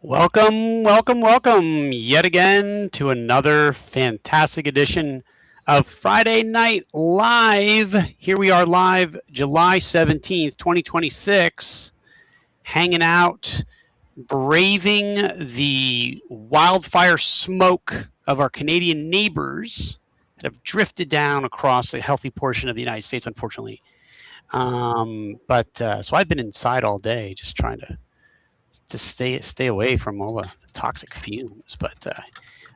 Welcome yet again to another fantastic edition of Friday Night Live. Here we are live July 17th, 2026, hanging out, braving the wildfire smoke of our Canadian neighbors that have drifted down across a healthy portion of the United States, unfortunately. So I've been inside all day just trying to stay away from all the toxic fumes.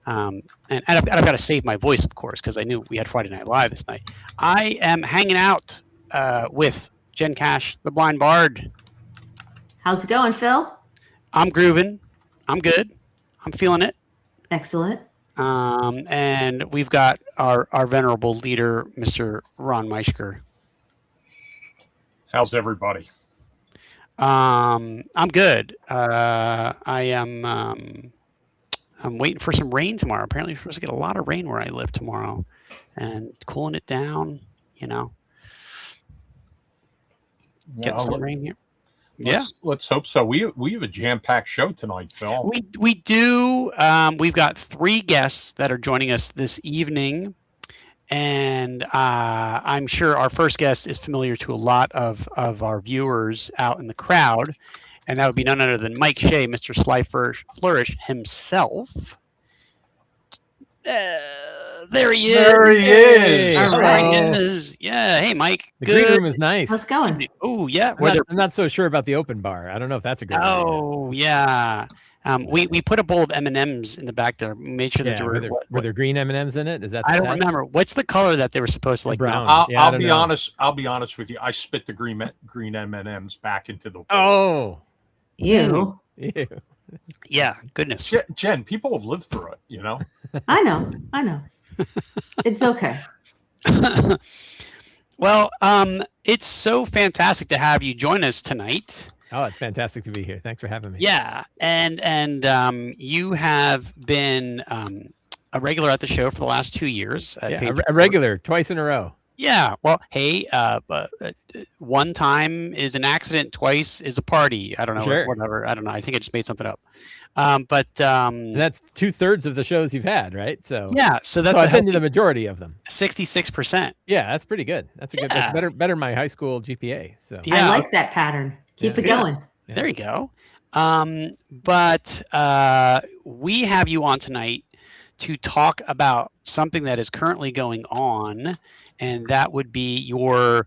And I've got to save my voice, of course, because I knew we had Friday Night Live this night. I am hanging out with Jen Cash, the Blind Bard. How's it going, Phil? I'm grooving. I'm good. I'm feeling it. Excellent. And we've got our venerable leader, Mr. Ron Meischker. How's everybody? I'm good. I'm waiting for some rain tomorrow. Apparently, we're supposed to get a lot of rain where I live tomorrow, and cooling it down. Get some rain here. Let's hope so. We have a jam-packed show tonight, Phil. We do. We've got 3 guests that are joining us this evening. And I'm sure our first guest is familiar to a lot of our viewers out in the crowd. And that would be none other than Mike Shea, Mr. Sly Flourish himself. There he is. There he is. All right. Yeah. Hey, Mike. The Good. green room is nice. How's it going? Oh, yeah. I'm not so sure about the open bar. I don't know if that's a good idea. Oh, yeah. We put a bowl of M&Ms in the back there. Made sure that were there green M&Ms in it? Is that? I don't remember. What's the color that they were supposed to like? Brown. I'll be honest. I'll be honest with you. I spit the green M&Ms back into the bowl. Oh, Ew. ew. Yeah. Goodness. Jen, people have lived through it. I know. It's okay. Well, it's so fantastic to have you join us tonight. Oh, it's fantastic to be here. Thanks for having me. Yeah, and you have been a regular at the show for the last 2 years. A regular, twice in a row. Yeah. Well, hey, one time is an accident, twice is a party. I don't know. Sure. Whatever. I don't know. I think I just made something up. And that's 2/3 of the shows you've had, right? So yeah. So that's I've been to the majority of them. 66%. Yeah, that's pretty good. That's a good. That's better than my high school GPA. So I like that pattern. Keep it going. Yeah. There you go. But we have you on tonight to talk about something that is currently going on, and that would be your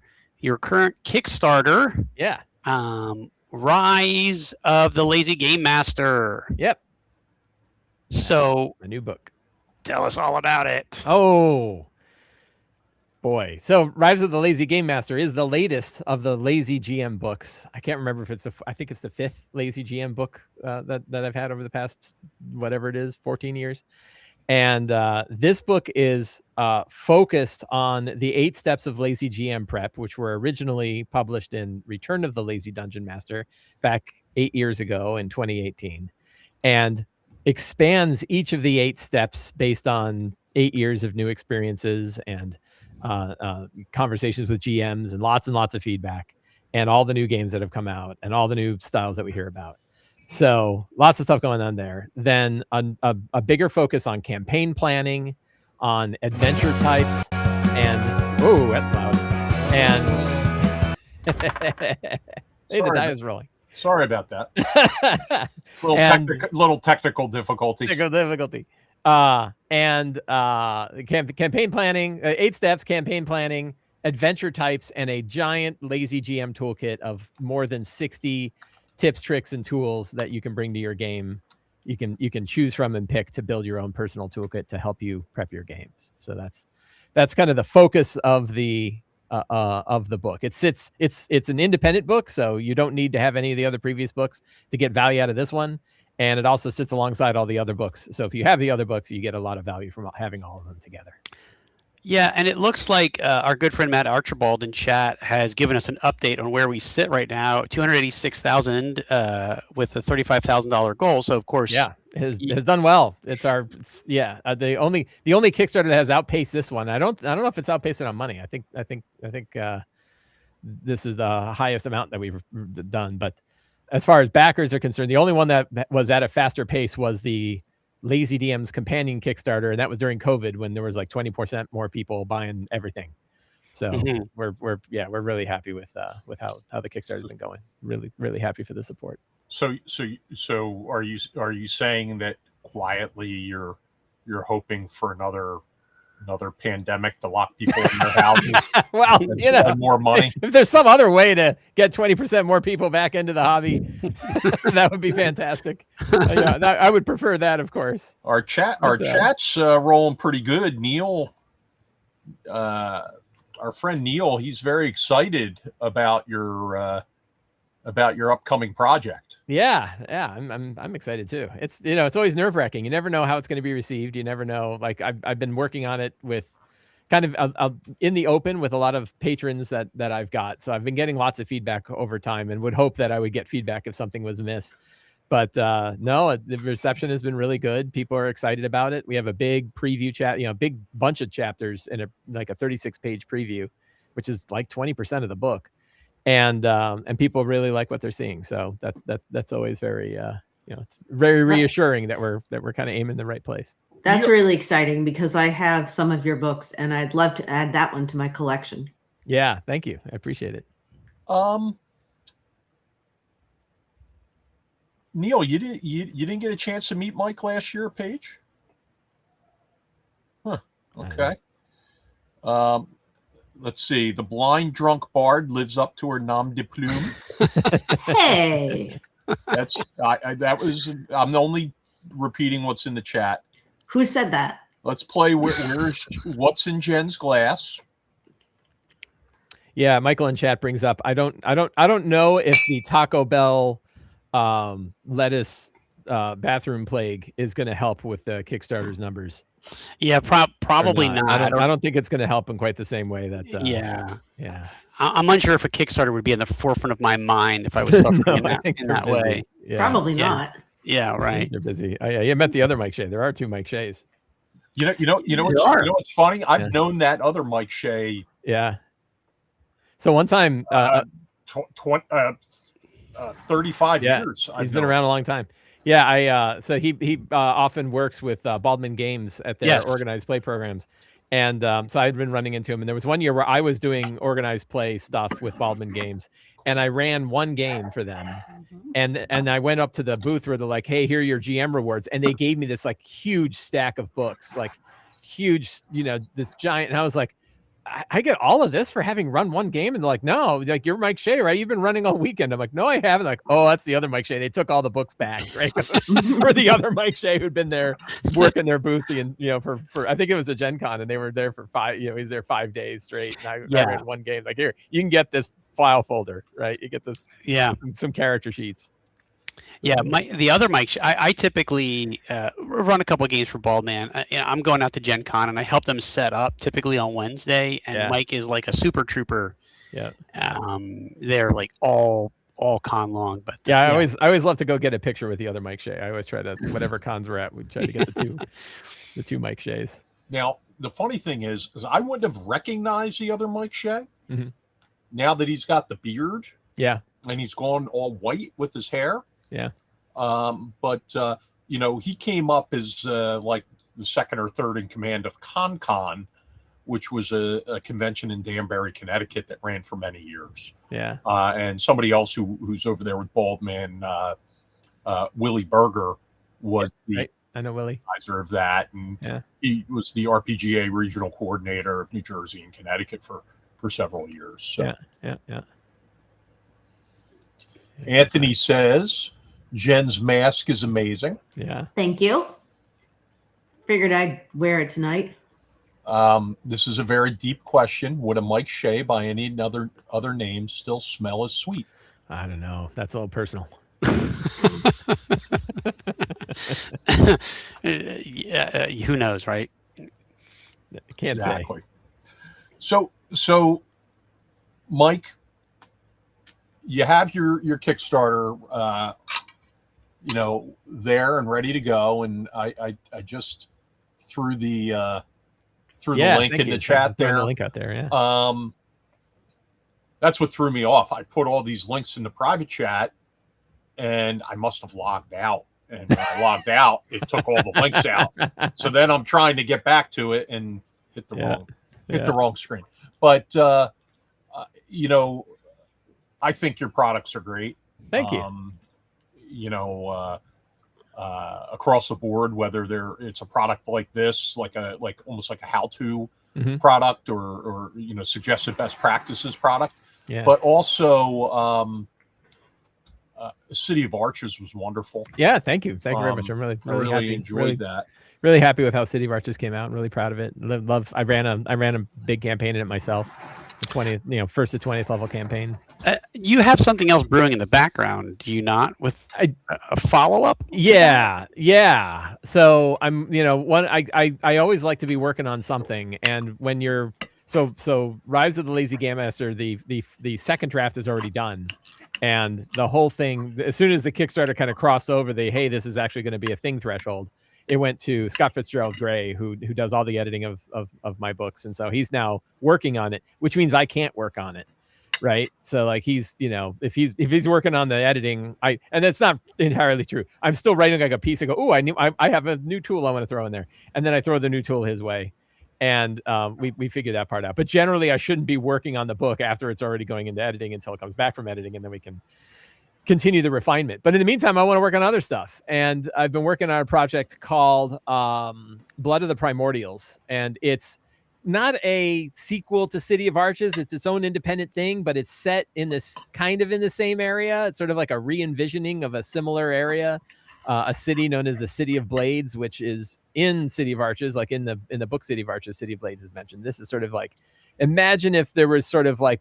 current Kickstarter. Yeah. Rise of the Lazy Game Master. Yep. So a new book. Tell us all about it. Oh boy. So Rise of the Lazy Game Master is the latest of the Lazy GM books. I can't remember if I think it's the 5th Lazy GM book that I've had over the past, whatever it is, 14 years. And this book is focused on the 8 steps of Lazy GM prep, which were originally published in Return of the Lazy Dungeon Master back 8 years ago in 2018, and expands each of the 8 steps based on 8 years of new experiences and conversations with GMs and lots of feedback and all the new games that have come out and all the new styles that we hear about. So lots of stuff going on there. Then a bigger focus on campaign planning, on adventure types, and oh, that's loud. And hey, the die is rolling. Sorry about that. Little technical difficulties. Campaign planning, 8 steps, campaign planning, adventure types, and a giant Lazy GM toolkit of more than 60 tips, tricks, and tools that you can bring to your game. You can choose from and pick to build your own personal toolkit to help you prep your games. So that's kind of the focus of the book. It's an independent book, so you don't need to have any of the other previous books to get value out of this one. And it also sits alongside all the other books. So if you have the other books, you get a lot of value from having all of them together. Yeah, and it looks like our good friend Matt Archibald in chat has given us an update on where we sit right now, 286,000 with a $35,000 goal. So of course, has done well. The only Kickstarter that has outpaced this one. I don't know if it's outpaced it on money. I think this is the highest amount that we've done, but as far as backers are concerned, the only one that was at a faster pace was the Lazy DM's companion Kickstarter, and that was during COVID when there was like 20% more people buying everything. So we're really happy with how the Kickstarter's been going. Really happy for the support. So are you saying that quietly you're hoping for another pandemic to lock people in their houses? Well, and spend more money. If there's some other way to get 20% more people back into the hobby, that would be fantastic. I would prefer that, of course. Our chat's rolling pretty good. Neil, our friend Neil, he's very excited about your upcoming project. Yeah, I'm excited too. It's it's always nerve-wracking. You never know how it's going to be received. You never know. Like I've been working on it with kind of in the open with a lot of patrons that I've got. So I've been getting lots of feedback over time, and would hope that I would get feedback if something was amiss. But no, the reception has been really good. People are excited about it. We have a big preview chat, big bunch of chapters in a 36-page preview, which is like 20% of the book. And people really like what they're seeing. So that's always very, it's very reassuring that we're kind of aiming in the right place. That's really exciting because I have some of your books and I'd love to add that one to my collection. Yeah. Thank you. I appreciate it. Neil, you didn't get a chance to meet Mike last year, Paige? Huh. Okay. Let's see. The blind drunk bard lives up to her nom de plume. Hey. I'm only repeating what's in the chat. Who said that? Let's play where's what's in Jen's glass. Yeah, Michael in chat brings up I don't know if the Taco Bell lettuce bathroom plague is going to help with the Kickstarter's numbers. Yeah, probably not. I don't think it's going to help in quite the same way that. Yeah. I'm unsure if a Kickstarter would be in the forefront of my mind if I was suffering in that way. Yeah. Probably not. Yeah, right. They're busy. Oh yeah, you met the other Mike Shea. There are two Mike Sheas. You know what's funny? I've known that other Mike Shea. Yeah. So one time, 35 years. He's been around a long time. Yeah, so he often works with Baldman Games at their organized play programs. And so I'd been running into him. And there was one year where I was doing organized play stuff with Baldman Games. And I ran one game for them. And I went up to the booth where they're like, hey, here are your GM rewards. And they gave me this like huge stack of books, like huge, this giant. And I was like, I get all of this for having run one game? And they're like, no, like you're Mike Shea, right? You've been running all weekend. I'm like, no, I haven't. Like, oh, that's the other Mike Shea. They took all the books back, right? For the other Mike Shea who'd been there working their booth, and for I think it was a Gen Con, and they were there for he was there 5 days straight. And I ran one game. Like, here, you can get this file folder, right? You get this, some character sheets. Yeah, the other Mike, I typically run a couple of games for Baldman. I'm going out to Gen Con and I help them set up typically on Wednesday. And Mike is like a super trooper. Yeah. They're like all con long. But I always love to go get a picture with the other Mike Shea. I always try to, whatever cons we're at, we try to get the two Mike Sheas. Now the funny thing is I wouldn't have recognized the other Mike Shea. Mm-hmm. Now that he's got the beard. Yeah. And he's gone all white with his hair. Yeah. But he came up as like the second or third in command of ConCon, which was a convention in Danbury, Connecticut that ran for many years. Yeah. And somebody else who's over there with Baldman, Willie Berger, was the I know Willie advisor of that. And he was the RPGA regional coordinator of New Jersey and Connecticut for several years. So. Yeah. Anthony says Jen's mask is amazing. Yeah. Thank you. Figured I'd wear it tonight. This is a very deep question. Would a Mike Shea by any other name still smell as sweet? I don't know. That's a little personal. Who knows, right? Can't exactly. Say. So, Mike, you have your Kickstarter, there and ready to go, and I just threw the link in the chat there. The link out there, that's what threw me off. I put all these links in the private chat, and I must have logged out. And when I logged out, it took all the links out. So then I'm trying to get back to it and hit the wrong screen. But you know, I think your products are great. Thank you. You know, across the board, whether it's a product like this, like almost like a how-to product, or you know, suggested best practices product, but also City of Arches was wonderful. Yeah, thank you very much. I'm really happy. Enjoyed that. Really happy with how City of Arches came out. I'm really proud of it. I ran a big campaign in it myself. The first to 20th level campaign. You have something else brewing in the background, do you not? With a follow-up? Yeah. So I'm, I always like to be working on something, and when you're so Rise of the Lazy Game Master, the second draft is already done, and the whole thing, as soon as the Kickstarter kind of crossed over hey, this is actually going to be a thing threshold, it went to Scott Fitzgerald Gray, who does all the editing of my books, and so he's now working on it, which means I can't work on it, right? So like he's, if he's working on the editing, and that's not entirely true. I'm still writing like a piece and go, oh, I have a new tool I want to throw in there, and then I throw the new tool his way, and we figure that part out. But generally, I shouldn't be working on the book after it's already going into editing until it comes back from editing, and then we can continue the refinement. But in the meantime, I want to work on other stuff. And I've been working on a project called Blood of the Primordials. And it's not a sequel to City of Arches. It's its own independent thing, but it's set in this kind of in the same area. It's sort of like a re-envisioning of a similar area, a city known as the City of Blades, which is in City of Arches, like in the book City of Arches, City of Blades is mentioned. This is sort of like, imagine if there was sort of like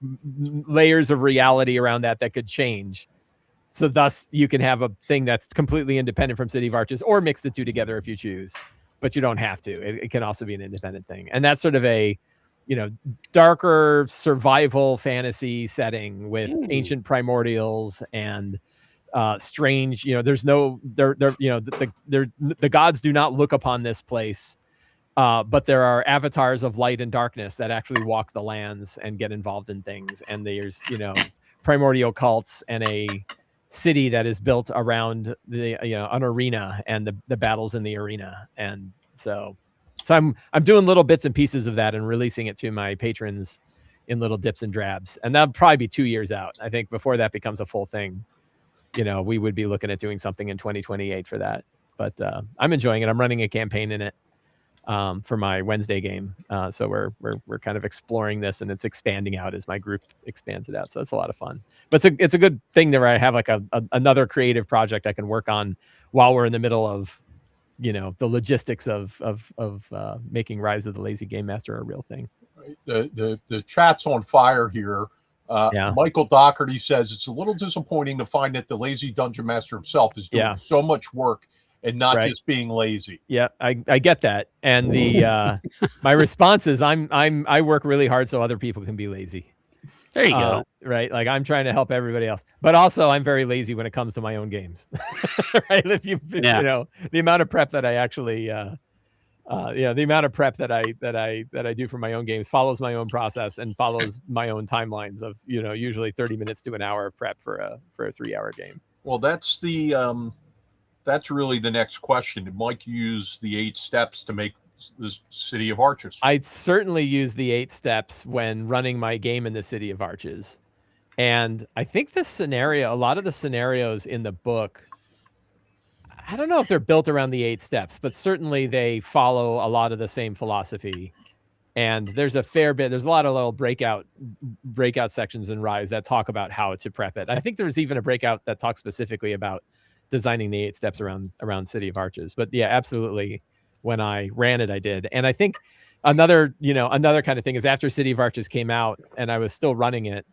layers of reality around that could change. So thus you can have a thing that's completely independent from City of Arches, or mix the two together if you choose, but you don't have to. It can also be an independent thing. And that's sort of a, darker survival fantasy setting with ancient primordials and strange, there's no, the gods do not look upon this place, but there are avatars of light and darkness that actually walk the lands and get involved in things. And there's, primordial cults and a city that is built around an arena and the battles in the arena. And so I'm doing little bits and pieces of that and releasing it to my patrons in little dips and drabs. And that'll probably be 2 years out. I think before that becomes a full thing, we would be looking at doing something in 2028 for that. But I'm enjoying it. I'm running a campaign in it for my Wednesday game. So we're kind of exploring this, and it's expanding out as my group expands it out. So it's a lot of fun. But it's a good thing that I have like another creative project I can work on while we're in the middle of, the logistics of making Rise of the Lazy Game Master a real thing. The chat's on fire here. Michael Doherty says it's a little disappointing to find that the Lazy Dungeon Master himself is doing so much work and not just being lazy. Yeah, I get that. And the my response is I work really hard so other people can be lazy. There you go. Right. Like I'm trying to help everybody else, but also I'm very lazy when it comes to my own games. Right. If the amount of prep that I actually, the amount of prep that I do for my own games follows my own process and follows my own timelines of, usually 30 minutes to an hour of prep for a 3-hour game. Well, that's really the next question. Did Mike use the 8 steps to make the City of Arches? I certainly use the 8 steps when running my game in the City of Arches. And I think a lot of the scenarios in the book, I don't know if they're built around the 8 steps, but certainly they follow a lot of the same philosophy. And there's a lot of little breakout sections in Rise that talk about how to prep it. I think there's even a breakout that talks specifically about designing the 8 steps around City of Arches. But yeah, absolutely. When I ran it, I did. And I think another kind of thing is after City of Arches came out and I was still running it,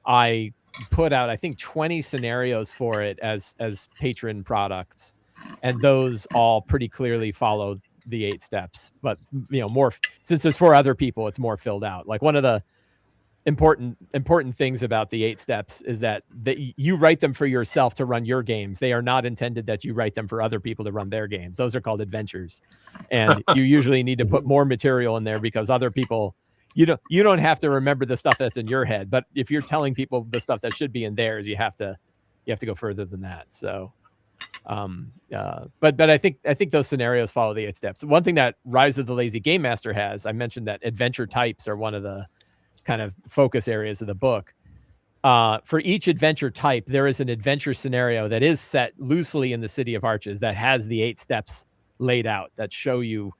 I put out, I think 20 scenarios for it as patron products. And those all pretty clearly follow the 8 steps, but more, since there's 4 other people, it's more filled out. Like one of the important things about the 8 steps is that you write them for yourself to run your games. They are not intended that you write them for other people to run their games. Those are called adventures. And you usually need to put more material in there because other people, you don't have to remember the stuff that's in your head, but if you're telling people the stuff that should be in theirs, you have to you have to go further than that. So, but I think those scenarios follow the 8 steps. One thing that Rise of the Lazy Game Master has, I mentioned that adventure types are one of the kind of focus areas of the book. For each adventure type, there is an adventure scenario that is set loosely in the City of Arches that has the 8 steps laid out that show you,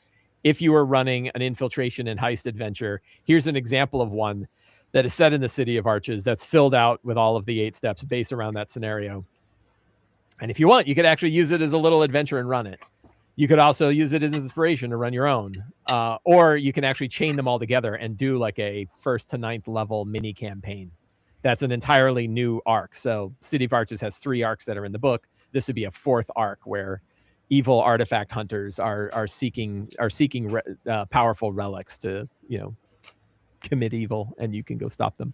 if you are running an infiltration and heist adventure, here's an example of one that is set in the City of Arches that's filled out with all of the 8 steps based around that scenario. And if you want, you could actually use it as a little adventure and run it. You could also use it as inspiration to run your own. Or you can actually chain them all together and do like a 1st to 9th level mini campaign. That's an entirely new arc. So City of Arches has 3 arcs that are in the book. This would be a 4th arc where evil artifact hunters are seeking powerful relics to, commit evil, and you can go stop them.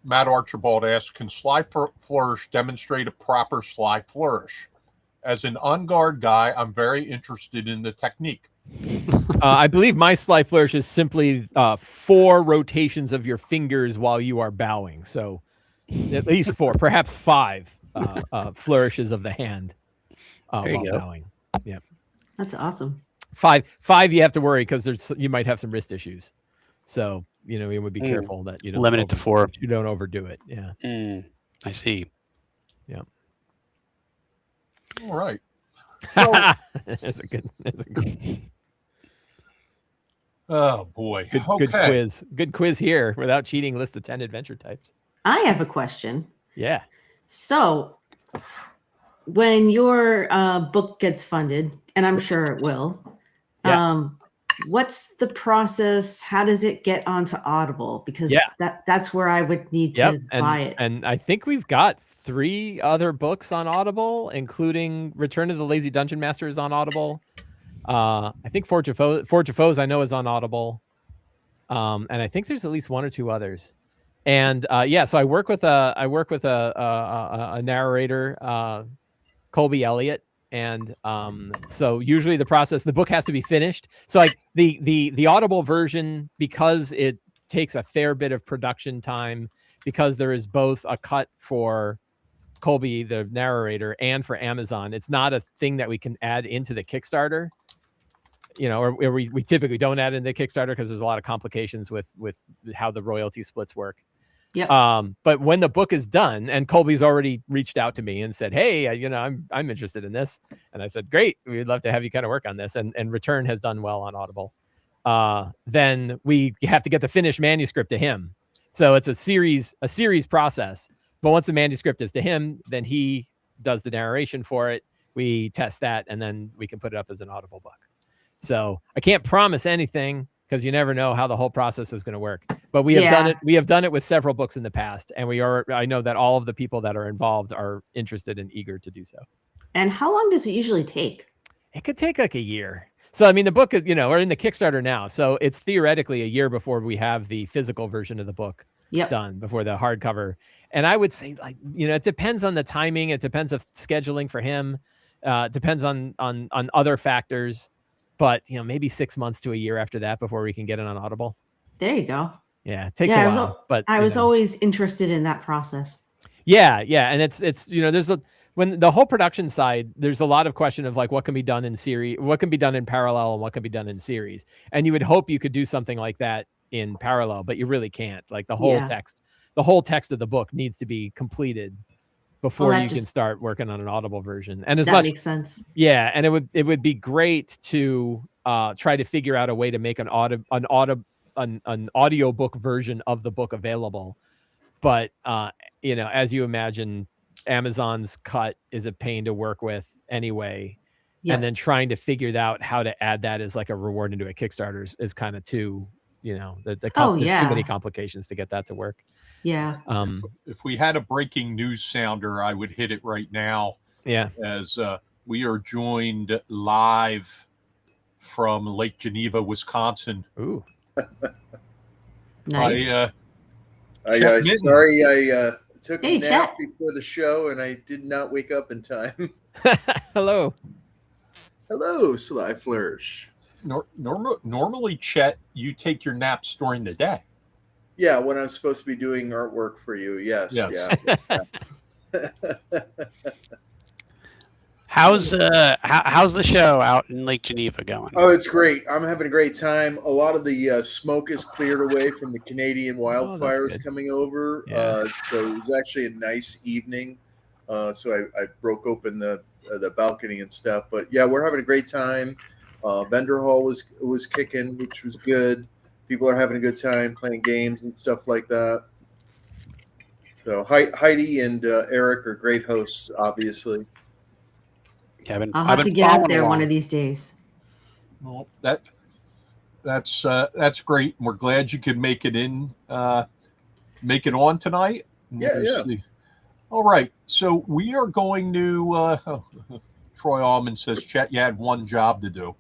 Matt Archibald asks, can Sly Flourish demonstrate a proper Sly Flourish? As an on-guard guy, I'm very interested in the technique. I believe my Sly Flourish is simply 4 rotations of your fingers while you are bowing. So at least 4, perhaps 5 flourishes of the hand while bowing. Yeah, That's awesome. 5 you have to worry because you might have some wrist issues. So you would be careful that you don't limit it to 4. You don't overdo it. Yeah. I see. Yeah. All right. So, that's a good. Oh boy. Good quiz. Good quiz here. Without cheating, list the 10 adventure types. I have a question. Yeah. So when your book gets funded, and I'm sure it will, what's the process? How does it get onto Audible? Because that's where I would need to buy it. And I think we've got 3 other books on Audible, including Return of the Lazy Dungeon Master is on Audible. I think Forge of Foes I know is on Audible. And I think there's at least 1 or 2 others. And so I work with a narrator, Colby Elliott. And so usually the process, the book has to be finished. So like the Audible version, because it takes a fair bit of production time, because there is both a cut for Colby, the narrator, and for Amazon, it's not a thing that we can add into the Kickstarter. Or we typically don't add in the Kickstarter because there's a lot of complications with how the royalty splits work. Yeah. But when the book is done, and Colby's already reached out to me and said, "Hey, I'm interested in this," and I said, "Great, we'd love to have you kind of work on this." And Return has done well on Audible. Then we have to get the finished manuscript to him. So it's a series process. But once the manuscript is to him, then he does the narration for it. We test that, and then we can put it up as an Audible book. So I can't promise anything because you never know how the whole process is going to work. But we have done it. We have done it with several books in the past, and I know that all of the people that are involved are interested and eager to do so. And how long does it usually take? It could take like a year. So I mean, the book is, we're in the Kickstarter now, so it's theoretically a year before we have the physical version of the book done, before the hardcover. And I would say, like, it depends on the timing. It depends on scheduling for him. It depends on other factors. But maybe 6 months to a year after that before we can get it on Audible. There you go. Yeah, it takes a while. But I was always interested in that process. Yeah, and it's there's when the whole production side, there's a lot of question of like what can be done in series, what can be done in parallel, and what can be done in series. And you would hope you could do something like that in parallel, but you really can't. Like the whole text of the book needs to be completed before you can start working on an Audible version. And that makes sense. Yeah, and it would be great to try to figure out a way to make an audiobook version of the book available. But as you imagine, Amazon's cut is a pain to work with anyway. Yep. And then trying to figure out how to add that as like a reward into a Kickstarter is kind of too, there's too many complications to get that to work. Yeah. If we had a breaking news sounder, I would hit it right now. Yeah. As we are joined live from Lake Geneva, Wisconsin. Ooh. Nice. Sorry, I took a nap before the show and I did not wake up in time. Hello. Hello, Sly Flourish. Normally, Chet, you take your naps during the day. Yeah, when I'm supposed to be doing artwork for you. Yes. Yes. Yeah. How's the show out in Lake Geneva going? Oh, it's great. I'm having a great time. A lot of the smoke is cleared away from the Canadian wildfires good. coming over. Yeah. So it was actually a nice evening. So I broke open the balcony and stuff. But yeah, we're having a great time. Vendor hall was kicking, which was good. People are having a good time playing games and stuff like that. So Heidi and Eric are great hosts, obviously. Yeah, I'll have to get out there one of these days. Well, that's great. We're glad you could make it on tonight. Yeah. See. All right. So we are going to Troy Allman says, Chet, you had one job to do.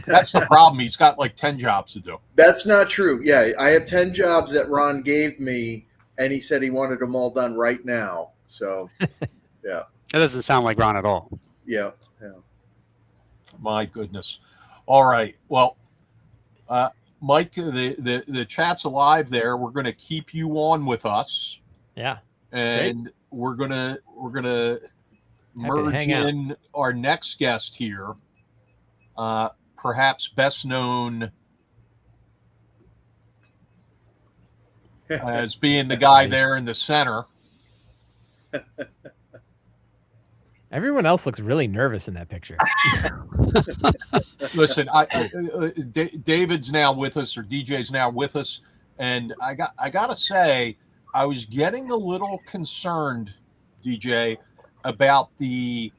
That's the problem. He's got like 10 jobs to do. That's not true. Yeah, I have 10 jobs that Ron gave me, and he said he wanted them all done right now. So, yeah. That doesn't sound like Ron at all. Yeah. My goodness. All right. Well, Mike, the chat's alive there. We're going to keep you on with us. Yeah. And Great. we're gonna merge in our next guest here. Perhaps best known as being the guy there in the center. Everyone else looks really nervous in that picture. Listen, David's now with us, or DJ's now with us, and I gotta say, I was getting a little concerned, DJ, about the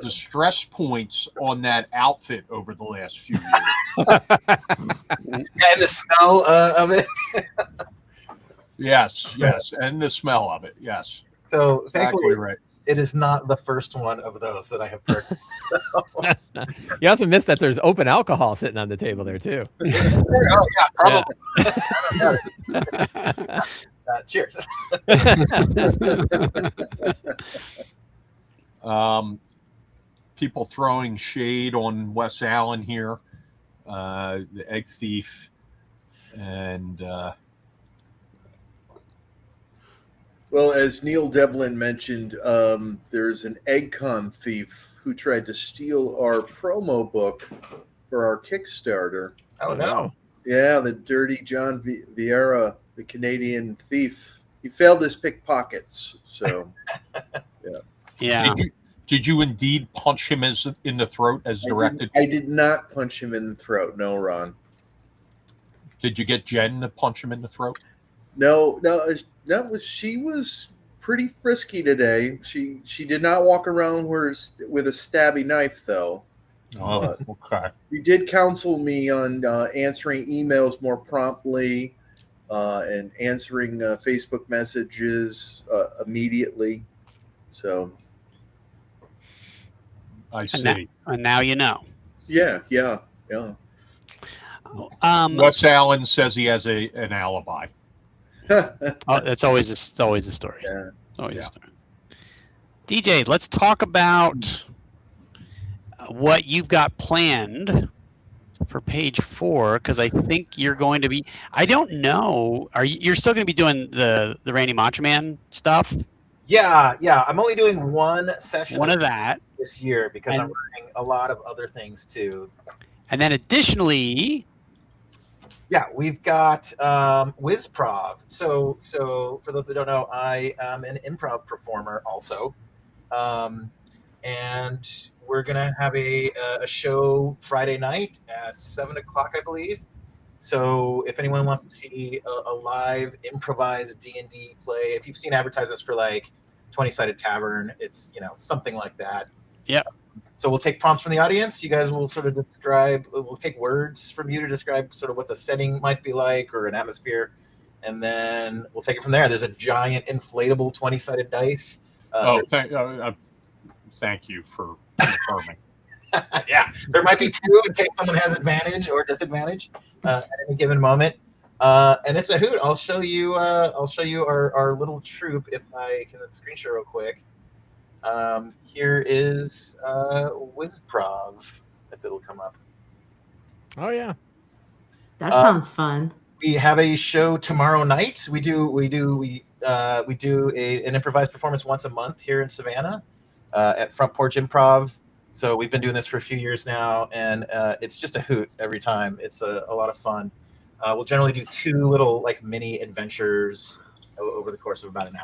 stress points on that outfit over the last few years. And the smell of it. Yes, and the smell of it. Yes. So thankfully, exactly right. It is not the first one of those that I have purchased. You also missed that there's open alcohol sitting on the table there too. Oh yeah, probably. Cheers. People throwing shade on Wes Allen here, the egg thief, and well, as Neil Devlin mentioned, there's an egg con thief who tried to steal our promo book for our Kickstarter. Oh no! Yeah, the Dirty John Vieira, the Canadian thief. He failed his pickpockets. So, Yeah. Did you indeed punch him in the throat as directed? I did not punch him in the throat. No, Ron. Did you get Jen to punch him in the throat? No. She was pretty frisky today. She did not walk around with a stabby knife, though. Oh, okay. She did counsel me on answering emails more promptly and answering Facebook messages immediately. So, I see. And now you know. Yeah. Wes Allen says he has an alibi. It's always a story. Yeah. Always a story. DJ, let's talk about what you've got planned for page 4, because I think you're going to be. I don't know. You're still going to be doing the Randy Macho Man stuff? Yeah. I'm only doing one session. One of that this year because I'm learning a lot of other things too. And then additionally. Yeah, we've got WizProv. So for those that don't know, I am an improv performer also, and we're gonna have a show Friday night at 7:00, I believe. So if anyone wants to see a live improvised D&D play, if you've seen advertisements for like 20-sided tavern, it's something like that. Yeah. So we'll take prompts from the audience. You guys will sort of describe, we'll take words from you to describe sort of what the setting might be like or an atmosphere. And then we'll take it from there. There's a giant inflatable 20-sided dice. Thank you for confirming. Yeah, there might be 2 in case someone has advantage or disadvantage at any given moment. And it's a hoot. I'll show you our little troupe if I can screen share real quick. Here is WizProv, if it'll come up. Oh yeah, that sounds fun. We have a show tomorrow night. We do an improvised performance once a month here in Savannah at Front Porch Improv. So we've been doing this for a few years now, and it's just a hoot every time. It's a lot of fun. We'll generally do 2 little like mini adventures over the course of about an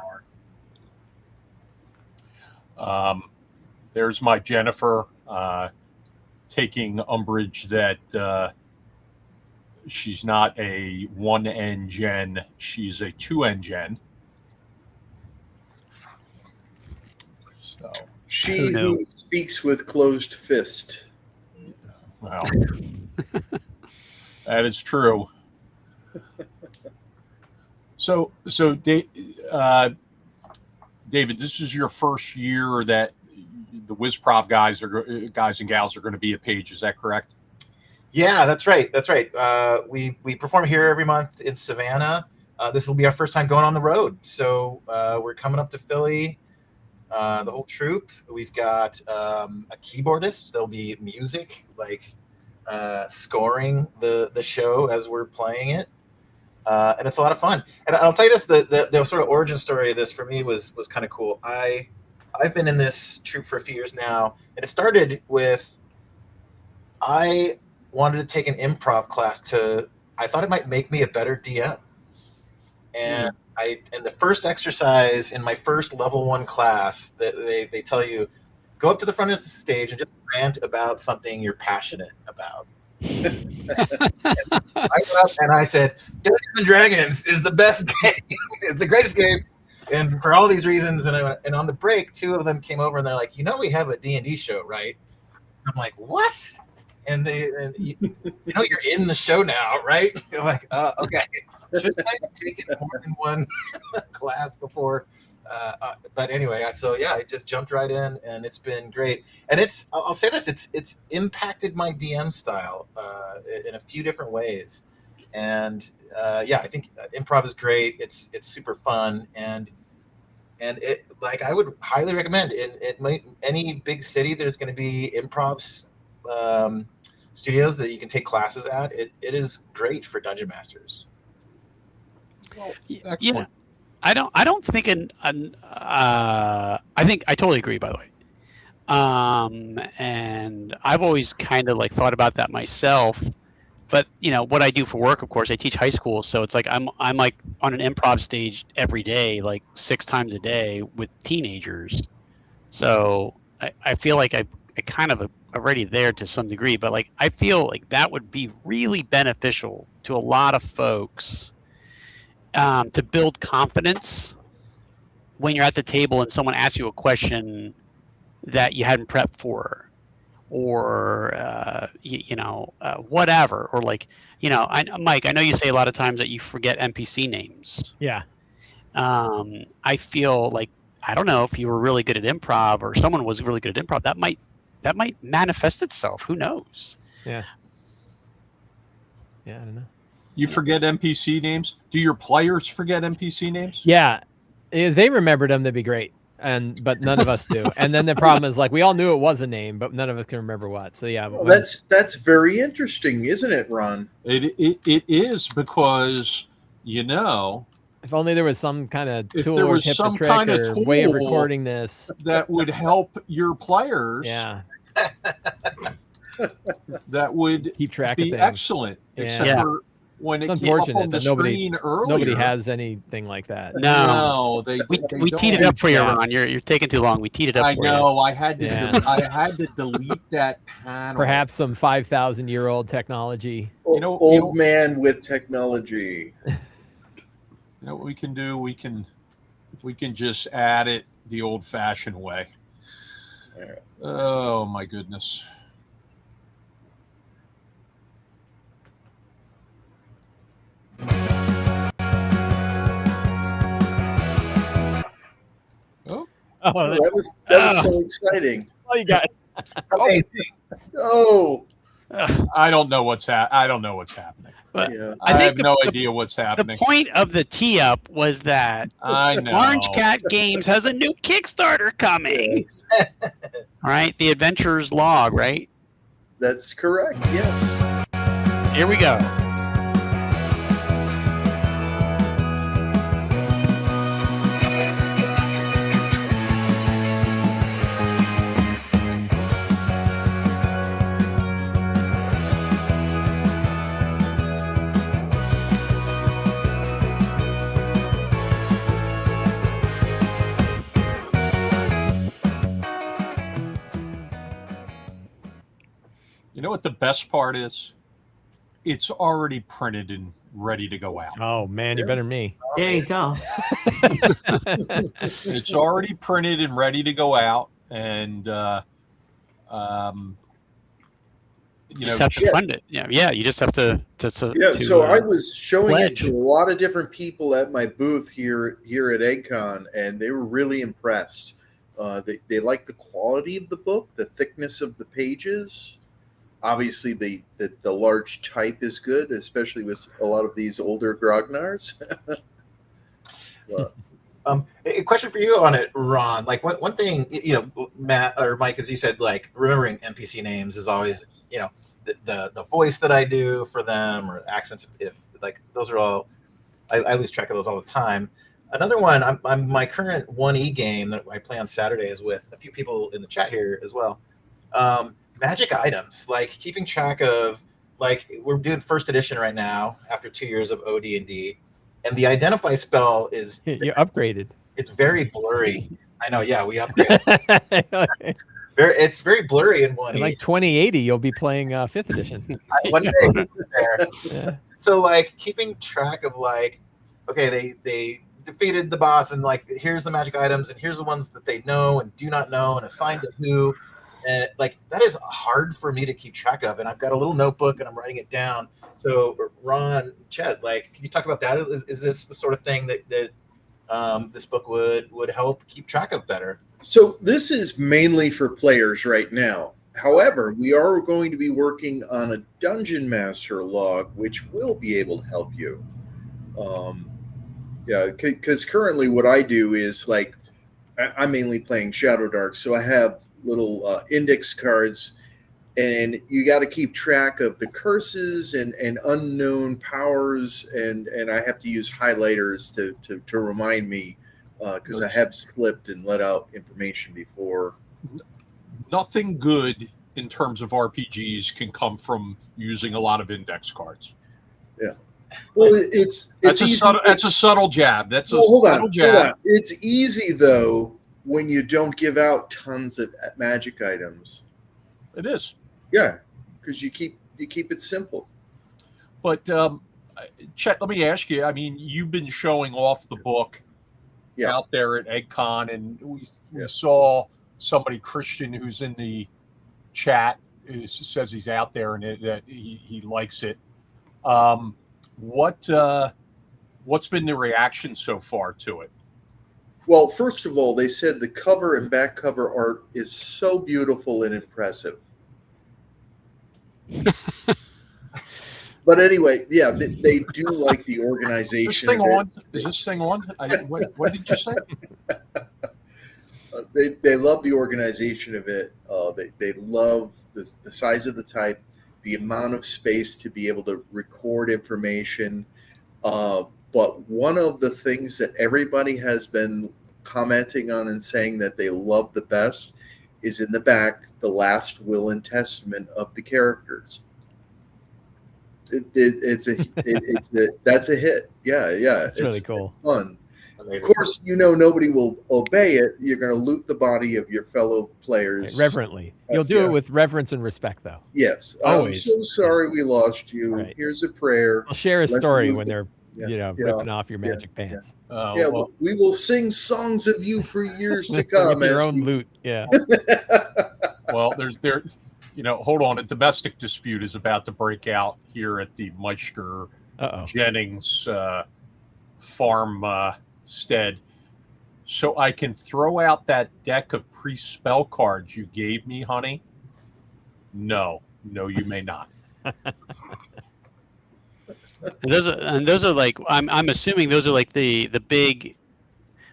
hour. There's my Jennifer taking umbrage that she's not a 1N Jen, she's a 2N Jen. So She who speaks with closed fist. well, that is true. So David, this is your first year that the WizProv guys and gals are going to be at Page. Is that correct? Yeah, that's right. That's right. We perform here every month in Savannah. This will be our first time going on the road. So we're coming up to Philly, the whole troupe. We've got a keyboardist. There'll be music, like scoring the show as we're playing it. And it's a lot of fun. And I'll tell you this, the sort of origin story of this for me was kind of cool. I've been in this troupe for a few years now, and it started with I wanted to take an improv class I thought it might make me a better DM. And the first exercise in my first level 1 class, they tell you, go up to the front of the stage and just rant about something you're passionate about. I went up and I said, Dungeons and Dragons is the best game, is the greatest game, and for all these reasons. And on the break, 2 of them came over and they're like, we have a D&D show, right? I'm like, what? And you know you're in the show now, right? I'm like, okay. Should I have taken more than 1 class before? But anyway, I just jumped right in, and it's been great. And I'll say this, it's impacted my DM style in a few different ways. And I think improv is great. It's super fun, and it, like, I would highly recommend any big city there's going to be improv studios that you can take classes at. It is great for dungeon masters. Excellent. Yeah. I don't think I think I totally agree, by the way. And I've always kind of like thought about that myself. But what I do for work, of course, I teach high school, so it's like I'm like on an improv stage every day, like 6 times a day with teenagers. So I feel like I kind of already there to some degree, but like I feel like that would be really beneficial to a lot of folks. To build confidence when you're at the table and someone asks you a question that you hadn't prepped for, or whatever, or like Mike, I know you say a lot of times that you forget NPC names. Yeah. I feel like, I don't know if you were really good at improv or someone was really good at improv, that might manifest itself. Who knows? Yeah. I don't know. You forget NPC names? Do your players forget NPC names? Yeah, if they remembered them, that'd be great. But none of us do. And then the problem is, like, we all knew it was a name, but none of us can remember what. So yeah, well, that's very interesting, isn't it, Ron? It is, because if only there was some kind of tool, if there was some kind of tool way of recording this that would help your players. Yeah. That would keep track be of things. Excellent. Yeah. Except for when it's it came up unfortunate on the that nobody screen earlier. Nobody has anything like that. No, we teed it up for you, Yeah. Ron. You're taking too long. We teed it up. I for know. You. I had to. Yeah. I had to delete that panel. Perhaps some 5,000-year-old technology. Old man with technology. You know what we can do? We can just add it the old-fashioned way. Oh my goodness. Oh, that was so exciting. Oh, you got Amazing. Oh, I don't know what's happening. But yeah. I have no idea what's the happening. point of the tee up was that I know. Orange Cat Games has a new Kickstarter coming. Yes. All right, the Adventurer's Log, right? That's correct. Yes. Here we go. You know what the best part is? It's already printed and ready to go out. Oh man, you better than me. There you go. It's already printed and ready to go out, and you just know, have to fund it. Yeah. You just have to. So I was showing it pledge. to a lot of different people at my booth here at EggCon, and they were really impressed. They like the quality of the book, the thickness of the pages. Obviously, the large type is good, especially with a lot of these older grognards. A question for you on it, Ron. Like one thing, you know, Matt or Mike, as you said, like remembering NPC names is always, you know, the voice that I do for them or accents. If like those are all, I lose track of those all the time. Another one, I'm my current 1E game that I play on Saturday is with a few people in the chat here as well. Magic items, like keeping track of, like we're doing first edition right now after 2 years of OD&D, and the identify spell is You upgraded. it's very blurry. I know, yeah, we upgraded. It's very blurry in 1E. In like 2080, you'll be playing 5th edition. One day we'll get there. Yeah. So like keeping track of like, okay, they defeated the boss and like here's the magic items and here's the ones that they know and do not know and assigned to who. And like that is hard for me to keep track of, and I've got a little notebook and I'm writing it down. So Ron, Chet, like, can you talk about that? Is this the sort of thing that this book would help keep track of better? So this is mainly for players right now. However, we are going to be working on a Dungeon Master log, which will be able to help you. Because currently what I do is like I'm mainly playing Shadow Dark, so I have little index cards, and you got to keep track of the curses and unknown powers, and I have to use highlighters to remind me because I have slipped and let out information before. nothing good in terms of RPGs can come from using a lot of index cards. Yeah. Well, that's a subtle jab. That's a hold subtle on, jab. Hold on. It's easy though when you don't give out tons of magic items. It is. Yeah, because you keep it simple. But Chet, let me ask you. I mean, you've been showing off the book out there at EggCon, and we saw somebody, Christian, who's in the chat, who says he's out there and that he likes it. What's been the reaction so far to it? Well, first of all, they said the cover and back cover art is so beautiful and impressive. But anyway, yeah, they do like the organization. Is this thing on? Is this thing on? What did you say? They love the organization of it. They love the size of the type, the amount of space to be able to record information. But one of the things that everybody has been commenting on and saying that they love the best is in the back, the last will and testament of the characters. That's a hit. Yeah. It's really cool. Fun. Of course, nobody will obey it. You're going to loot the body of your fellow players. Reverently. You'll do it with reverence and respect, though. Yes. Always. I'm so sorry we lost you. Right. Here's a prayer. I'll share a story when they're ripping off your magic pants. Well, we will sing songs of you for years to come. With your own loot. Yeah. Well, there's hold on. A domestic dispute is about to break out here at the Meister Jennings farm stead. So I can throw out that deck of pre-spell cards you gave me, honey? No, you may not. And those are like I'm assuming those are like the big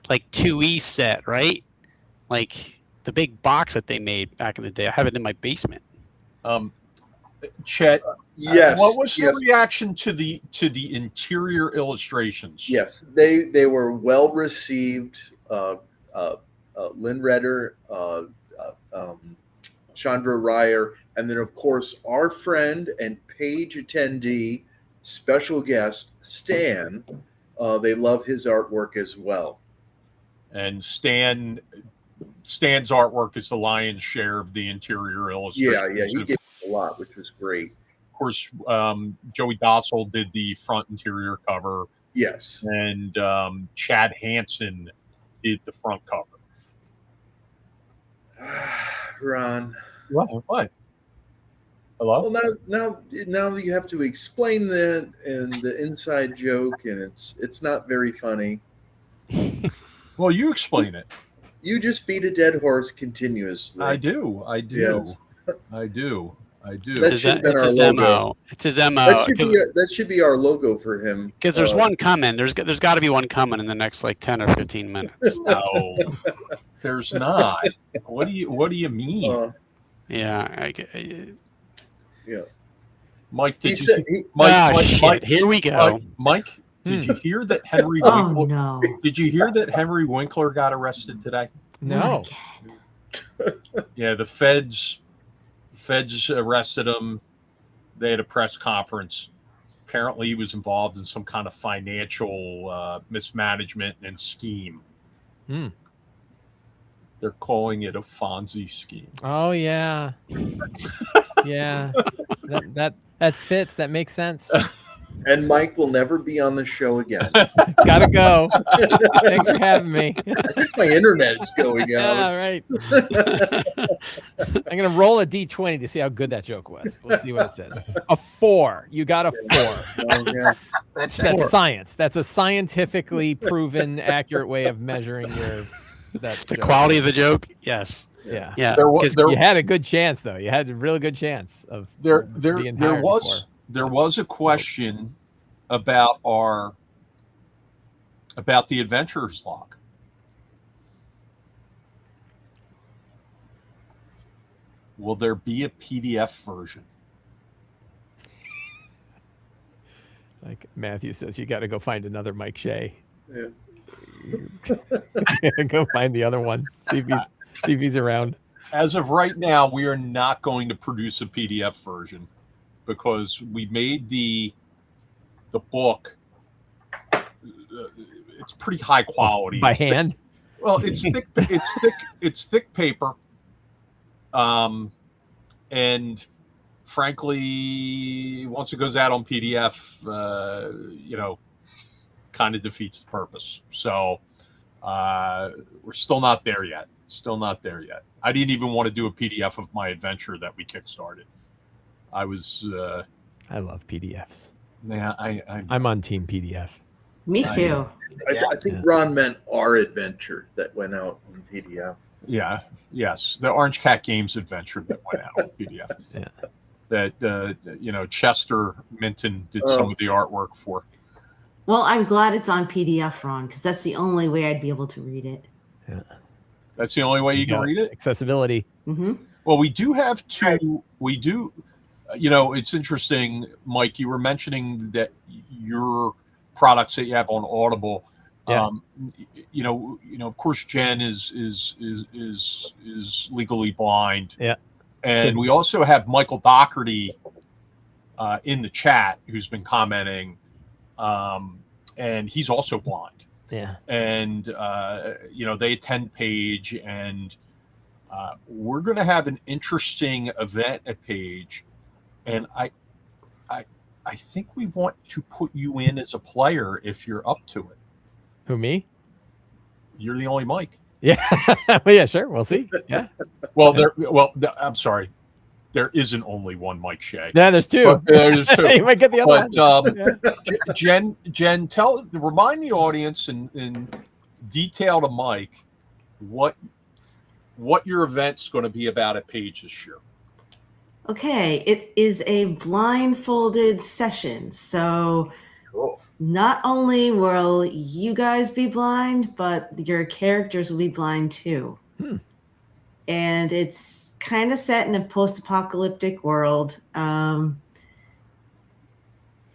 like 2E set, right? Like the big box that they made back in the day. I have it in my basement. Chet, yes. What was the reaction to the interior illustrations? Yes, they were well received. Lynn Rieder, Chandra Rieder, and then of course our friend and page attendee, special guest Stan. They love his artwork as well. And Stan Stan's artwork is the lion's share of the interior illustration. Yeah, he gave us a lot, which was great. Of course, Joey Dossel did the front interior cover. Yes. And Chad Hansen did the front cover. Ron. What? Hello? Well, now you have to explain that and the inside joke, and it's not very funny. Well, you explain it. You just beat a dead horse continuously. I do. Yes. I do. That should have been our logo. It's his MO. That should be our logo for him. Because there's one coming. There's got to be one coming in the next 10 or 15 minutes. No, there's not. What do you mean? Yeah. Yeah. Mike, Mike, here we go. Mike, did you hear that Henry Oh, Winkler? no. Did you hear that Henry Winkler got arrested today? No. Yeah, the feds arrested him. They had a press conference. Apparently, he was involved in some kind of financial mismanagement and scheme. They're calling it a Fonzie scheme. Oh yeah. Yeah. That fits. That makes sense. And Mike will never be on the show again. Gotta go. Thanks for having me. I think my internet's going out. Yeah, right. I'm gonna roll a d20 to see how good that joke was. We'll see what it says. A 4. You got a 4. Oh, yeah. That's science. That's a scientifically proven, accurate way of measuring the joke. Quality of the joke. Yes. Yeah. You had a good chance, though. You had a really good chance of there was a question about the adventurer's log. Will there be a PDF version? Like Matthew says, you got to go find another Mike Shea. Yeah. Go find the other one. See if he's around. As of right now, we are not going to produce a PDF version because we made the book. It's pretty high quality by hand. Well, it's thick. It's thick paper. And frankly, once it goes out on PDF, kind of defeats the purpose. So we're still not there yet. I didn't even want to do a PDF of my adventure that we kickstarted. I love PDFs. Yeah, I'm on team PDF. Me too. I think Ron meant our adventure that went out on PDF. Yeah. Yes, the Orange Cat Games adventure that went out on PDF. Yeah. That Chester Minton did some of the artwork for. Well, I'm glad it's on PDF, Ron, because that's the only way I'd be able to read it. Yeah. That's the only way you can read it? Accessibility. Mm-hmm. Well, we do have two. We do. It's interesting, Mike. You were mentioning that your products that you have on Audible. Yeah. Of course, Jen is legally blind. Yeah. And we also have Michael Doherty in the chat who's been commenting, and he's also blind. Yeah. And they attend Page, and we're going to have an interesting event at Page, and I think we want to put you in as a player if you're up to it. Who, me? You're the only Mike. Yeah. Well, yeah, sure. We'll see. Yeah. Well, I'm sorry. There isn't only one Mike Shea. Yeah, there's two. But, there's two. You might get the other one. Jen, remind the audience in detail to Mike what your event's going to be about at Page this year. Okay, it is a blindfolded session. So not only will you guys be blind, but your characters will be blind too. And it's kind of set in a post-apocalyptic world.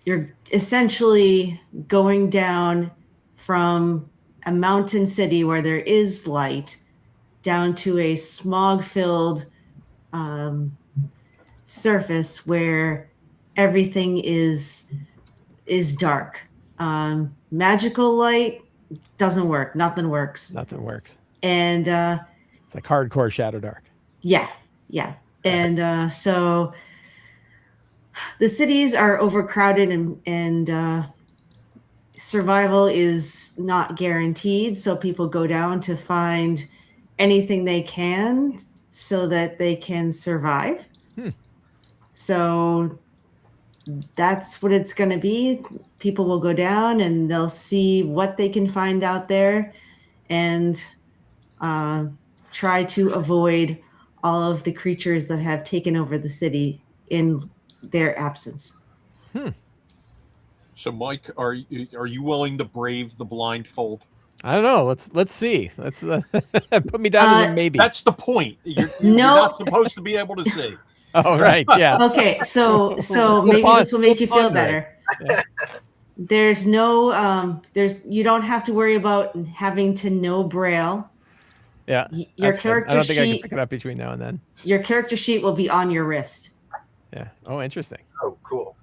You're essentially going down from a mountain city where there is light down to a smog-filled surface where everything is dark. Magical light doesn't work. Nothing works. Nothing works. And It's like hardcore Shadow Dark. Yeah. And so the cities are overcrowded and survival is not guaranteed. So people go down to find anything they can so that they can survive. So that's what it's going to be. People will go down and they'll see what they can find out there and try to avoid all of the creatures that have taken over the city in their absence. So, Mike, are you willing to brave the blindfold? I don't know. Let's see. Let's put me down as a maybe. That's the point. You're not supposed to be able to see. Oh, right. Yeah. Okay. So maybe this will make you feel better. Yeah. There's no, you don't have to worry about having to know Braille. Yeah. Your character I don't think I sheet, can pick it up between now and then. your character sheet will be on your wrist. Yeah. Oh, interesting. Oh, cool.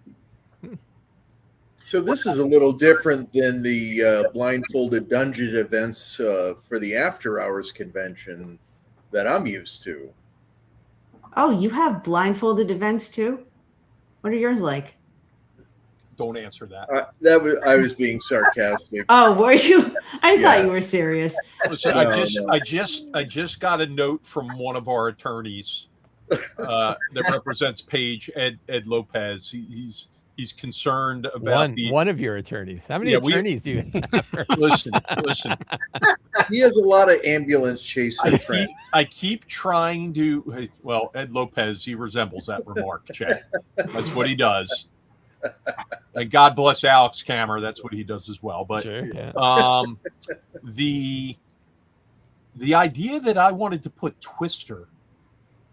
So this is a little different than the blindfolded dungeon events for the After Hours convention that I'm used to. Oh, you have blindfolded events too? What are yours like? Don't answer that. I was being sarcastic. Oh, were you? I thought Yeah. you were serious. Listen, No, I just got a note from one of our attorneys that represents Paige, Ed Lopez. He's concerned about one of your attorneys. How many attorneys do you have? Listen. He has a lot of ambulance chaser friends. I keep trying to. Well, Ed Lopez, he resembles that remark, Jay. That's what he does. And God bless Alex Kammer. That's what he does as well. But Sure, yeah. The idea that I wanted to put Twister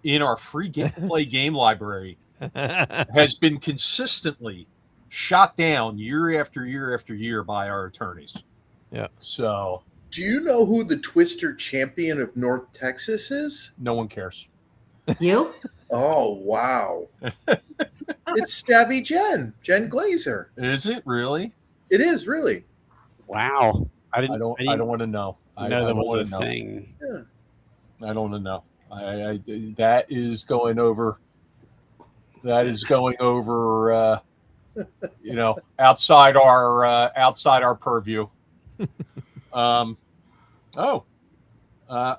in our free play game library has been consistently shot down year after year after year by our attorneys. Yeah. So, Do you know who the Twister champion of North Texas is? no one cares. You? Oh, wow. It's Stabby Jen Glazer. Is it really? It is, really. Wow. I I don't want to know. I know that don't was want a to know. thing. Yeah. I don't want to know. I that is going over. That is going over. Outside our purview.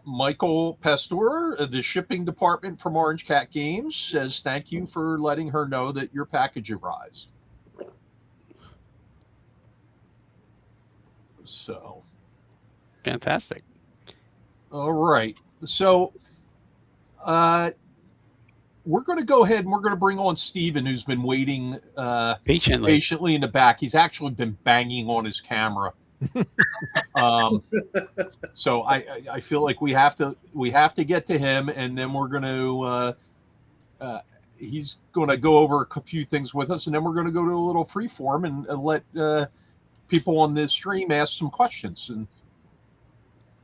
Michael Pastor, the shipping department from Orange Cat Games, says thank you for letting her know that your package arrives. So, Fantastic. all right. So, we're going to go ahead and we're going to bring on Steven, who's been waiting patiently in the back. He's actually been banging on his camera. So I feel like we have to get to him, and then we're going to he's going to go over a few things with us, and then we're going to go to a little free form and let people on this stream ask some questions. And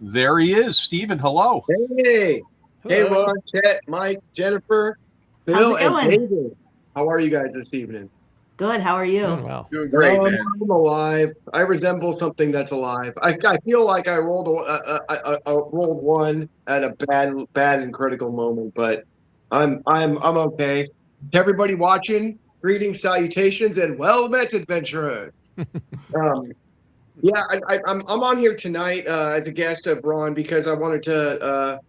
there he is, Steven. Hello. Hey, Ron, Chet, Mike, Jennifer, Bill, How's it going? and David. How are you guys this evening? Good. How are you? Doing well. Doing great, man. I'm alive. I resemble something that's alive. I feel like I rolled rolled one at a bad and critical moment, but I'm okay. To everybody watching, greetings, salutations, and well met, adventurers. Yeah, I'm on here tonight as a guest of Ron because I wanted to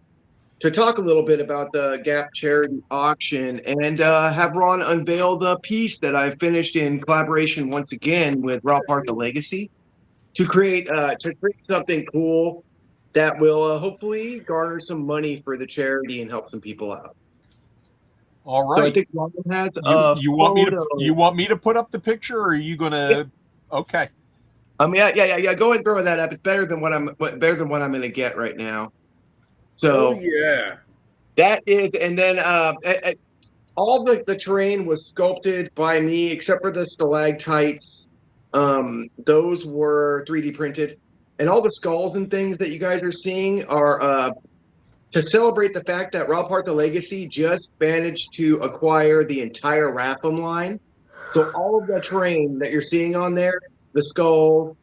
talk a little bit about the Gap charity auction and have Ron unveil the piece that I finished in collaboration once again with Ralph Hart the Legacy to create something cool that will hopefully garner some money for the charity and help some people out. All So I right. think Ron has You want me to put up the picture, or are you gonna? Yeah. Okay. Yeah. Go ahead and throw that up. It's better than what I'm going to get right now. So Oh, yeah. that is, and then all the terrain was sculpted by me except for the stalactites. Those were 3D printed, and all the skulls and things that you guys are seeing are to celebrate the fact that Ralph Hart the Legacy just managed to acquire the entire Rapham line. So all of the terrain that you're seeing on there, the skull,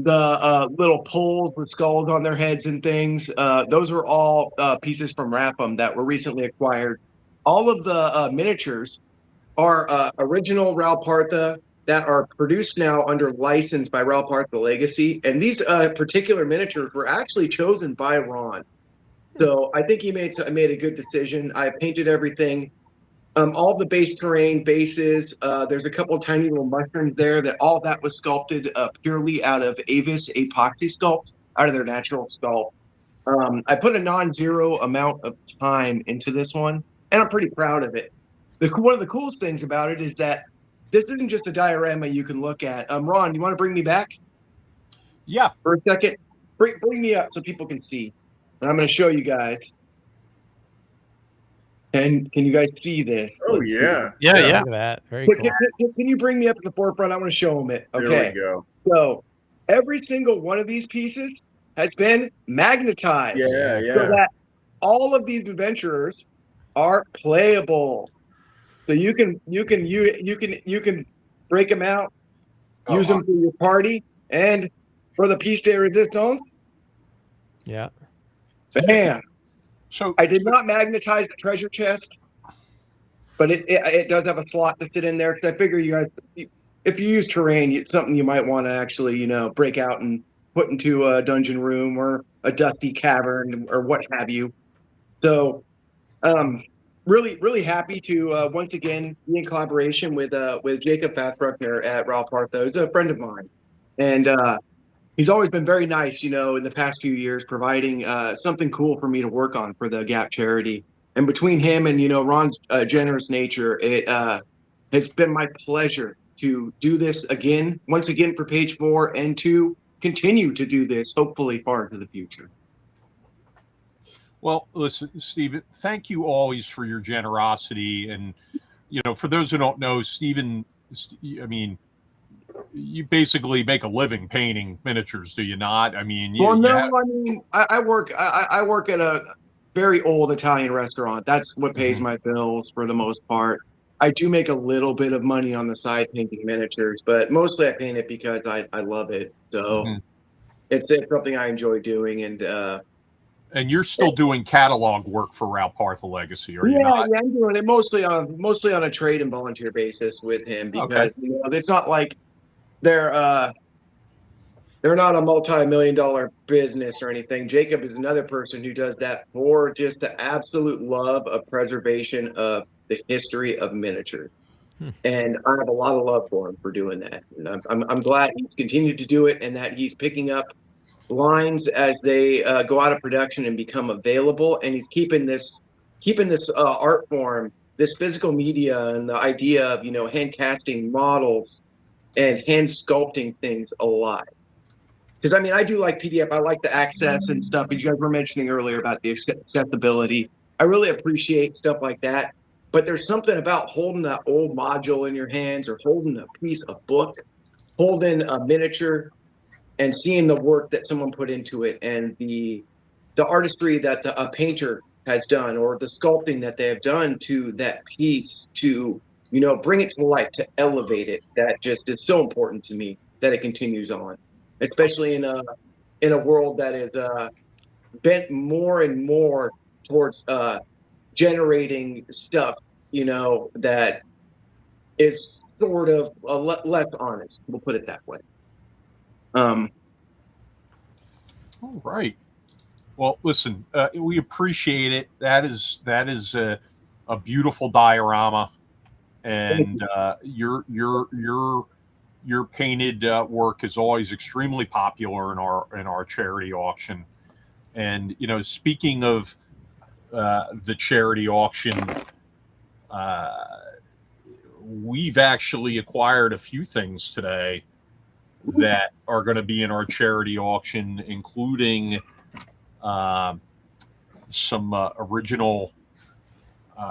little poles with skulls on their heads and things. Those are all pieces from Rapham that were recently acquired. All of the miniatures are original Ralpartha that are produced now under license by Ralpartha Legacy. And these particular miniatures were actually chosen by Ron. So I think he made a good decision. I painted everything. All the base terrain bases, there's a couple of tiny little mushrooms there that all that was sculpted purely out of Avis epoxy sculpt, out of their natural sculpt. I put a non-zero amount of time into this one, and I'm pretty proud of it. One of the coolest things about it is that this isn't just a diorama you can look at. Ron, you want to bring me back? Yeah. For a second? Bring me up so people can see. And I'm going to show you guys. And can you guys see this? Oh, yeah. Yeah. Look at that. Very cool. Can you bring me up to the forefront? I want to show them it. Okay. There we go. So every single one of these pieces has been magnetized. Yeah. So that all of these adventurers are playable. So you can break them out, use them for your party, and for the piece de resistance. Yeah. Bam. So I did not magnetize the treasure chest, but it does have a slot to sit in there, because I figure you guys, if you use terrain, it's something you might want to actually, break out and put into a dungeon room or a dusty cavern or what have you. So, really, really happy to once again be in collaboration with Jacob Fassbruckner at Ralpartha. He's a friend of mine, and he's always been very nice, in the past few years, providing something cool for me to work on for the Gap charity. And between him and, Ron's generous nature, it has been my pleasure to do this once again for Page 4, and to continue to do this, hopefully far into the future. Well, listen, Stephen, thank you always for your generosity. And, for those who don't know, Stephen, I mean, you basically make a living painting miniatures, do you not? I mean, I work at a very old Italian restaurant. That's what pays my bills for the most part. I do make a little bit of money on the side painting miniatures, but mostly I paint it because I love it. So it's something I enjoy doing. And you're still doing catalog work for Ralpartha Legacy, are you not? Yeah, I'm doing it mostly on a trade and volunteer basis with him, because it's not like they're not a multi-million-dollar business or anything. Jacob is another person who does that for just the absolute love of preservation of the history of miniatures. And I have a lot of love for him for doing that. And I'm glad he's continued to do it, and that he's picking up lines as they go out of production and become available. And he's keeping this art form, this physical media, and the idea of, hand casting models and hand sculpting things alive. Because I do like PDF. I like the access and stuff. As you guys were mentioning earlier about the accessibility, I really appreciate stuff like that. But there's something about holding that old module in your hands, or holding a piece of book, holding a miniature, and seeing the work that someone put into it, and the artistry that a painter has done, or the sculpting that they have done to that piece, to bring it to life, to elevate it. That just is so important to me, that it continues on, especially in a world that is bent more and more towards generating stuff, that is sort of less honest. We'll put it that way. All right. Well, listen, we appreciate it. That is a beautiful diorama, and your painted work is always extremely popular in our charity auction. And speaking of the charity auction, we've actually acquired a few things today that are going to be in our charity auction, including some original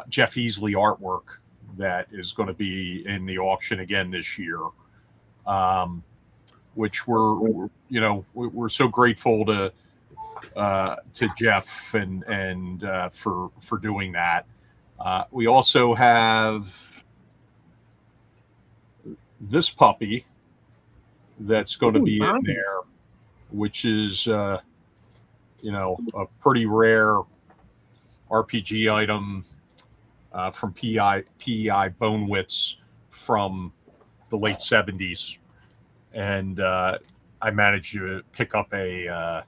Jeff Easley artwork that is going to be in the auction again this year, which we're so grateful to Jeff and for doing that. We also have this puppy that's going to be in there. which is a pretty rare RPG item from PEI Bone Wits from the late 70s, and I managed to pick up a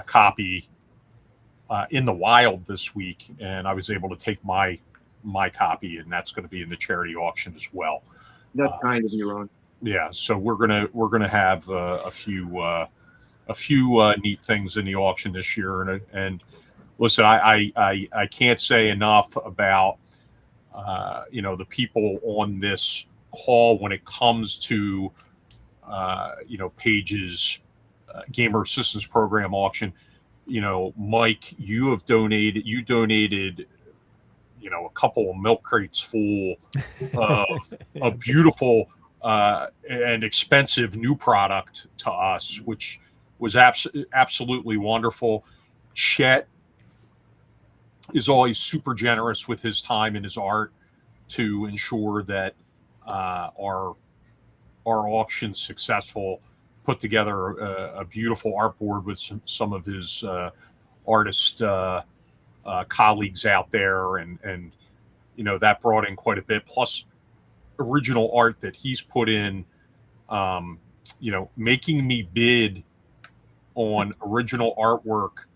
copy in the wild this week, and I was able to take my copy, and that's going to be in the charity auction as well. That's kind of you, Ron. Yeah, so we're gonna have a few neat things in the auction this year, and listen, I can't say enough about the people on this call when it comes to Page's Gamer Assistance Program auction. Mike, you donated a couple of milk crates full of a beautiful and expensive new product to us, which was absolutely wonderful. Chet is always super generous with his time and his art to ensure that our auction's successful. Put together a beautiful artboard with some of his artist colleagues out there, and that brought in quite a bit, plus original art that he's put in, making me bid on original artwork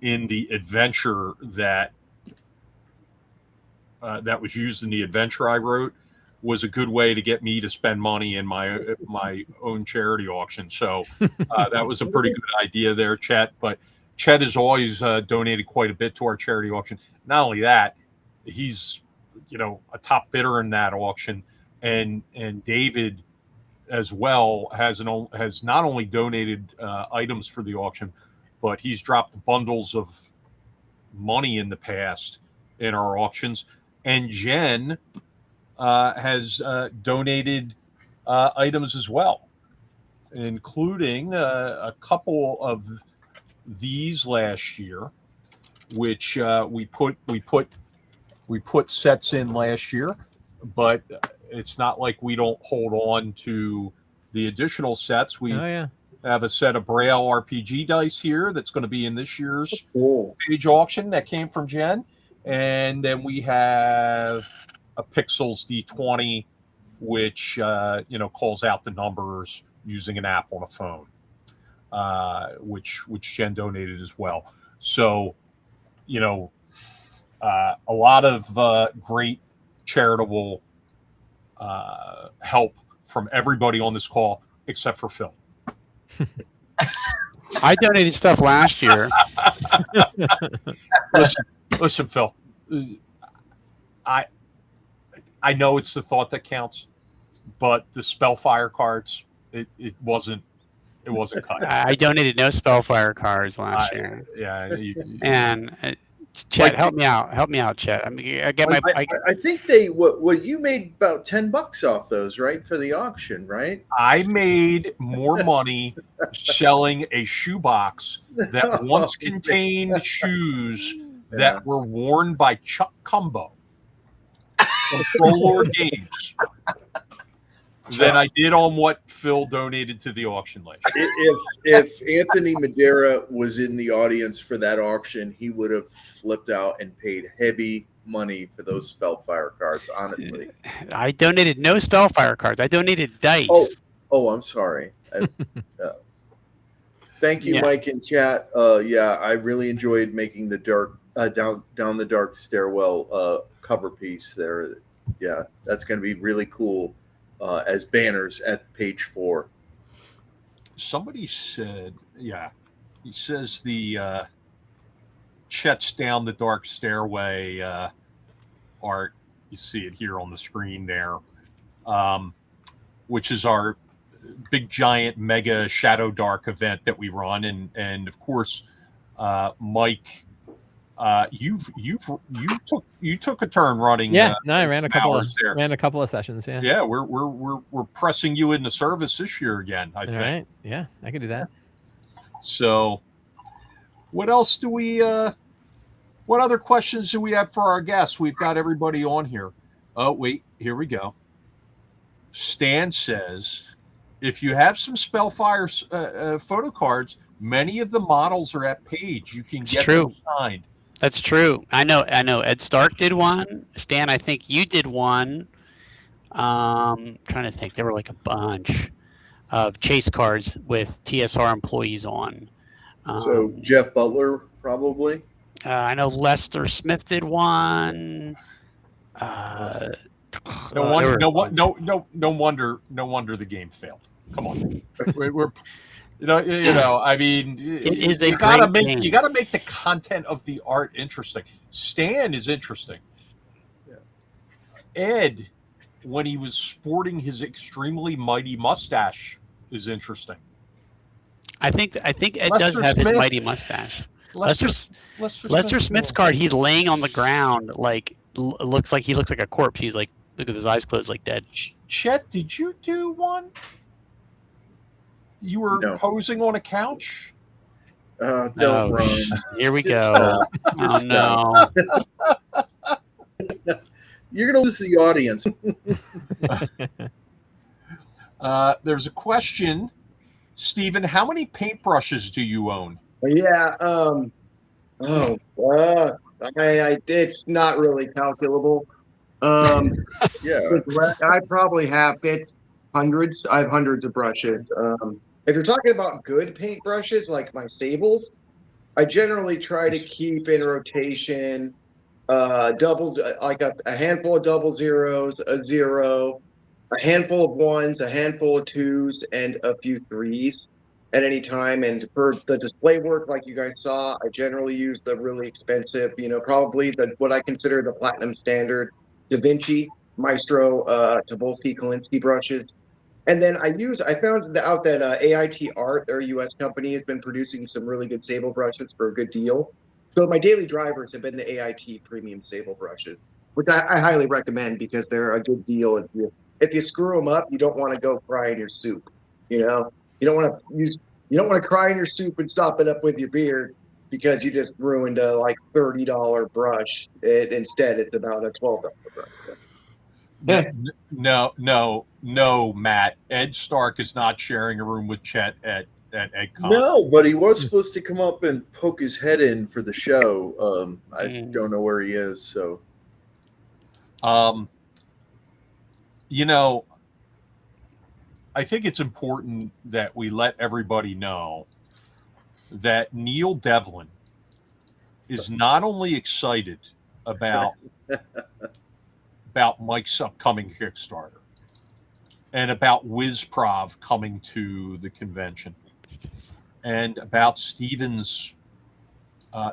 in the adventure that was used in the adventure I wrote was a good way to get me to spend money in my own charity auction. So that was a pretty good idea there, Chet. But Chet has always donated quite a bit to our charity auction. Not only that, he's a top bidder in that auction, and David as well has not only donated items for the auction, but he's dropped bundles of money in the past in our auctions. And Jen has donated items as well, including a couple of these last year, which we put sets in last year, but it's not like we don't hold on to the additional sets. We have a set of Braille RPG dice here that's going to be in this year's Page auction that came from Jen. And then we have a Pixels D20, which calls out the numbers using an app on a phone, which Jen donated as well. So, a lot of great charitable help from everybody on this call except for Phil. I donated stuff last year. Listen, Phil. I know it's the thought that counts, but the Spellfire cards, it wasn't cut. I donated no Spellfire cards last year. Yeah, and Chet, help me out, Chet. I mean, I think you made about $10 off those, right, for the auction, right? I made more money selling a shoebox that once contained shoes that were worn by Chuck Cumbo from Prolord Games than I did on what Phil donated to the auction last year. If Anthony Madeira was in the audience for that auction, he would have flipped out and paid heavy money for those Spellfire cards, honestly. I donated no Spellfire cards. I donated dice. Oh, I'm sorry. Thank you, Mike and chat. I really enjoyed making the dark down the dark stairwell cover piece there. Yeah, that's going to be really cool as banners at page 4. Somebody said, he says the Chet's Down the Dark Stairway art. You see it here on the screen there, which is our big giant mega Shadow Dark event that we run, and of course, Mike. You took a turn running. I ran a couple of sessions. Yeah. We're pressing you into service this year again. I think. Right. Yeah, I can do that. So, what else do we? What other questions do we have for our guests? We've got everybody on here. Oh wait, here we go. Stan says, if you have some Spellfire photo cards, many of the models are at Page. You can get them signed. That's true. I know. Ed Stark did one. Stan, I think you did one. Trying to think. There were like a bunch of chase cards with TSR employees on. So Jeff Butler, probably. I know Lester Smith did one. No wonder the game failed. Come on, we're I mean, you gotta make the content of the art interesting. Stan is interesting. Yeah. Ed, when he was sporting his extremely mighty mustache, is interesting. I think Ed Lester does have Smith, his mighty mustache. Lester Smith, Smith's card, he's laying on the ground, like looks like a corpse. He's like, look at his eyes closed, like dead. Chet, did you do one? You were posing on a couch? Don't run. Here we Just go. stop. No. You're going to lose the audience. There's a question. Stephen, how many paintbrushes do you own? Yeah. It's not really calculable. Yeah. I probably have hundreds. I have hundreds of brushes. If you're talking about good paintbrushes, like my Sables, I generally try to keep in rotation doubles, like a handful of double zeros, a zero, a handful of ones, a handful of twos, and a few threes at any time. And for the display work, like you guys saw, I generally use the really expensive, probably what I consider the platinum standard Da Vinci, Maestro, Tobolsky, Kolinsky brushes. And then I found out that AIT Art, their US company, has been producing some really good Sable brushes for a good deal. So my daily drivers have been the AIT premium Sable brushes, which I highly recommend because they're a good deal. If you screw them up, you don't want to go cry in your soup. You don't want to cry in your soup and stop it up with your beard because you just ruined a like $30 brush. Instead, it's about a $12 brush. No, Matt. Ed Stark is not sharing a room with Chet at EdCon. No, but he was supposed to come up and poke his head in for the show. I don't know where he is. So, I think it's important that we let everybody know that Neil Devlin is not only excited about Mike's upcoming Kickstarter and about WizProv coming to the convention and about Steven's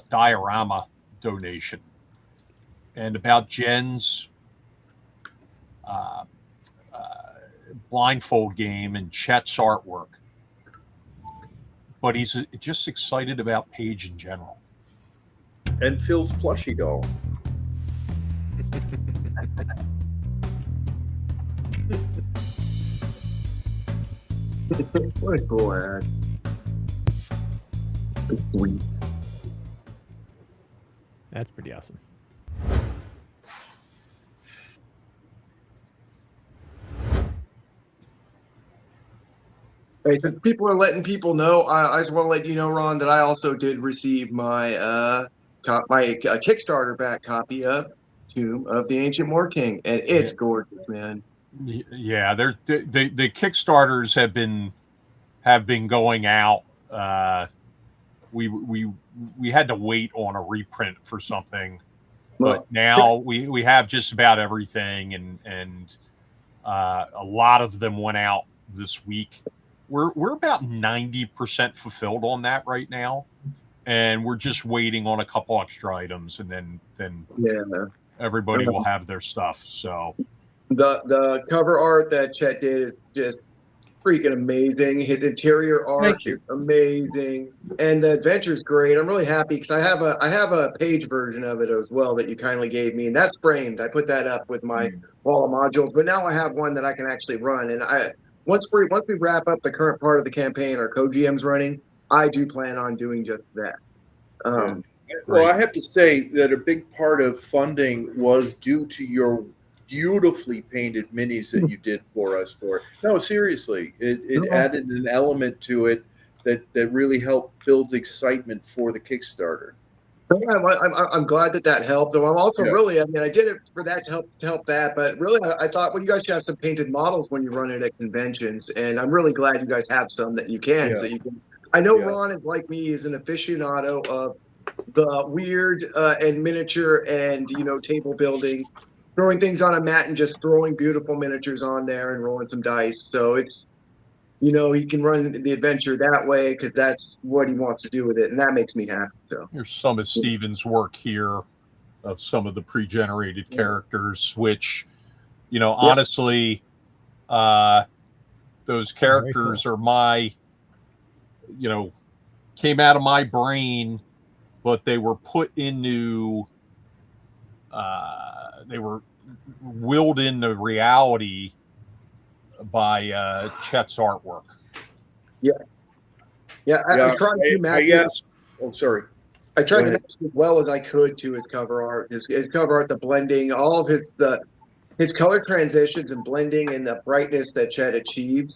diorama donation and about Jen's blindfold game and Chet's artwork. But he's just excited about Page in general. And Phil's plushie doll. What a cool ad. Sweet. That's pretty awesome. Hey, since people are letting people know, I just want to let you know, Ron, that I also did receive my Kickstarter back copy of Tomb of the Ancient War King, and it's gorgeous, man. Yeah, the Kickstarters have been going out. We had to wait on a reprint for something, but now we have just about everything, and a lot of them went out this week. We're about 90% fulfilled on that right now, and we're just waiting on a couple extra items, and then everybody will have their stuff. So the cover art that Chet did is just freaking amazing. His interior art is amazing, and the adventure is great. I'm really happy because I have a page version of it as well that you kindly gave me, and that's framed. I put that up with my wall of modules, but now I have one that I can actually run. And once we wrap up the current part of the campaign, our co-GM's running, I do plan on doing just that. Well, I have to say that a big part of funding was due to beautifully painted minis that you did for us. No, seriously, it added an element to it that really helped build excitement for the Kickstarter. I'm glad that helped. Though I'm also Yeah. really, I mean, I did it for that to help that, but really, I thought, well, you guys should have some painted models when you run it at conventions, and I'm really glad you guys have some that you can. Yeah. So you can. I know Yeah. Ron is like me; is an aficionado of the weird and miniature and table building, throwing things on a mat and just throwing beautiful miniatures on there and rolling some dice. So it's he can run the adventure that way because that's what he wants to do with it, and that makes me happy. So Here's some of Steven's work here of some of the pre-generated characters, which, honestly, those characters are my, came out of my brain, but they were put into, they were willed into reality by Chet's artwork. Yeah. I tried to imagine. Sorry. I tried to match as well as I could to his cover art. His cover art, the blending, all of his color transitions and blending and the brightness that Chet achieves.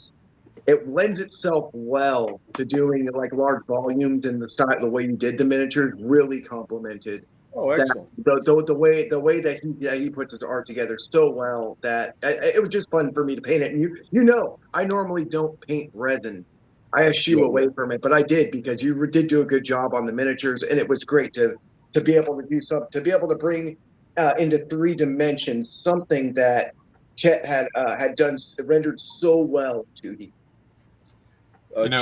It lends itself well to doing like large volumes, and the way you did the miniatures really complemented. Oh, excellent! The way that he puts his art together so well that it was just fun for me to paint it. And I normally don't paint resin. I eschew away from it, but I did because you did do a good job on the miniatures, and it was great to be able to do something, to be able to bring into 3 dimensions something that Chet had done rendered so well to you.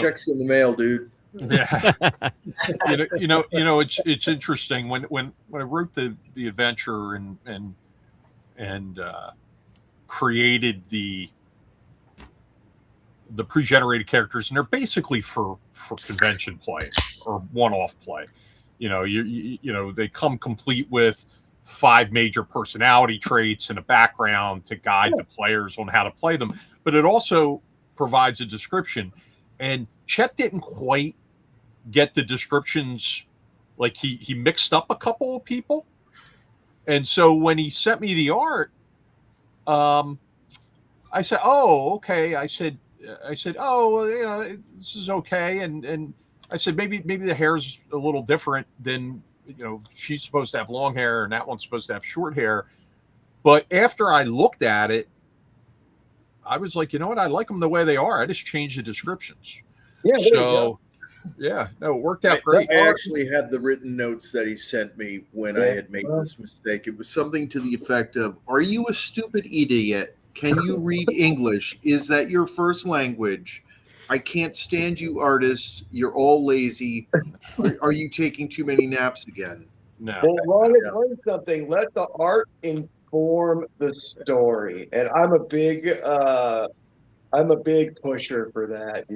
Checks in the mail, dude. Yeah. It's interesting when I wrote the adventure and created the pre-generated characters, and they're basically for convention play or one-off play. They come complete with 5 major personality traits and a background to guide the players on how to play them, but it also provides a description. And Chet didn't quite get the descriptions, like he mixed up a couple of people. And so when he sent me the art, I said, oh, okay. I said, oh, well, this is okay. And I said, maybe the hair's a little different than, she's supposed to have long hair and that one's supposed to have short hair. But after I looked at it, I was like, you know what? I like them the way they are. I just changed the descriptions. Yeah. So, it worked out great. I actually have the written notes that he sent me when I had made this mistake. It was something to the effect of, "Are you a stupid idiot? Can you read English? Is that your first language? I can't stand you artists. You're all lazy. Are you taking too many naps again?" No. Well, Ron has learned something. Let the art inform the story, and I'm a big pusher for that.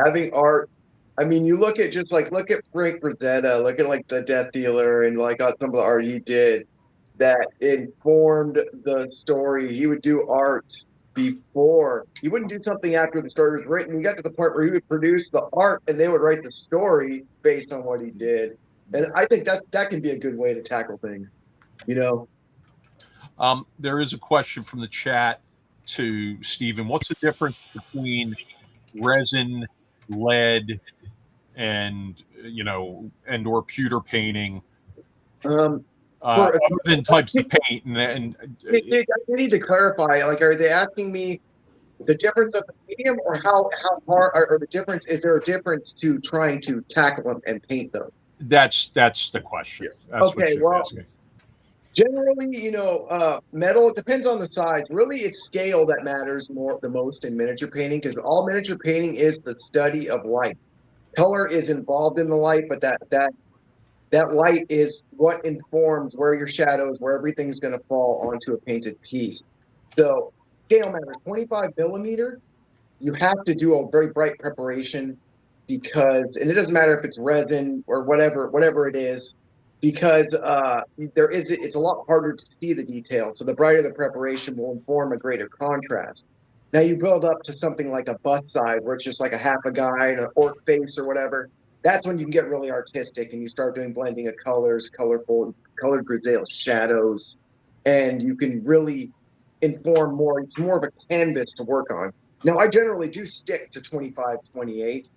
Having art. I mean, you look at Frank Rosetta, look at like the Death Dealer, and like some of the art he did that informed the story. He would do art before. He wouldn't do something after the story was written. He got to the point where he would produce the art and they would write the story based on what he did. And I think that can be a good way to tackle things, There is a question from the chat to Stephen. What's the difference between resin, lead, and or pewter painting? Other than types of paint, and I need to clarify. Like, are they asking me the difference of the medium, or how hard, or the difference? Is there a difference to trying to tackle them and paint them? That's the question. That's okay, well, asking. Generally, metal. It depends on the size. Really, it's scale that matters the most in miniature painting, because all miniature painting is the study of light. Color is involved in the light, but that light is what informs where your shadows, where everything's going to fall onto a painted piece. So scale matters. 25 millimeter, you have to do a very bright preparation and it doesn't matter if it's resin or whatever it is, because it's a lot harder to see the detail. So the brighter the preparation will inform a greater contrast. Now you build up to something like a bust side, where it's just like a half a guy and an orc face or whatever. That's when you can get really artistic and you start doing blending of colors, colored grisaille shadows. and you can really inform more. It's more of a canvas to work on. Now, I generally do stick to 25, 28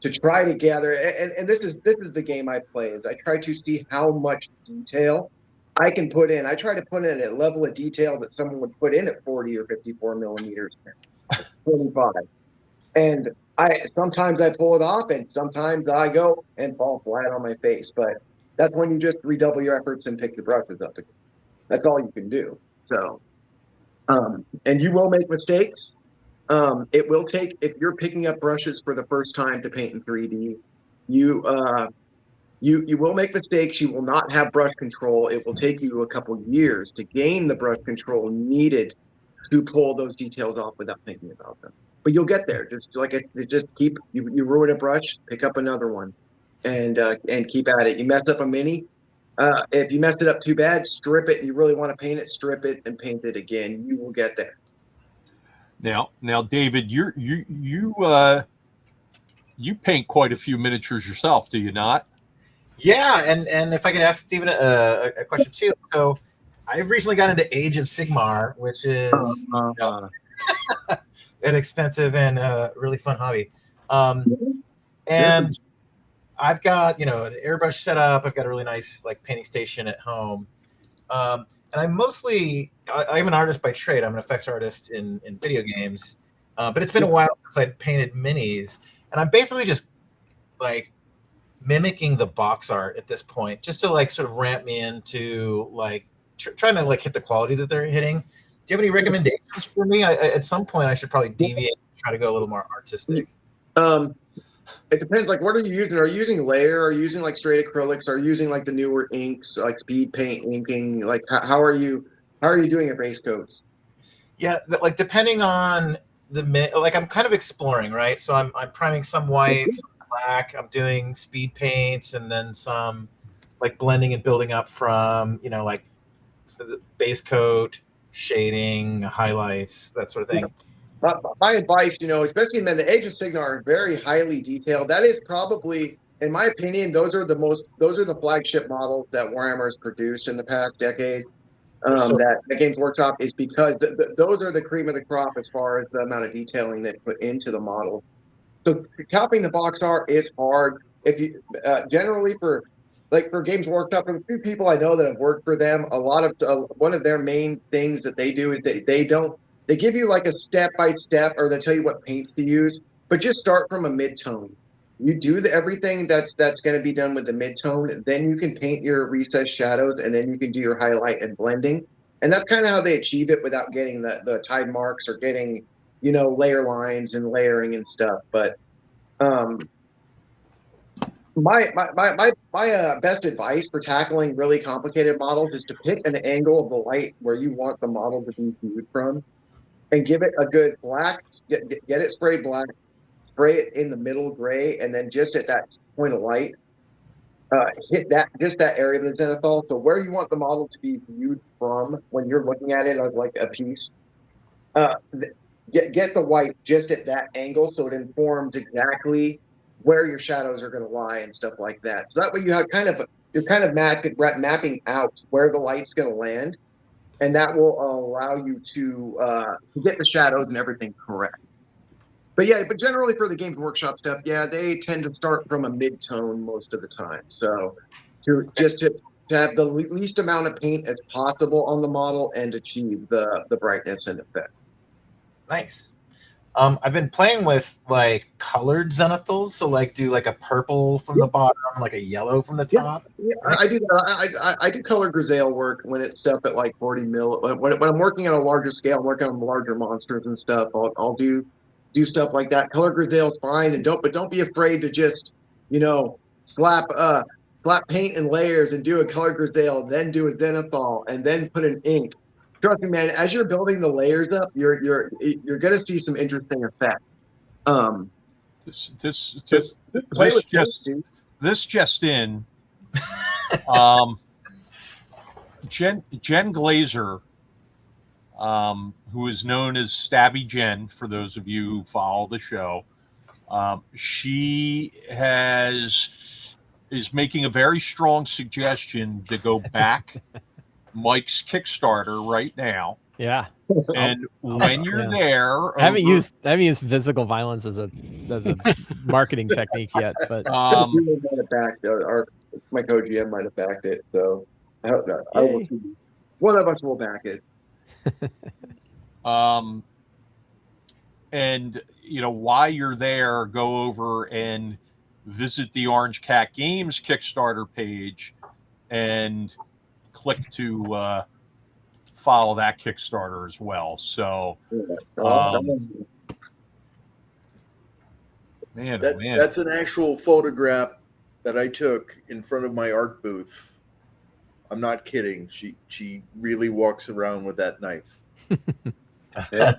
to try to gather, and this is the game I play, is I try to see how much detail I can put in. I try to put in a level of detail that someone would put in at 40 or 54 millimeters, 25. And sometimes I pull it off, and sometimes I go and fall flat on my face. But that's when you just redouble your efforts and pick the brushes up again. That's all you can do. So, and you will make mistakes. It will take, if you're picking up brushes for the first time to paint in 3D, you will make mistakes. You will not have brush control. It will take you a couple years to gain the brush control needed to pull those details off without thinking about them. But you'll get there. Just keep, you ruin a brush, pick up another one, and keep at it. You mess up a mini. If you messed it up too bad, strip it. And you really want to paint it, strip it and paint it again. You will get there. Now, David, you paint quite a few miniatures yourself, do you not? Yeah, and if I could ask Stephen a question too. So I've recently got into Age of Sigmar, which is an expensive and really fun hobby. And I've got, an airbrush set up. I've got a really nice painting station at home. And I'm an artist by trade. I'm an effects artist in video games. But it's been a while since I'd painted minis. And I'm basically just mimicking the box art at this point, just to sort of ramp me into trying to hit the quality that they're hitting. Do you have any recommendations for me? At some point, I should probably deviate and try to go a little more artistic. It depends. What are you using? Are you using layer? Are you using straight acrylics? Are you using the newer inks, speed paint inking? How are you doing your base coats? Yeah, depending on I'm kind of exploring, right? So I'm priming some white, some black. I'm doing speed paints, and then some blending and building up from the base coat, shading, highlights, that sort of thing. My advice, especially in the Age of Sigmar, are very highly detailed. That is probably, in my opinion, those are the flagship models that Warhammer has produced in the past decade. That Games Workshop is, because those are the cream of the crop as far as the amount of detailing they put into the model. So copying the box art is hard. If you generally for Games Workshop, and a few people I know that have worked for them, a lot of one of their main things that they do is they give you a step by step, or they tell you what paints to use, but just start from a mid-tone. You do everything that's going to be done with the mid-tone, then you can paint your recessed shadows, and then you can do your highlight and blending. And that's kind of how they achieve it without getting the tide marks or getting, layer lines and layering and stuff. But my best advice for tackling really complicated models is to pick an angle of the light where you want the model to be viewed from, and give it a good black, get it sprayed black, spray it in the middle gray, and then just at that point of light, hit that area of the zenithal. So where you want the model to be viewed from when you're looking at it as a piece, get the white just at that angle, so it informs exactly where your shadows are going to lie and stuff like that. So that way you're kind of mapping out where the light's going to land. And that will allow you to get the shadows and everything correct. But generally for the Games Workshop stuff, they tend to start from a mid-tone most of the time. So to have the least amount of paint as possible on the model and achieve the brightness and effect. Nice. I've been playing with colored zenithals, so do a purple from the bottom, a yellow from the top. Yeah, I do that. I do color grisaille work when it's stuff at 40 mil. When I'm working on a larger scale, I'm working on larger monsters and stuff. I'll do stuff like that. Color grisaille is fine, and don't be afraid to just slap paint and layers and do a color grisaille, then do a zenithal, and then put an ink. Trust me, man. As you're building the layers up, you're gonna see some interesting effects. This just in. Jen Glazer, who is known as Stabby Jen for those of you who follow the show, she is making a very strong suggestion to go back Mike's Kickstarter right now. Yeah. And when you're Yeah. there, I haven't used physical violence as a marketing technique yet, but We might have backed my co-GM might have backed it, so I hope not. I will Yay. see. One of us will back it. and while you're there, go over and visit the Orange Cat Games Kickstarter page and click to follow that Kickstarter as well. So man, that's an actual photograph that I took in front of my art booth. I'm not kidding. She really walks around with that knife. Yeah,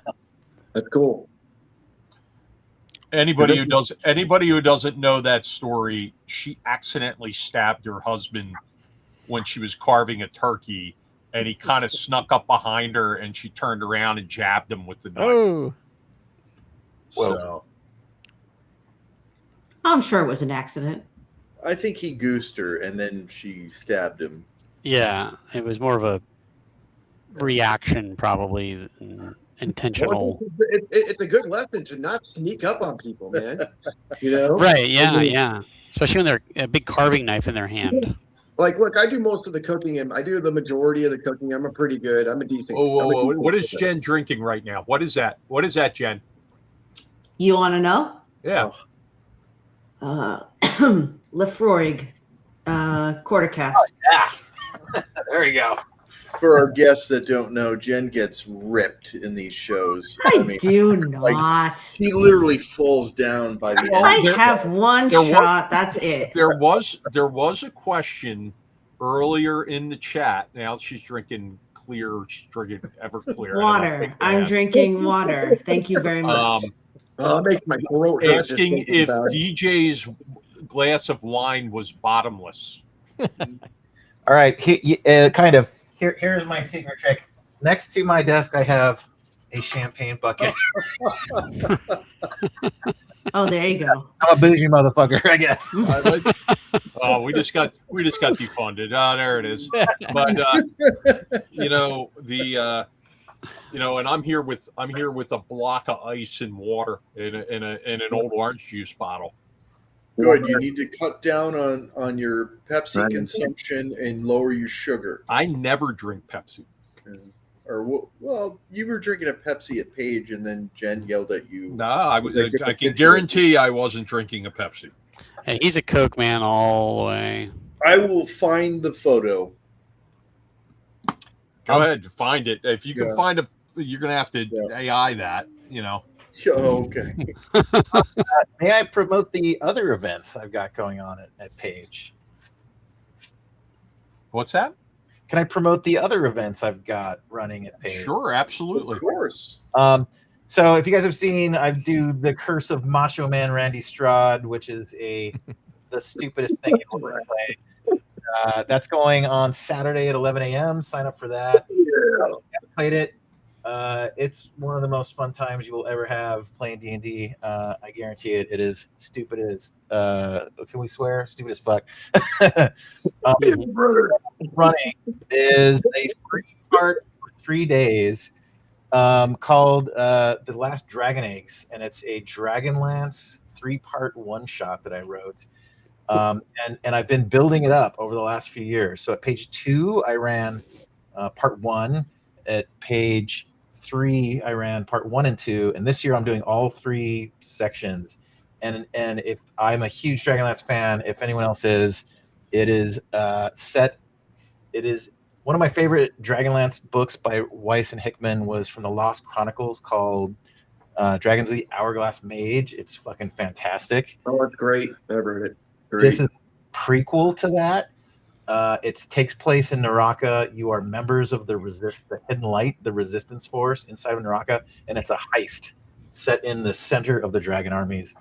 that's cool. Anybody who doesn't know that story, she accidentally stabbed her husband when she was carving a turkey, and he kind of snuck up behind her, and she turned around and jabbed him with the knife. oh, So I'm sure it was an accident. I think he goosed her, and then she stabbed him. Yeah, it was more of a reaction, probably intentional. It's a good lesson to not sneak up on people, man. Right? Yeah. Especially when they're a big carving knife in their hand. Like, look, I do most of the cooking, and I do the majority of the cooking. I'm pretty good. I'm a decent. Whoa. What is Jen drinking right now? What is that? What is that, Jen? You want to know? Yeah. Lefroy, quarter cast. Yeah. There you go. For our guests that don't know, Jen gets ripped in these shows. I do not. She literally falls down by the end. I have one shot. That's it. There was a question earlier in the chat. Now she's drinking clear. She's drinking Everclear. Water. I'm drinking water. Thank you very much. Makes my throat hurt just Asking thinking if about it. DJ's glass of wine was bottomless. All right, kind of. Here's my secret trick. Next to my desk, I have a champagne bucket. Oh, there you go. I'm a bougie motherfucker, I guess. Oh, we just got defunded. Oh, there it is. But and I'm here with a block of ice and water in an old orange juice bottle. Good. You need to cut down on your Pepsi consumption and lower your sugar. I never drink Pepsi. Well, you were drinking a Pepsi at Page, and then Jen yelled at you. No, I can guarantee I wasn't drinking a Pepsi. Hey, he's a Coke man all the way. I will find the photo. Go ahead, find it. If you can find you're gonna have to AI that. Oh, okay. May I promote the other events I've got going on at Page? What's that? Can I promote the other events I've got running at Page? Sure, absolutely. Of course. So if you guys have seen, I do the Curse of Macho Man Randy Straude, which is the stupidest thing you'll ever play. That's going on Saturday at 11 a.m. Sign up for that. I've played it. It's one of the most fun times you will ever have playing D&D. I guarantee it. It is stupid as can we swear? Stupid as fuck. Running is a 3-part for 3 days called The Last Dragon Eggs, and it's a Dragonlance 3-part one-shot that I wrote. And I've been building it up over the last few years. So at page 2, I ran part 1. At page 3, I ran part 1 and 2, and this year I'm doing all 3 sections. And if I'm a huge Dragonlance fan, if anyone else is, it is set. It is one of my favorite Dragonlance books by Weiss and Hickman was from the Lost Chronicles called Dragons of the Hourglass Mage. It's fucking fantastic. Oh, it's great. I've read it. Great. This is a prequel to that. It takes place in Naraka. You are members of the Hidden Light, the resistance force inside of Naraka, and it's a heist set in the center of the dragon armies.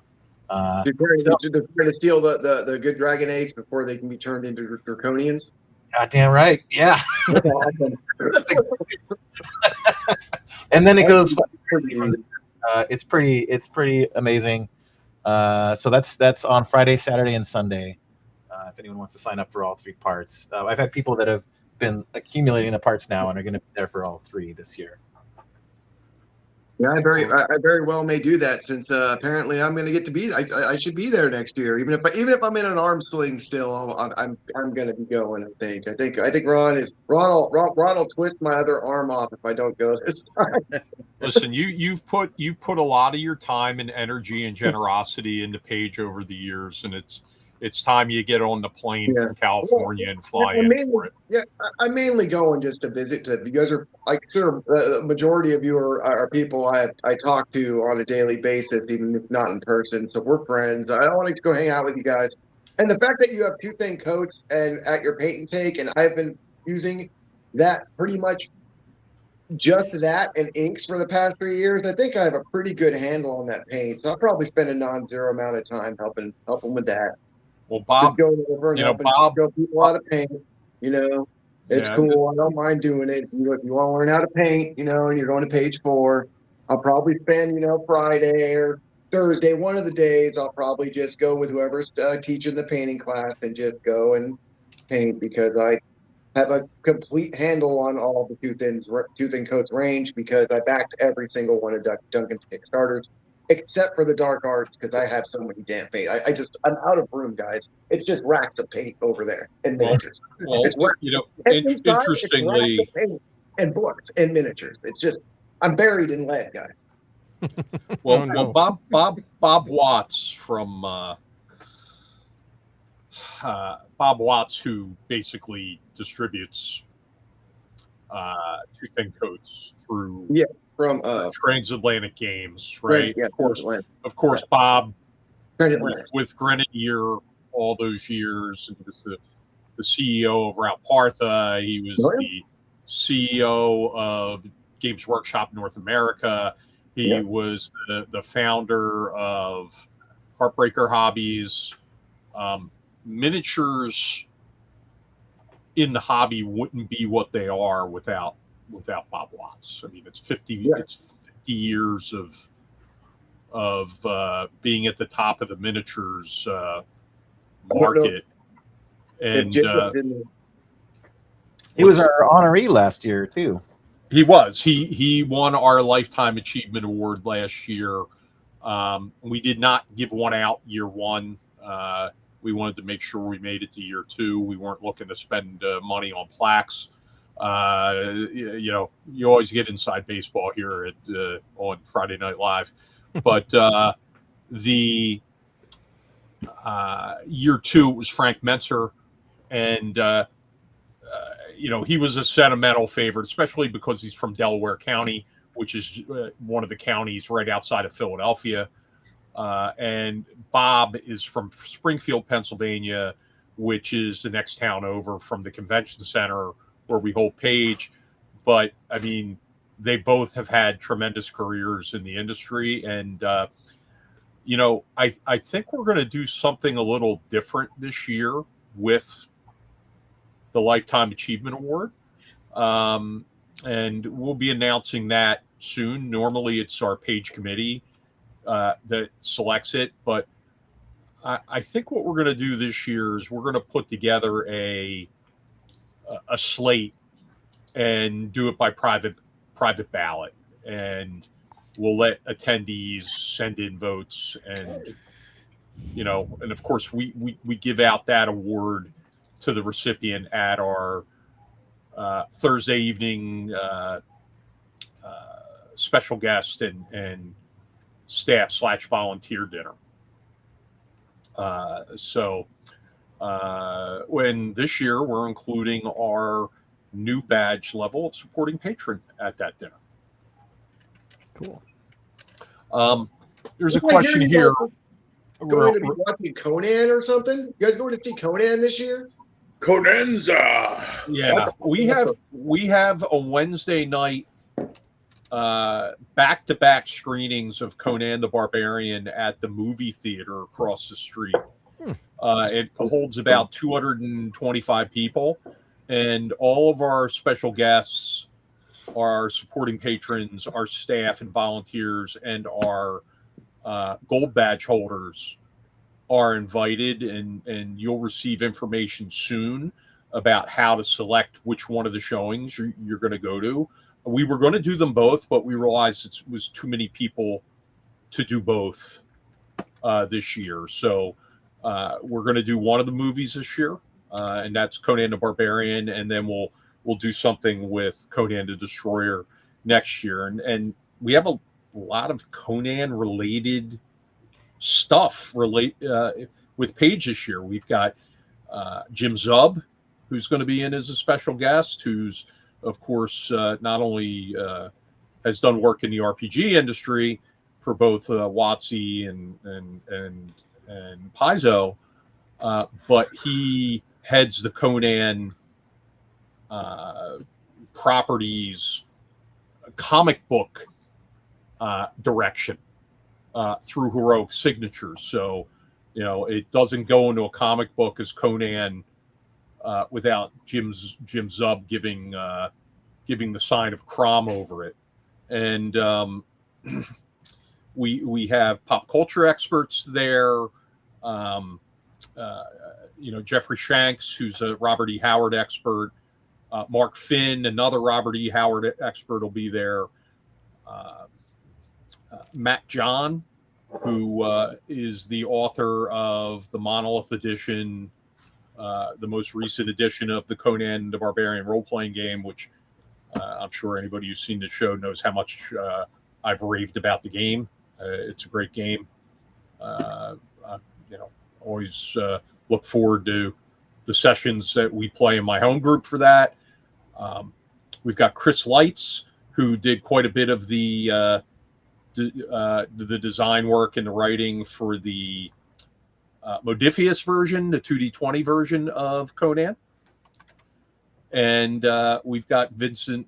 They're trying to steal the good dragon eggs before they can be turned into draconians. Goddamn right, yeah. And then it goes. It's pretty amazing. So that's on Friday, Saturday, and Sunday. If anyone wants to sign up for all 3 parts, I've had people that have been accumulating the parts now and are going to be there for all 3 this year. Yeah, I very well may do that since apparently I'm going to get to be. I should be there next year, even if I'm in an arm sling still. I'm going to be going. I think Ron will twist my other arm off if I don't go this time. Listen, you've put a lot of your time and energy and generosity into Paige over the years, and it's time you get on the plane from California and fly in for it. Yeah, I'm mainly going just to visit. You guys are like, sure, the majority of you are people I talk to on a daily basis, even if not in person. So we're friends. I want to go hang out with you guys. And the fact that you have 2-thing coats and at your paint and take, and I've been using that pretty much just that and inks for the past 3 years, I think I have a pretty good handle on that paint. So I'll probably spend a non-zero amount of time helping with that. Well, Bob, just going over and helping show people how to paint. It's cool. I don't mind doing it. If you want to learn how to paint, and you're going to page 4, I'll probably spend, Friday or Thursday, one of the days, I'll probably just go with whoever's teaching the painting class and just go and paint, because I have a complete handle on all the 2-thing coats range, because I backed every single one of Duncan's Kickstarters, except for the dark arts, because I have so many damn paint. I'm out of room, guys. It's just racks of paint over there and miniatures. Well, interestingly, it's paint and books and miniatures. It's just, I'm buried in lead, guys. Well, Bob Watts from Bob Watts, who basically distributes 2-thing coats through from Transatlantic Games, right? Yeah, of course, Bob with Grenadier all those years, and he was the CEO of Route Partha. He was the CEO of Games Workshop North America. He was the founder of Heartbreaker Hobbies. Miniatures in the hobby wouldn't be what they are without Bob Watts. I mean, it's 50 years of being at the top of the miniatures market. And he was our honoree last year too. He was. He won our Lifetime Achievement Award last year. We did not give one out year 1. We wanted to make sure we made it to year 2. We weren't looking to spend money on plaques. You always get inside baseball here at on Friday Night Live, but the year 2 was Frank Menser, and he was a sentimental favorite, especially because he's from Delaware County, which is one of the counties right outside of Philadelphia. And Bob is from Springfield, Pennsylvania, which is the next town over from the convention center where we hold Page. But I mean, they both have had tremendous careers in the industry. And, I think we're going to do something a little different this year with the Lifetime Achievement Award. And we'll be announcing that soon. Normally it's our Page committee that selects it, but I think what we're going to do this year is we're going to put together a slate and do it by private ballot, and we'll let attendees send in votes, and and of course we give out that award to the recipient at our Thursday evening special guest and staff/volunteer dinner. When this year we're including our new badge level of supporting patron at that dinner. Cool. There's a question here. Going to be watching Conan or something? You guys going to see Conan this year? Conanza. Yeah, we have a Wednesday night back-to-back screenings of Conan the Barbarian at the movie theater across the street. It holds about 225 people, and all of our special guests, our supporting patrons, our staff and volunteers, and our gold badge holders are invited, and you'll receive information soon. about how to select which one of the showings you're going to go to. We were going to do them both, but we realized it was too many people to do both this year. So we're going to do one of the movies this year, and that's Conan the Barbarian, and then we'll do something with Conan the Destroyer next year. And we have a lot of Conan related stuff with Paige this year. We've got Jim Zub, who's going to be in as a special guest, who's of course not only has done work in the RPG industry for both WotC and Paizo, but he heads the Conan properties comic book direction through Heroic Signatures. So, it doesn't go into a comic book as Conan without Jim Zub giving the sign of Crom over it. And we have pop culture experts there. Jeffrey Shanks, who's a Robert E. Howard expert. Mark Finn, another Robert E. Howard expert, will be there. Matt John, who is the author of the Monolith Edition, the most recent edition of the Conan the Barbarian role-playing game, which I'm sure anybody who's seen the show knows how much I've raved about the game. It's a great game. Always look forward to the sessions that we play in my home group for that. We've got Chris Lights, who did quite a bit of the design work and the writing for the Modifius version, the 2D20 version of Conan. And we've got Vincent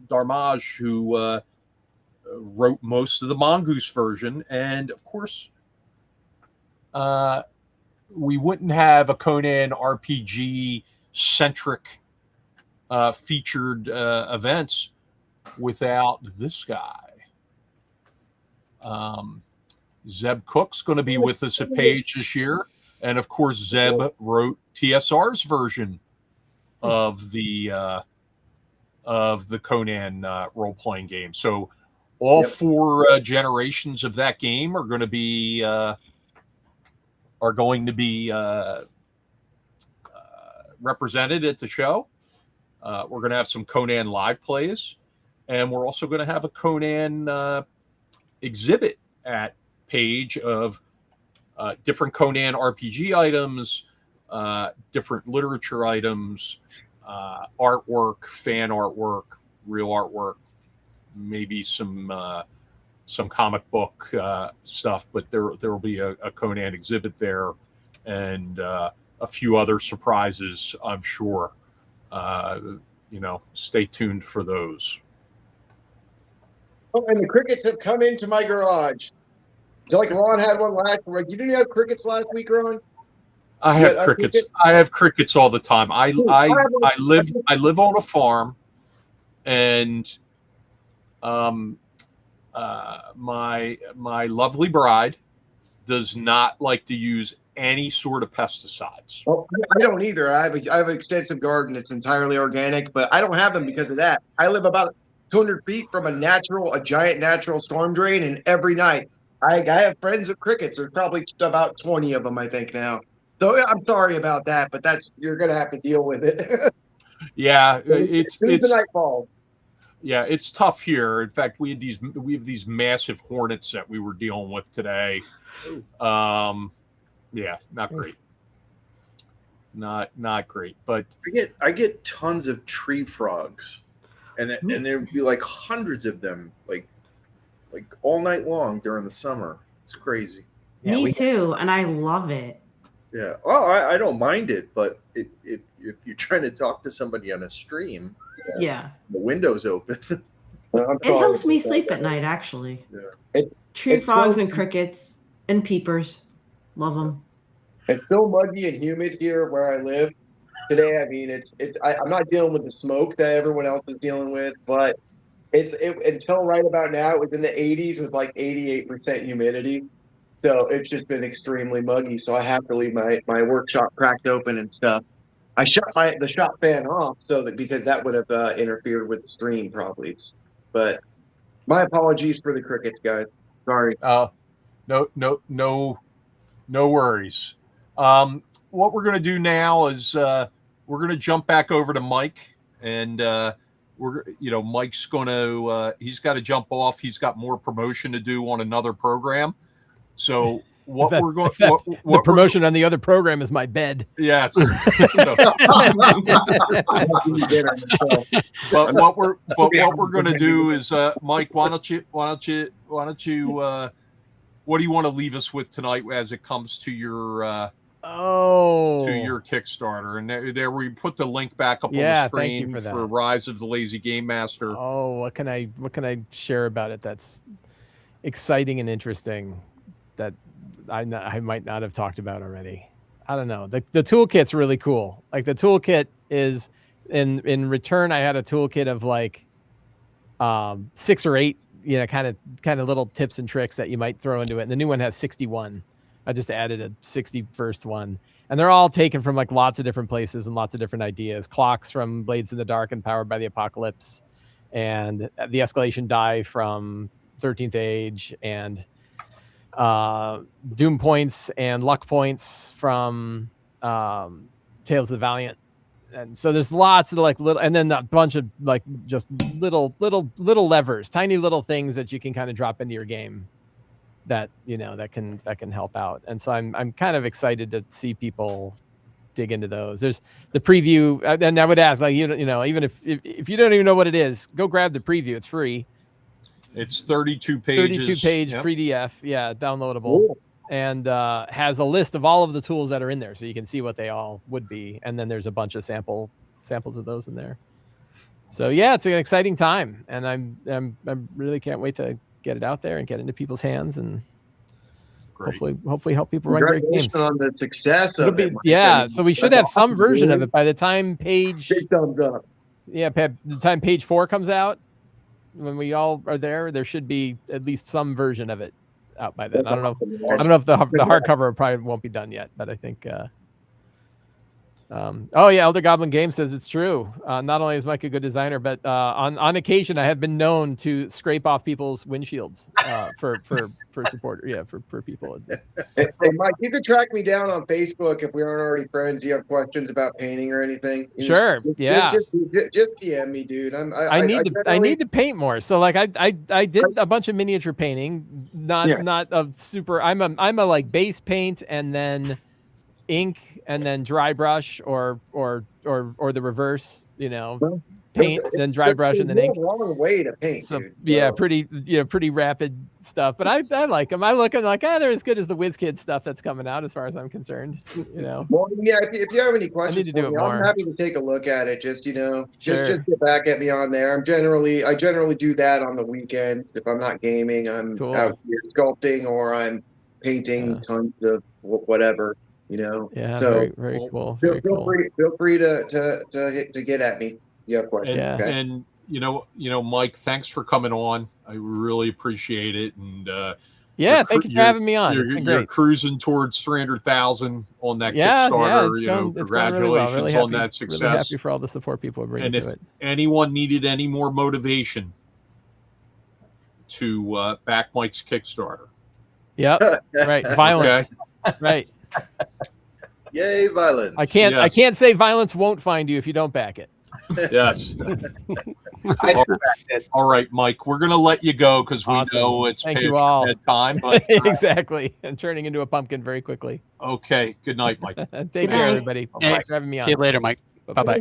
Darmage, who wrote most of the Mongoose version. And of course, we wouldn't have a Conan RPG centric featured events without this guy. Zeb Cook's going to be with us at Page this year. And of course, Zeb wrote TSR's version of the Conan role-playing game. So all four generations of that game are going to be represented at the show. We're going to have some Conan live plays, and we're also going to have a Conan exhibit at Page of different Conan RPG items, different literature items, artwork, fan artwork, real artwork, maybe some comic book stuff, but there will be a Conan exhibit there, and a few other surprises, I'm sure. Stay tuned for those. Oh, and the crickets have come into my garage. Like Ron had one last week. You didn't have crickets last week, Ron? I have crickets. I have crickets all the time. I live on a farm, and my lovely bride does not like to use any sort of pesticides. Well, I don't either. I have an extensive garden that's entirely organic, but I don't have them because of that. I live about 200 feet from a giant natural storm drain, and every night I have friends with crickets. There's probably about 20 of them, I think, now. So I'm sorry about that, but you're going to have to deal with it. Yeah, it's the nightfall. Yeah, it's tough here. In fact, we have these massive hornets that we were dealing with today. Yeah, not great. Not great. But I get tons of tree frogs, and there'd be like hundreds of them, like all night long during the summer. It's crazy. Yeah, Me too, and I love it. Yeah. Oh, I don't mind it, but if you're trying to talk to somebody on a stream, yeah, the window's open. It helps me sleep at night, actually. Yeah. Tree frogs and crickets and peepers. Love them. It's so muggy and humid here where I live today. I mean, I'm not dealing with the smoke that everyone else is dealing with, but until right about now, it was in the 80s with like 88% humidity. So it's just been extremely muggy. So I have to leave my workshop cracked open and stuff. I shut the shop fan off because that would have interfered with the stream probably. But my apologies for the crickets, guys. Sorry. No worries. What we're going to do now is we're going to jump back over to Mike, and Mike's going to he's got to jump off. He's got more promotion to do on another program. So the promotion on the other program is my bed. Yes. But what we're going to do is, Mike, why don't you what do you want to leave us with tonight as it comes to your Kickstarter? And there we put the link back up on the screen for Rise of the Lazy Game Master. Oh, what can I share about it that's exciting and interesting that I might not have talked about already? I don't know. The toolkit's really cool. Like the toolkit is in return, I had a toolkit of like 6 or 8, kind of little tips and tricks that you might throw into it. And the new one has 61. I just added a 61st one, and they're all taken from like lots of different places and lots of different ideas. Clocks from Blades in the Dark and Powered by the Apocalypse, and the escalation die from 13th Age, and Doom points and luck points from Tales of the Valiant. And so there's lots of like little, and then a bunch of like just little levers, tiny little things that you can kind of drop into your game that that can help out. And so I'm kind of excited to see people dig into those. There's the preview, and I would ask, like, even if you don't even know what it is, go grab the preview. It's free. It's 32 pages. 32 page PDF, downloadable. Cool. And has a list of all of the tools that are in there, so you can see what they all would be. And then there's a bunch of samples of those in there. So yeah, it's an exciting time, and I really can't wait to get it out there and get into people's hands, and hopefully help people run great games. On the success of it. So we should have some version of it by the time page. Big thumbs up. Yeah, by the time page 4 comes out, when we all are there should be at least some version of it out by then. I don't know if the hardcover probably won't be done yet, but I think. Elder Goblin Game says it's true. Not only is Mike a good designer, but on occasion I have been known to scrape off people's windshields for support. Yeah, for people. Hey, Mike, you could track me down on Facebook if we aren't already friends. Do you have questions about painting or anything? Sure. Just DM me, dude. I need to paint more. So like I did a bunch of miniature painting, not of super. I'm a like base paint and then ink and then dry brush or the reverse, paint, then dry brush and then ink. A long way to paint. So dude. pretty rapid stuff. But I like them. I look and like, they're as good as the WizKids stuff that's coming out, as far as I'm concerned. Well, yeah. If you have any questions, I need to do it more. I'm happy to take a look at it. Just Sure. just get back at me on there. I generally do that on the weekend. If I'm not gaming, I'm out here sculpting or I'm painting tons of whatever. Yeah, so very cool. Feel free to get at me. You have questions. And Mike, thanks for coming on. I really appreciate it. And thank you for having me on. It's been great. You're cruising towards 300,000 on that Kickstarter. Congratulations on that success. Really happy for all the support people are bringing to it. And if anyone needed any more motivation to back Mike's Kickstarter. Yep. Right. Violence. Okay. Right. Yay, violence. I can't say violence won't find you if you don't back it. Yes. All right, Mike, we're going to let you go because we know it's bedtime. But, exactly. And turning into a pumpkin very quickly. Okay. Good night, Mike. Take care, everybody. Thanks for having me on. See you later, Mike. Bye-bye.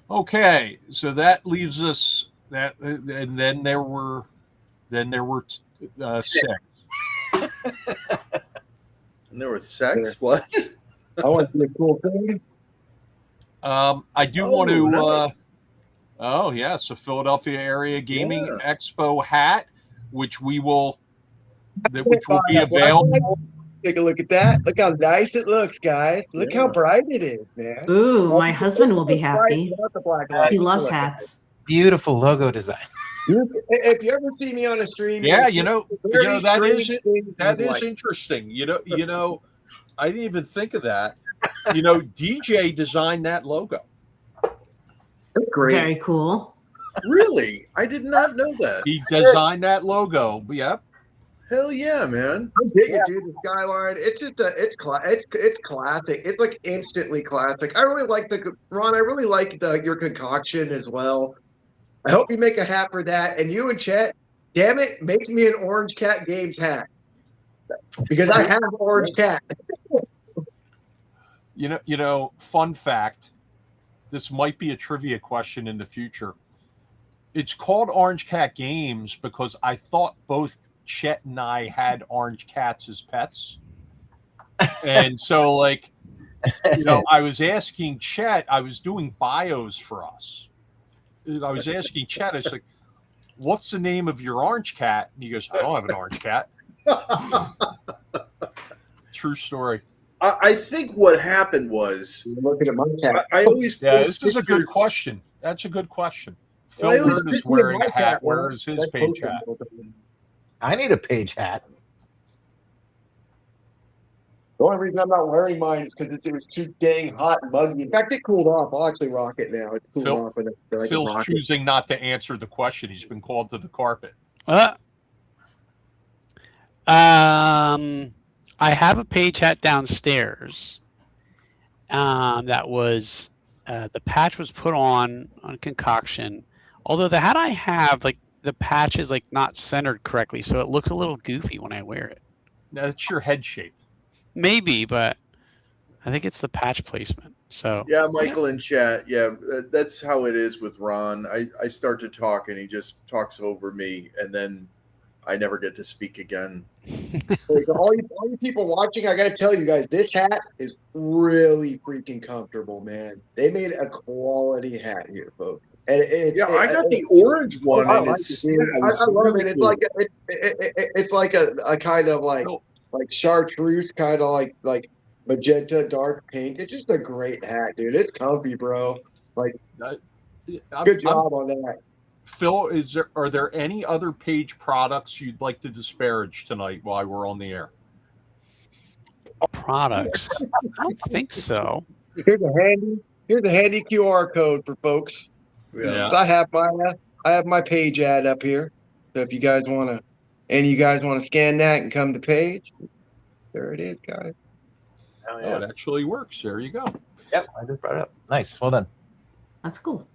Okay. So that leaves us that, and then there were 6. And there was sex? What? I want to be a cool thing. I do want to. Nice. So Philadelphia Area Gaming Expo hat, which will be available. Take a look at that. Look how nice it looks, guys. Look how bright it is, man. Ooh, my husband will be happy. He loves hats. Beautiful logo design. If you ever see me on a stream, that is interesting. I didn't even think of that. DJ designed that logo. That's great. Very cool. Really? I did not know that. He designed that logo. Yep. Hell yeah, man. I dig it, dude. The skyline. It's just it's classic. It's like instantly classic. I really like Ron. I really like your concoction as well. I hope you make a hat for that. And you and Chet, damn it, make me an Orange Cat Games hat because I have Orange Cat. Fun fact. This might be a trivia question in the future. It's called Orange Cat Games because I thought both Chet and I had orange cats as pets. And so, I was asking Chet, I was doing bios for us. I was asking Chet, I was like, what's the name of your orange cat? And he goes, I don't have an orange cat. True story. I think what happened was looking at my cat. I always this is a good question. That's a good question. Phil Word is wearing a hat. Where is his page hat? I need a page hat. The only reason I'm not wearing mine is because it was too dang hot and muggy. In fact, it cooled off. I'll actually rock it now. It's cooled off. Phil's choosing not to answer the question. He's been called to the carpet. I have a page hat downstairs. That was the patch was put on concoction. Although the hat I have, the patch is not centered correctly, so it looks a little goofy when I wear it. That's your head shape. Maybe, but I think it's the patch placement. So yeah, Michael in chat. Yeah, that's how it is with Ron. I start to talk and he just talks over me, and then I never get to speak again. all you people watching, I got to tell you guys, this hat is really freaking comfortable, man. They made a quality hat here, folks. And I got the orange one, and I love really it. cool. It's like a kind of like chartreuse, kind of like magenta, dark pink. It's just a great hat, dude. It's comfy, bro. Good job on that. Phil, are there any other page products you'd like to disparage tonight while we're on the air? Products? I don't think so. Here's a handy QR code for folks. Yeah. I have my page ad up here. So if you guys want to scan that and come to page, there it is, guys. Oh, yeah. It actually works. There you go. Yep, I just brought it up. Nice. Well done. That's cool.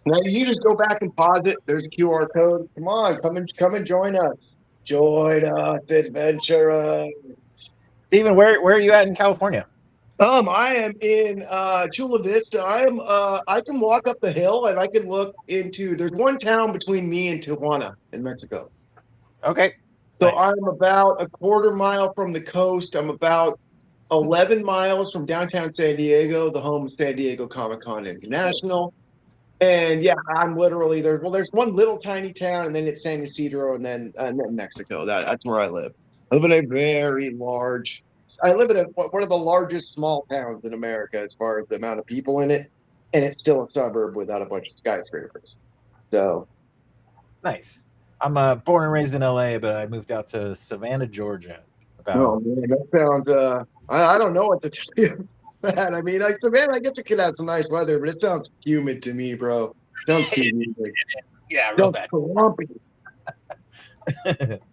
Now you just go back and pause it. There's a QR code. Come on, come and join us. Join us, adventurers. Stephen, where are you at in California? I am in Chula Vista. I can walk up the hill and I can look into. There's one town between me and Tijuana in Mexico. Okay. So Nice. I'm about a quarter mile from the coast. I'm about 11 miles from downtown San Diego, the home of San Diego Comic-Con International. And yeah, I'm literally there's one little tiny town, and then it's San Ysidro, and then Mexico. That's where I live. I live in a very large. I live in one of the largest small towns in America as far as the amount of people in it, and it's still a suburb without a bunch of skyscrapers. So Nice. I'm born and raised in LA, but I moved out to Savannah, Georgia. oh man, that sounds. I don't know what to tell you. Man, I mean, Savannah, I guess it could have some nice weather, but it sounds humid to me, bro. Sounds too humid. Yeah, real bad. Swampy.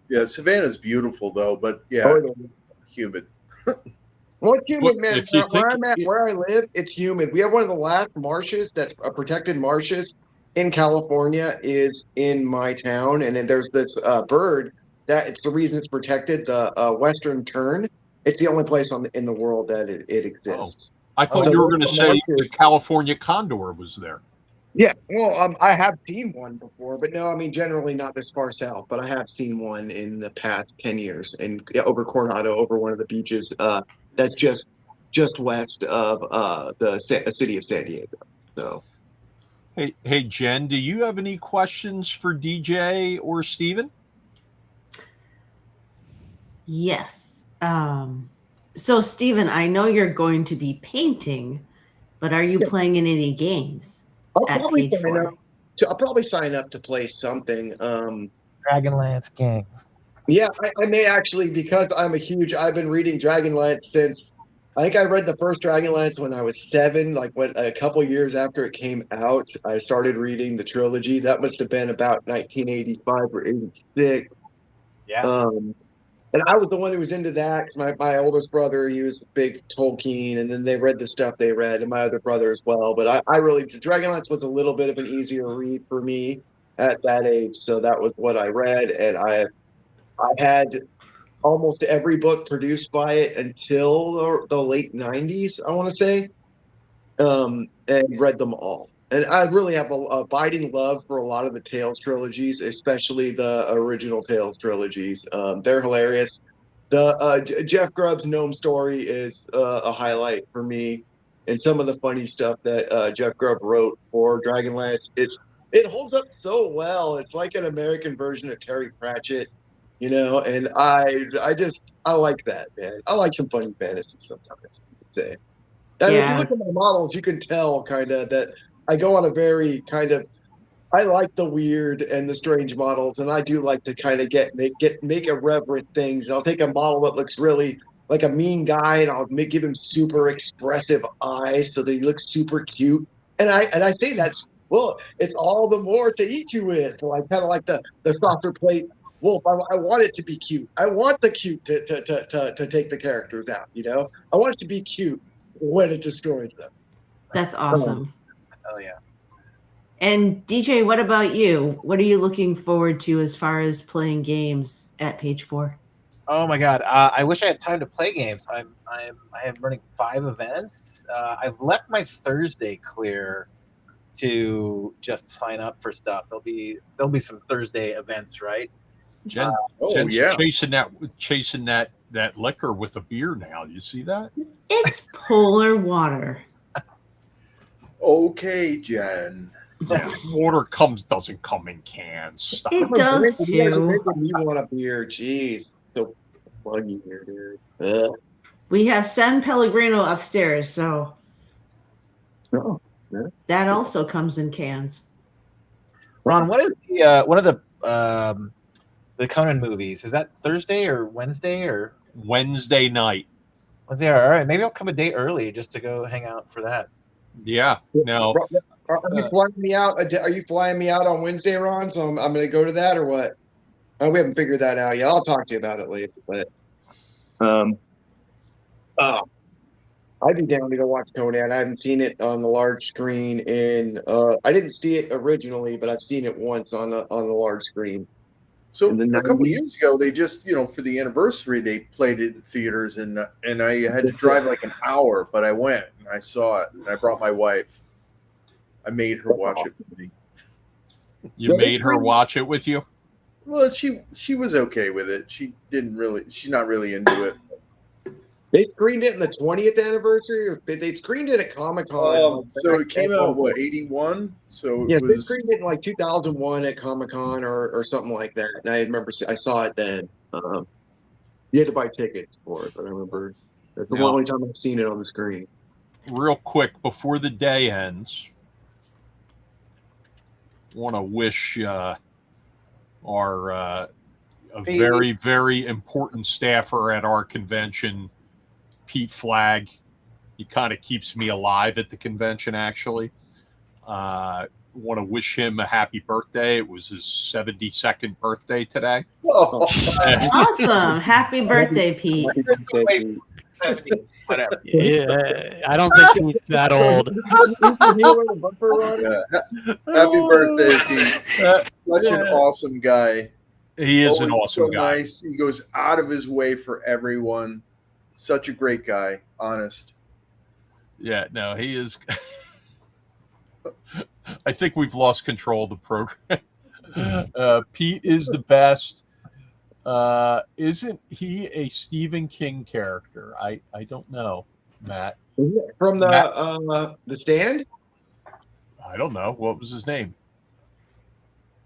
Yeah, Savannah's beautiful though, but yeah, humid. Well, it's humid, Well, man. if you Where I live, it's humid. We have one of the last marshes that's protected marshes in California is in my town, and then there's this bird that it's the reason it's protected, the western tern. It's the only place in the world that it exists. Oh, I thought you were going to say the California condor was there. Yeah, well, I have seen one before, but no, I mean generally not this far south. But I have seen one in the past 10 years, and over Coronado, over one of the beaches that's just west of the city of San Diego. So, Hey, Jen, do you have any questions for DJ or Steven? Yes. So, Steven, I know you're going to be painting, but are you playing in any games? I'll probably sign up to play something. Dragonlance Gang. Yeah, I may actually, because I've been reading Dragonlance since I think I read the first Dragonlance when I was 7, like a couple years after it came out. I started reading the trilogy. That must have been about 1985 or 86. Yeah. And I was the one who was into that. My oldest brother, he was a big Tolkien, and then they read the stuff they read, and my other brother as well. But I really, Dragonlance was a little bit of an easier read for me at that age, so that was what I read, and I had almost every book produced by it until the late 90s, I want to say, and read them all. And I really have a abiding love for a lot of the Tales trilogies, especially the original Tales trilogies. They're hilarious. The Jeff Grubb's Gnome story is a highlight for me, and some of the funny stuff that Jeff Grubb wrote for Dragonlance. It holds up so well. It's like an American version of Terry Pratchett, and I like that, man. I like some funny fantasy sometimes, you could say. And if you Yeah. look at my models, you can tell kind of that I go on a very kind of, I like the weird and the strange models, and I do like to kind of make irreverent things. And I'll take a model that looks really like a mean guy, and I'll give him super expressive eyes so that he looks super cute. And I say that's, well, it's all the more to eat you with. So I kind of like the softer plate wolf. I want it to be cute. I want the cute to take the characters out. I want it to be cute when it destroys them. That's awesome. Hell yeah. And DJ, what about you? What are you looking forward to as far as playing games at page 4? Oh my god! I wish I had time to play games. I am running 5 events. I've left my Thursday clear to just sign up for stuff. There'll be some Thursday events, right? Jen's yeah. chasing that liquor with a beer now. You see that? It's polar water. Okay, Jen. Yeah, water doesn't come in cans. Stop. It does You guys are too. making me want a beer. Jeez. So funny here, dude. Ugh. We have San Pellegrino upstairs, so Oh, yeah. that also comes in cans. Ron, what is one of the Conan movies? Is that Thursday or Wednesday or Wednesday night. Wednesday? All right, maybe I'll come a day early just to go hang out for that. Yeah. No. Are you flying me out? Are you flying me out on Wednesday, Ron? So I'm going to go to that or what? Oh, we haven't figured that out yet. I'll talk to you about it later. But I'd be down to go watch Conan. I haven't seen it on the large screen I didn't see it originally, but I've seen it once on the large screen. So In the a couple 90s? years ago, they just, for the anniversary, they played it in theaters, and I had to drive like an hour, but I went and I saw it, and I brought my wife. I made her watch it with me. You made her watch it with you? Well, she was okay with it. She's not really into it. They screened it in the 20th anniversary, or they screened it at Comic-Con. So it came out, 81? So Yeah, it they was. screened it in like 2001 at Comic-Con or something like that. And I remember I saw it then. You had to buy tickets for it, but I remember that's the only time I've seen it on the screen. Real quick, before the day ends, I want to wish our a very, very important staffer at our convention, Pete Flagg. He kind of keeps me alive at the convention, actually. Want to wish him a happy birthday. It was his 72nd birthday today. Oh. Awesome. Happy birthday, Pete. Whatever. Yeah, I don't think he's that old. Happy birthday, Pete. Such an awesome guy. He is an Always awesome guy. Nice. He goes out of his way for everyone. Such a great guy. Honest. Yeah, no, he is. I think we've lost control of the program. Pete is the best. Isn't he a Stephen King character? I don't know, Matt. From the Stand? I don't know. What was his name?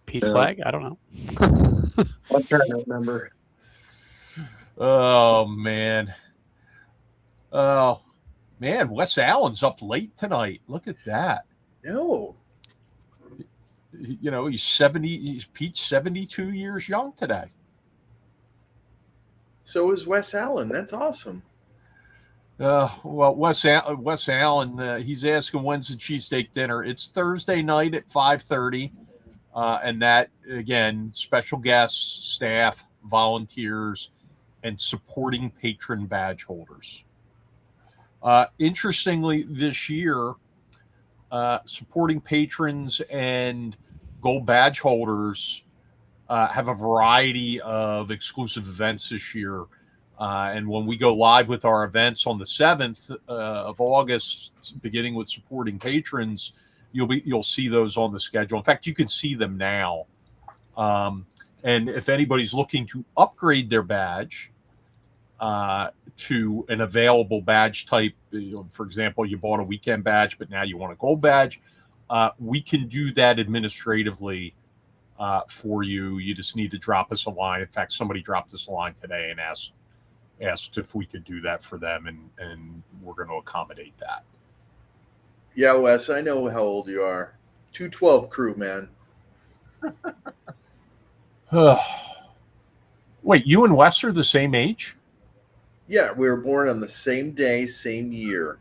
Pete Flagg? I don't know. I'm trying to remember. Oh man. Oh man, Wes Allen's up late tonight. Look at that. No. He's 70. Pete's 72 years young today. So is Wes Allen. That's awesome. Well, Wes Allen, he's asking when's the cheesesteak dinner. It's Thursday night at 5:30, and that again, special guests, staff, volunteers, and supporting patron badge holders. Interestingly, this year, supporting patrons and gold badge holders have a variety of exclusive events this year. And when we go live with our events on the 7th of August, beginning with supporting patrons, you'll see those on the schedule. In fact, you can see them now. And if anybody's looking to upgrade their badge to an available badge type, for example, you bought a weekend badge, but now you want a gold badge, we can do that administratively for you. You just need to drop us a line. In fact, somebody dropped us a line today and asked if we could do that for them, and we're going to accommodate that. Yeah, Wes, I know how old you are. 212 crew, man. Wait, you and Wes are the same age? Yeah, we were born on the same day, same year.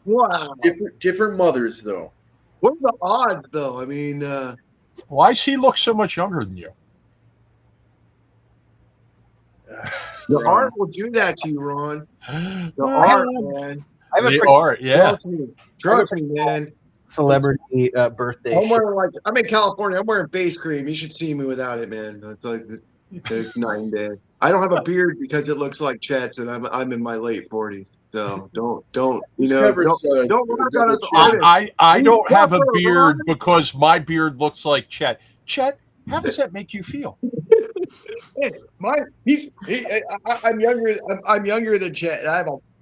Wow. Different mothers, though. What are the odds, though? I mean, Why does he look so much younger than you? the art will do that to you, Ron. The art, man. I have a They pretty are, yeah. Trust me, man. celebrity birthday. I'm in California. I'm wearing face cream. You should see me without it, man. It's like it's night and day. I don't have a beard because it looks like Chet's, and I'm in my late 40s. So don't worry about it. I don't have a beard because my beard looks like Chet. Chet, how does that make you feel? I'm younger. I'm younger than Chet.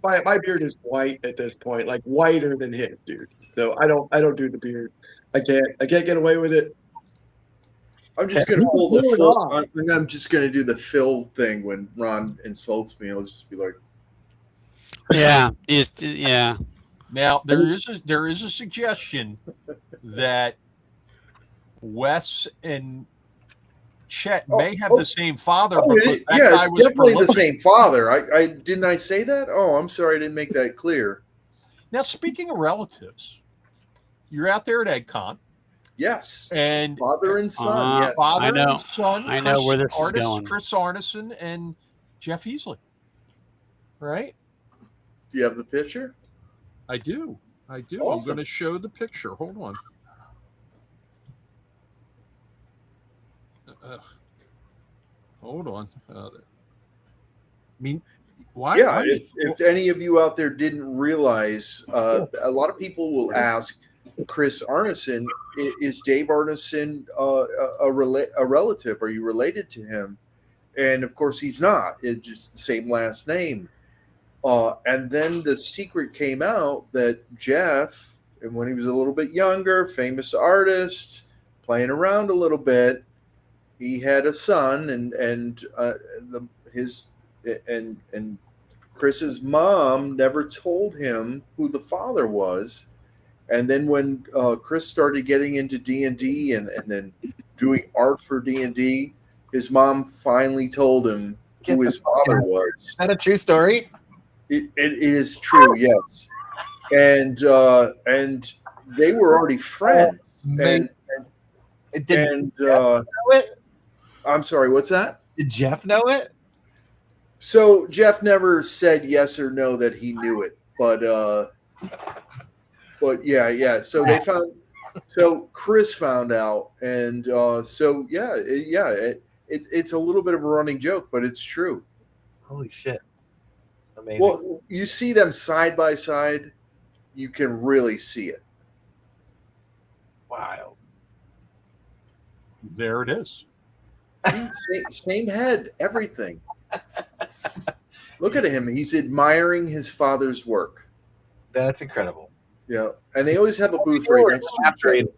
My beard is white at this point, like whiter than his, dude. So I don't do the beard. I can't get away with it. I'm just gonna pull the Phil. I'm just gonna do the Phil thing when Ron insults me. I'll just be like, Yeah, yeah. Now there is a suggestion that Wes and Chet may have the same father. it's definitely the same father. I didn't I say that? Oh, I'm sorry, I didn't make that clear. Now, speaking of relatives, you're out there at EggCon. Yes, and father and son. Yes, father I know. and son. I know where this is going. Chris Arneson and Jeff Easley. Right? Do you have the picture? I do. Awesome. I'm going to show the picture. Hold on. Hold on. Why? Yeah, if any of you out there didn't realize, a lot of people will ask Chris Arneson, is Dave Arneson a relative? Are you related to him? And of course he's not. It's just the same last name. And then the secret came out that Jeff, and when he was a little bit younger, famous artist, playing around a little bit, he had a son, and Chris's mom never told him who the father was. And then when Chris started getting into D&D and then doing art for D&D, his mom finally told him who his father was. Is that a true story? It is true, yes. And they were already friends. I'm sorry, what's that? Did Jeff know it? So Jeff never said yes or no that he knew it, but yeah. So Chris found out, and it's a little bit of a running joke, but it's true. Holy shit! Amazing. Well, you see them side by side, you can really see it. Wow. There it is. Same head, everything. Look at him. He's admiring his father's work. That's incredible. Yeah. And they always have a booth right next to each other.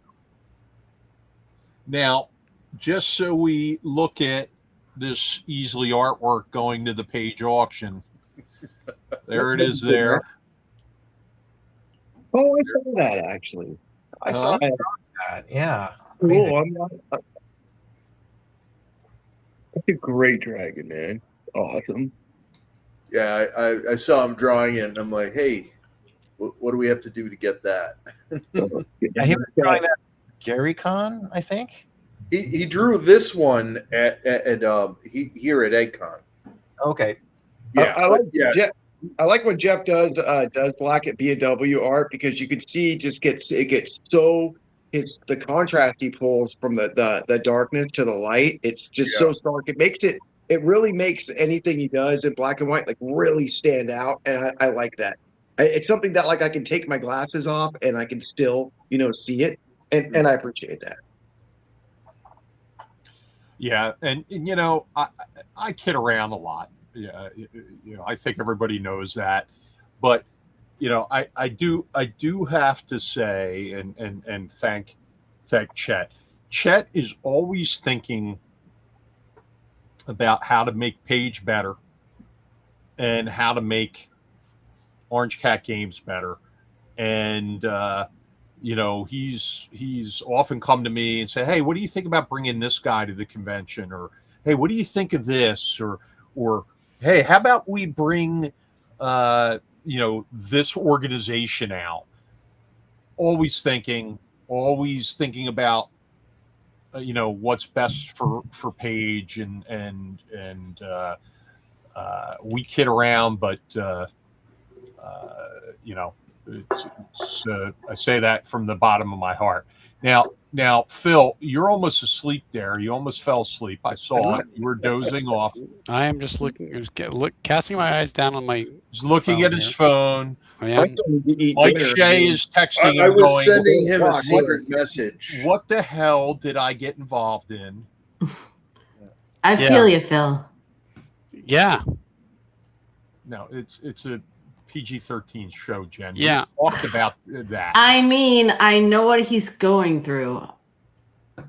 Now, just so we look at this Easley artwork going to the page auction, there it is there. Oh, I saw that actually. I saw that. Yeah. Cool. That's a great dragon, man. Awesome. Yeah, I saw him drawing it, and I'm like, hey, what do we have to do to get that? Yeah, he was drawing that Gary Con, I think. He drew this one at here at EggCon. Okay. Yeah, I like yeah. Jeff. I like when Jeff does black at B&W art, because you can see it gets so the contrast he pulls from the darkness to the light. It's just so stark. It really makes anything he does in black and white like really stand out, and I like that. It's something that like I can take my glasses off and I can still see it, and I appreciate that. Yeah, and I kid around a lot. Yeah, I think everybody knows that, but I do have to say and thank Chet. Chet is always thinking about how to make Page better and how to make Orange Cat Games better, and he's often come to me and say, hey, what do you think about bringing this guy to the convention? Or, hey, what do you think of this? Or hey, how about we bring this organization out? Always thinking about what's best for Page, and we kid around, but I say that from the bottom of my heart. Now, Phil, you're almost asleep there. You almost fell asleep. I saw it. You were dozing off. I am just casting my eyes down on my. He's looking at his phone. I am. Mike Shea is texting I him, was going, sending him a secret message. What the hell did I get involved in? I feel you, Phil. Yeah. No, it's a PG-13 show, Jen. Yeah. We talked about that. I mean, I know what he's going through.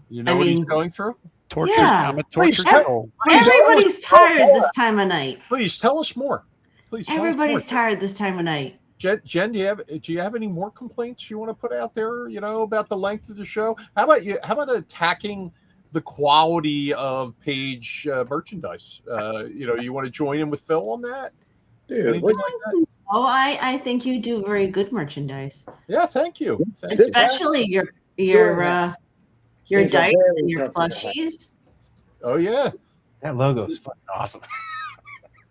You know what he's going through? Torture. Yeah. I'm a torture troll. Everybody's tired this time of night. Please tell us more. Please. Everybody's tired this time of night. Jen, do you have any more complaints you want to put out there? About the length of the show. How about you? How about attacking the quality of Page merchandise? You want to join in with Phil on that? Dude, like that? Oh, I think you do very good merchandise. Yeah, thank you. Especially your dice and your plushies. Oh yeah, that logo's fucking awesome.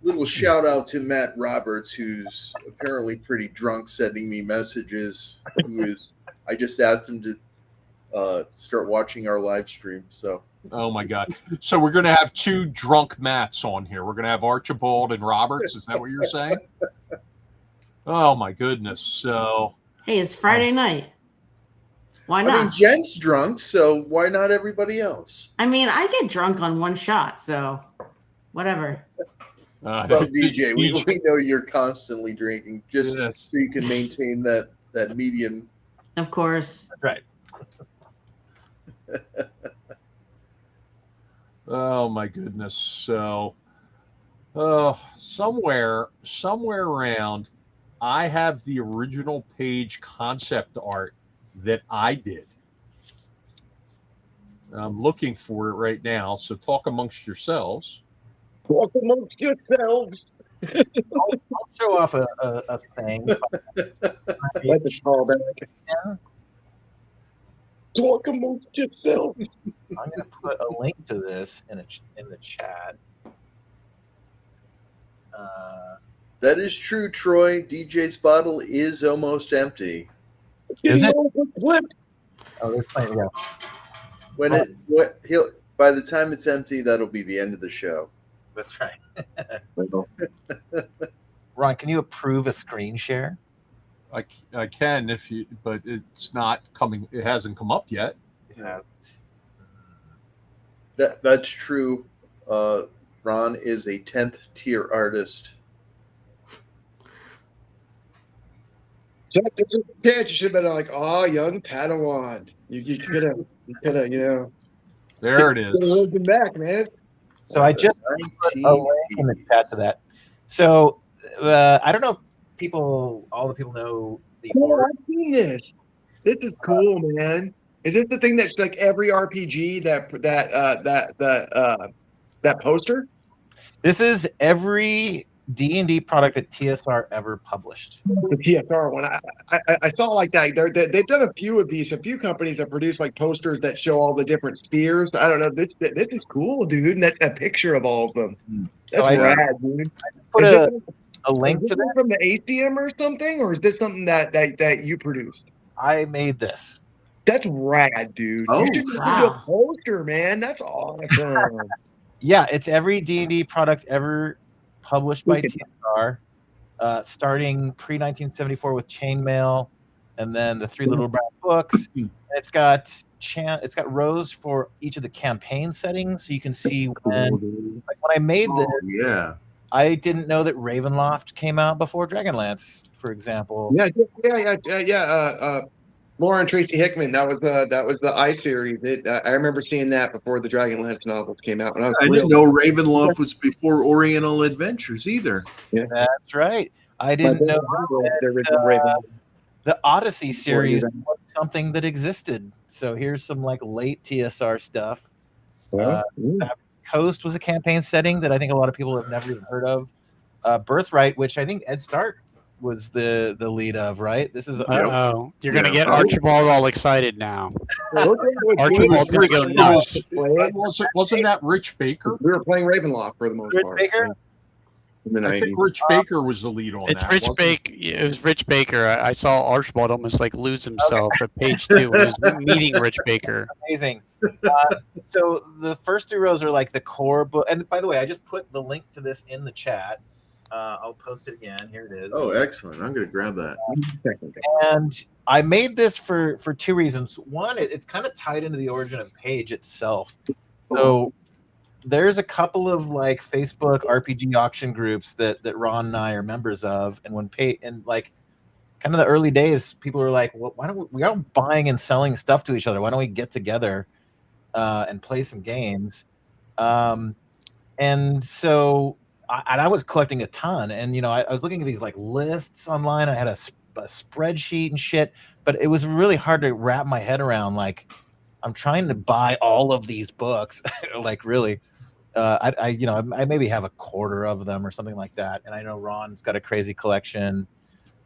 Little shout out to Matt Roberts, who's apparently pretty drunk, sending me messages. I just asked him to start watching our live stream. So. Oh my God! So we're going to have two drunk Matts on here. We're going to have Archibald and Roberts. Is that what you're saying? Oh my goodness! So hey, it's Friday night. Why not? I mean, Jen's drunk, so why not everybody else? I mean, I get drunk on one shot, so whatever. Well, DJ, we know you're constantly drinking, just so you can maintain that medium. Of course. Right. Oh my goodness! So, somewhere around, I have the original Page concept art that I did. I'm looking for it right now. So talk amongst yourselves. Talk amongst yourselves. I'll show off a thing. Let the call back. Talk amongst yourselves. I'm going to put a link to this in the chat. That is true, Troy. DJ's bottle is almost empty. Is it? Oh, there's plenty to go. By the time it's empty, that'll be the end of the show. That's right. Ron, can you approve a screen share? I can but it's not coming. It hasn't come up yet. It hasn't. That's true. Ron is a 10th tier artist. You should have been like, oh, young Padawan. You could have, There it is. Been back, man. So I just put a link in the chat to that. So I don't know if all the people know the art. I've seen this. This is cool, man. Is this the thing that's like every RPG that poster? This is every D&D product that TSR ever published. The TSR one, I saw like that. They've done a few of these. A few companies have produced like posters that show all the different spheres. I don't know. This is cool, dude. And a picture of all of them. That's rad, dude. Put Is a link this to that. from the ACM or something, or is this something that you produced? I made this. That's rad, dude. Oh, You should do a wow. poster, man. That's awesome. Yeah, it's every D&D product ever published by TSR, starting pre-1974 with Chainmail, and then the 3 Little Brown Books. It's got rows for each of the campaign settings, so you can see when I made this. Yeah. I didn't know that Ravenloft came out before Dragonlance, for example. Yeah. Laura and Tracy Hickman. That was the I series. I remember seeing that before the Dragonlance novels came out. And I didn't know Ravenloft was before Oriental Adventures either. Yeah, That's right. I didn't know the Odyssey series was something that existed. So here's some like late TSR stuff. Coast was a campaign setting that I think a lot of people have never even heard of. Birthright, which I think Ed Stark was the lead of, right? This is Uh-oh. You're going to get Archibald all excited now. Archibald's going to go nuts. Wasn't that Rich Baker? We were playing Ravenloft for the most part. Baker? I think Rich Baker was the lead on It's that. Rich Baker. It was Rich Baker. I saw Archibald almost like lose himself at page 2 when he was meeting Rich Baker. Amazing. So the first 3 rows are like the core book. And by the way, I just put the link to this in the chat. I'll post it again. Here it is. Oh, excellent. I'm going to grab that. And I made this for 2 reasons. One, it's kind of tied into the origin of Page itself. So there's a couple of like Facebook RPG auction groups that Ron and I are members of. And when like kind of the early days, people were like, well, why don't we are buying and selling stuff to each other? Why don't we get together and play some games? And so I was collecting a ton, and I was looking at these like lists online. I had a spreadsheet and shit, but it was really hard to wrap my head around. Like, I'm trying to buy all of these books, like really. I maybe have a quarter of them or something like that, and I know Ron's got a crazy collection.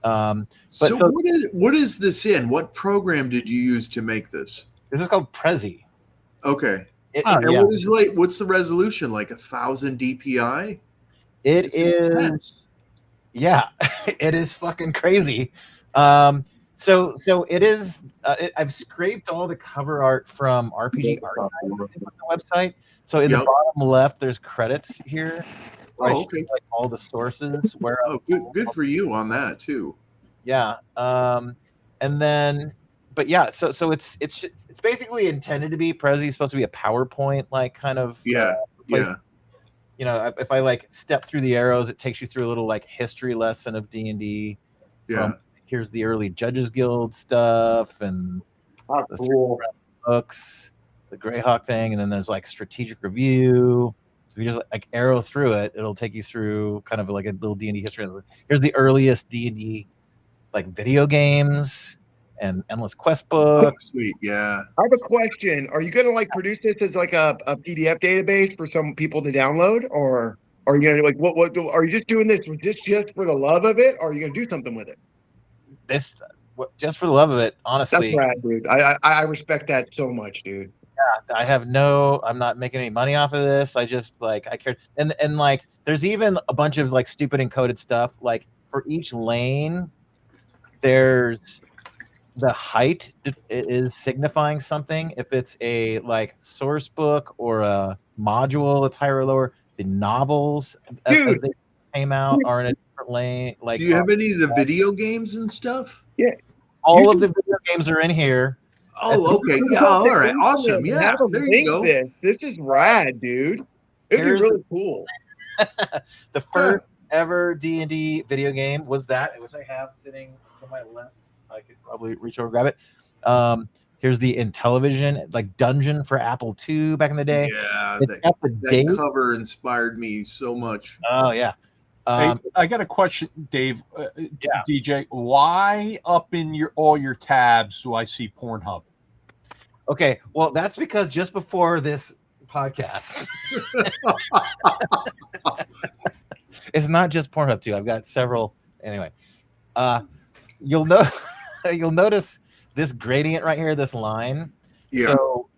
So what is this in? What program did you use to make this? This is called Prezi. Okay. And what's the resolution? Like 1,000 DPI? It is intense. Yeah, it is fucking crazy. So it is. I've scraped all the cover art from RPG Archive on the website. So in the bottom left, there's credits here. Oh, okay. Like all the sources. Good for you on that too. Yeah. And then, but yeah. So it's basically intended to be Prezi. It's supposed to be a PowerPoint like kind of place. If I like step through the arrows, it takes you through a little like history lesson of D&D. Yeah. Here's the early Judges Guild stuff and the cool books, the Greyhawk thing, and then there's like strategic review. So if you just like arrow through it, it'll take you through kind of like a little D&D history. Here's the earliest D&D like video games and endless quest books. Oh, sweet, yeah. I have a question. Are you going to like produce this as like a PDF database for some people to download, or are you going to like what are you just doing this just for the love of it, or are you going to do something with it? Just for the love of it, honestly. That's rad, dude. I respect that so much, dude. Yeah, I'm not making any money off of this. I just like I care, and like there's even a bunch of like stupid encoded stuff. Like for each lane, there's the height is signifying something. If it's a like source book or a module, it's higher or lower. The novels as they came out are in a different lane. Like, do you have any of the video games and stuff? Yeah, all of the video games are in here. Oh, okay. Yeah, all right. Awesome. Yeah, there you go. This is rad, dude. It'd be really cool. The first ever D&D video game was that, which I have sitting to my left. I could probably reach over and grab it. Here's the Intellivision, like Dungeon for Apple II back in the day. Yeah, that cover inspired me so much. Oh, yeah. Hey, I got a question, Dave. DJ, why up in all your tabs do I see Pornhub? Okay, well, that's because just before this podcast, It's not just Pornhub too. I've got several. Anyway, you'll know you'll notice this gradient right here, this line. Yeah. So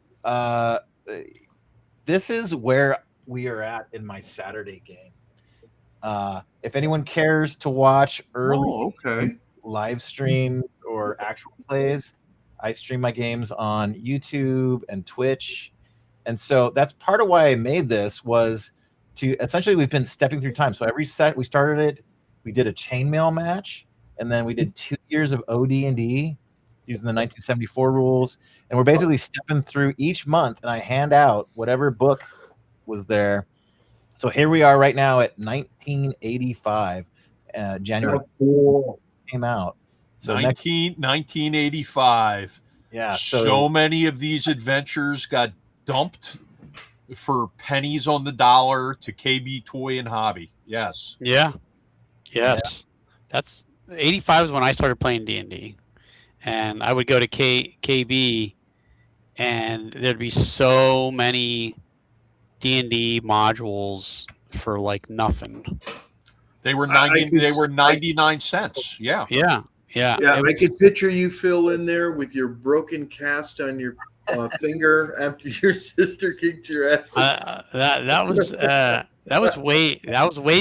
this is where we are at in my Saturday game. If anyone cares to watch early live streams or actual plays, I stream my games on YouTube and Twitch. And so that's part of why I made this, was to essentially, we've been stepping through time. So every set we started it, we did a chainmail match, and then we did 2 years of OD&D using the 1974 rules. And we're basically stepping through each month, and I hand out whatever book was there. So here we are right now at 1985, January came out. So 1985. Yeah. So many of these adventures got dumped for pennies on the dollar to KB Toy and Hobby. Yes. Yeah. Yes. That's 85 is when I started playing D&D, and I would go to KB, and there'd be so many D&D modules for like nothing. They were 99 cents. Yeah. Yeah. Yeah, I could picture you, Phil, in there with your broken cast on your finger after your sister kicked your ass. That was way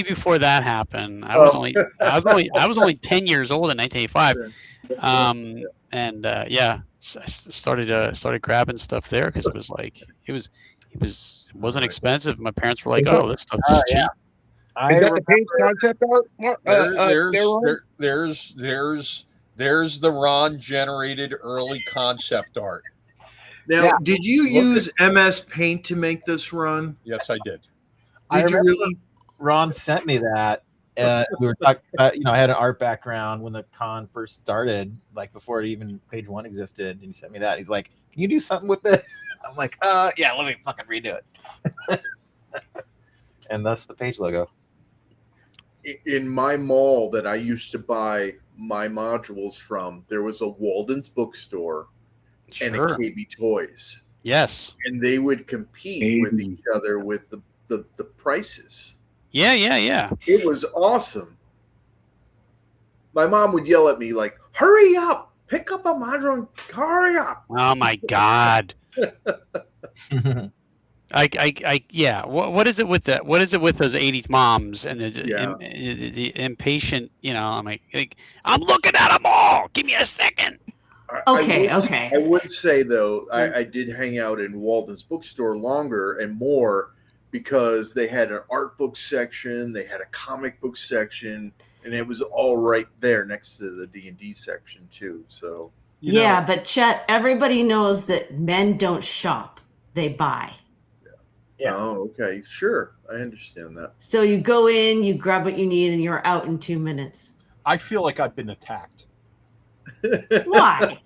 before that happened. I was only 10 years old in 1985. I started grabbing stuff there because it was like it wasn't expensive. My parents were like, "Oh, this stuff is cheap." Is that the page concept art? There's the Ron generated early concept art. Now, did you use MS Paint to make this run? Yes, I did. Did you really? Ron sent me that. We were talking. I had an art background when the con first started, like before even page 1 existed, and he sent me that. He's like, "Can you do something with this?" I'm like, yeah, let me fucking redo it." And that's the page logo. In my mall that I used to buy my modules from, there was a Walden's bookstore and a KB Toys. Yes. And they would compete with each other with the prices. Yeah. It was awesome. My mom would yell at me like, "Hurry up! Pick up a module and hurry up!" Oh my God. Yeah. What is it with that? What is it with those 80s moms and the impatient? I'm like, I'm looking at them all. Give me a second. Okay. I would say though, I did hang out in Walden's bookstore longer and more because they had an art book section, they had a comic book section, and it was all right there next to the D&D section too. So but Chet, everybody knows that men don't shop; they buy. Yeah. Oh, okay. Sure. I understand that. So you go in, you grab what you need, and you're out in 2 minutes. I feel like I've been attacked. Why?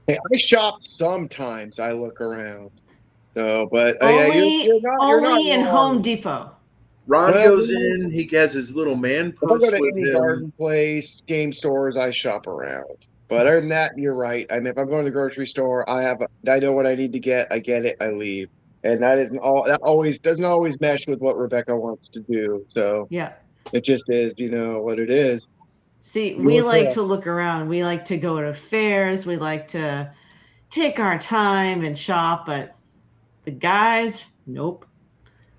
Hey, I shop sometimes. I look around. So, but only you're not in wrong. Home Depot. Ron goes in. He has his little man If I purse go to with any him. garden place, game stores, I shop around. But other than that, you're right. I mean, if I'm going to the grocery store, I know what I need to get. I get it. I leave. And that isn't all. That doesn't always mesh with what Rebecca wants to do. So Yeah. it just is, what it is. See, we like to look around. We like to go to fairs. We like to take our time and shop. But the guys, nope.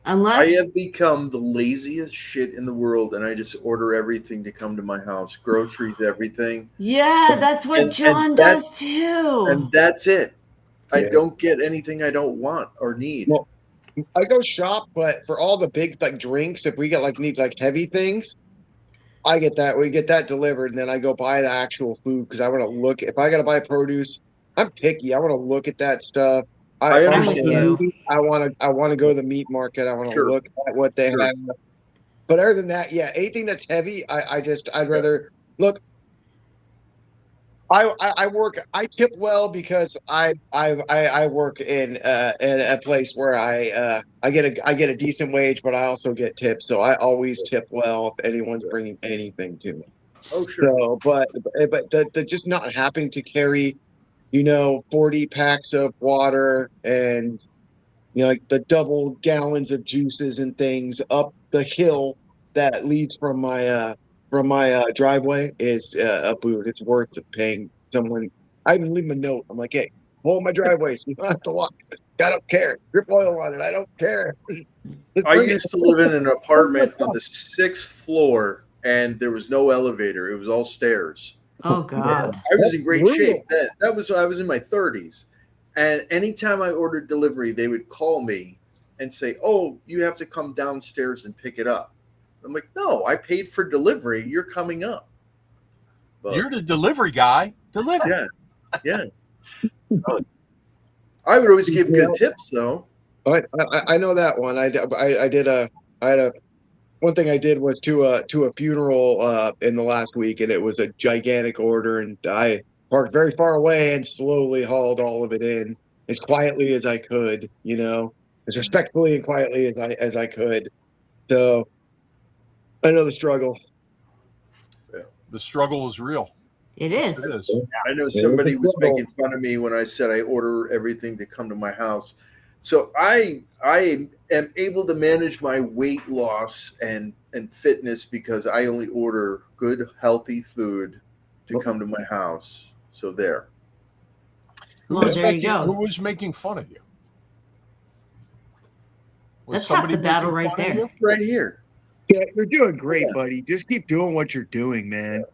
Unless I have become the laziest shit in the world, and I just order everything to come to my house. Groceries, everything. Yeah, that's what John does too. And that's it. I don't get anything I don't want or need. Well, I go shop, but for all the big drinks, if we need heavy things, I get that. We get that delivered, and then I go buy the actual food because I want to look. If I got to buy produce, I'm picky. I want to look at that stuff. I understand. I want to go to the meat market. I want to look at what they have. But other than that, anything that's heavy, I'd rather look. I tip well because I work in a place where I get a decent wage, but I also get tips. So I always tip well if anyone's bringing anything to me. Oh sure. So, but the just not having to carry, 40 packs of water and the double gallons of juices and things up the hill that leads from my driveway is a boot. It's worth paying someone. I even leave them a note. I'm like, hey, pull my driveway so you don't have to walk. I don't care. Drip oil on it. I don't care. I used to live in an apartment on the 6th floor, and there was no elevator. It was all stairs. Oh God. I was in great brutal. shape then. That was I was in my 30s, and anytime I ordered delivery, they would call me and say, "Oh, you have to come downstairs and pick it up." I'm like, "No, I paid for delivery. You're coming up." But, You're the delivery guy. Deliver. yeah. I would always give good tips, though. I know that one. One thing I did was to a funeral in the last week, and it was a gigantic order, and I parked very far away and slowly hauled all of it in as quietly as I could, as respectfully and quietly as I could. So I know the struggle. The struggle is real. It Yes, is. it is. I know somebody was making fun of me when I said I order everything to come to my house. So I am able to manage my weight loss and fitness because I only order good, healthy food to come to my house. So there. Well, there you go. Who was making fun of you? Was That's half somebody the battle making right fun of there. you? Right here. Yeah, you're doing great, buddy. Just keep doing what you're doing, man.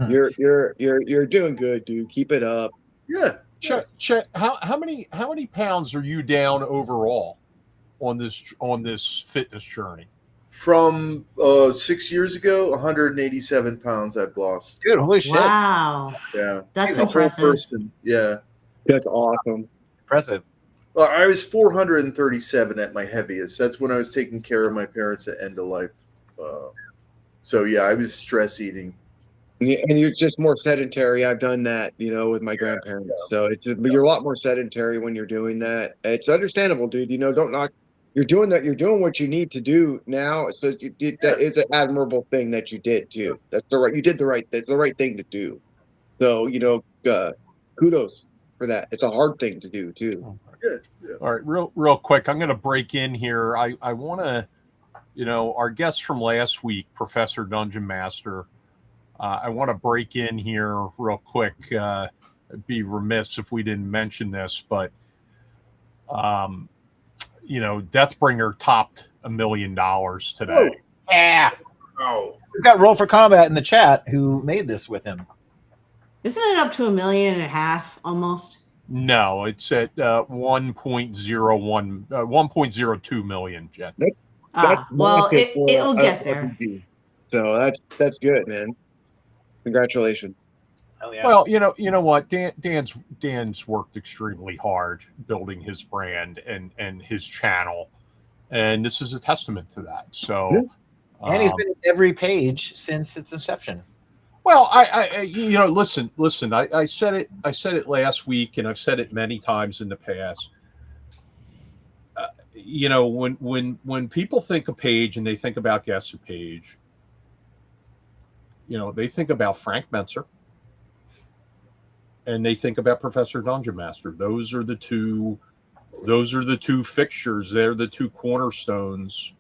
You're doing good, dude. Keep it up. Yeah. Chet, how many pounds are you down overall on this fitness journey? From 6 years ago, 187 pounds I've lost. Dude, holy shit. Wow. Yeah. That's A whole impressive. person. Yeah. That's awesome. Impressive. Well, I was 437 at my heaviest. That's when I was taking care of my parents at end of life. So yeah, I was stress eating. And you're just more sedentary. I've done that, with my grandparents. So but you're a lot more sedentary when you're doing that. It's understandable, dude. Don't knock. You're doing that. You're doing what you need to do now. So that is an admirable thing that you did too. That's you did the right. That's the right thing to do. So kudos for that. It's a hard thing to do too. Yeah. All right, real quick. I'm going to break in here. I want to, our guest from last week, Professor Dungeon Master. I want to break in here real quick. It'd be remiss if we didn't mention this, but Deathbringer topped $1 million today. Oh, yeah. Oh. We've got Roll for Combat in the chat who made this with him. Isn't it up to 1.5 million almost? No, it's at 1.02 million, Jen. Well, massive for it'll a get there. RPG. So that's good, man. Congratulations. Hell yeah. Well, you know what, Dan's worked extremely hard building his brand and his channel, and this is a testament to that. So, and he's been in every page since its inception. Well, I listen. I said it last week, and I've said it many times in the past. When people think of Page and they think about guests of Page, they think about Frank Menser, and they think about Professor Dungeon Master. Those are the two fixtures. They're the two cornerstones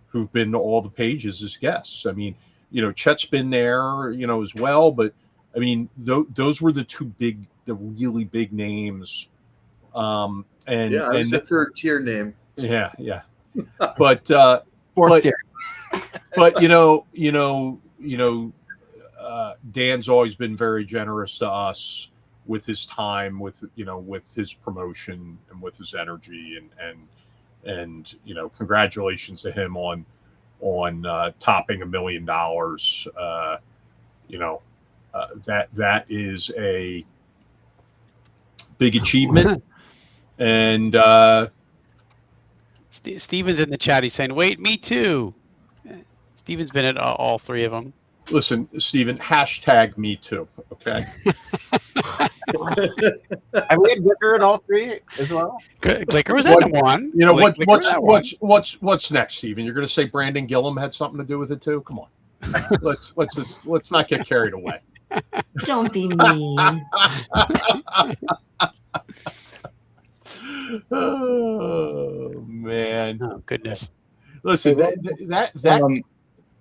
who've been to all the pages as guests. I mean, Chet's been there, as well, but I mean, those were the really big names. I was a third tier name. Yeah. But Fourth tier. But Dan's always been very generous to us with his time, with his promotion and with his energy, and congratulations to him on topping $1 million. That is a big achievement. And Steven's in the chat. He's saying, "Wait, me too." Steven's been at all three of them. Listen, Steven, hashtag me too. Okay. Have we had Glicker in all three as well? Glicker was in one. What's next, Steven? You're going to say Brandon Gillum had something to do with it too? Come on. Let's not get carried away. Don't be mean. Oh man! Oh goodness! Listen,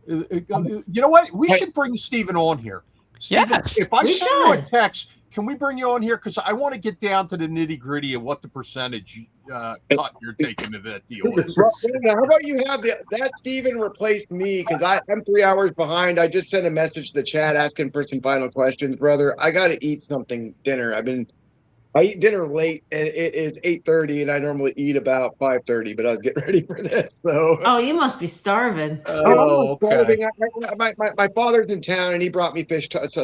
You know what? We should bring Steven on here. Steven, Yes, if I we send you a should. text, can we bring you on here? Because I want to get down to the nitty gritty of what the percentage cut you're taking to that deal is. How about you have that Steven replaced me, because I'm 3 hours behind. I just sent a message to the chat asking for some final questions, brother. I got to eat something dinner. I eat dinner late, and it is 8:30, and I normally eat about 5:30, but I was getting ready for this. So, Oh, you must be starving. Oh, okay. My father's in town, and he brought me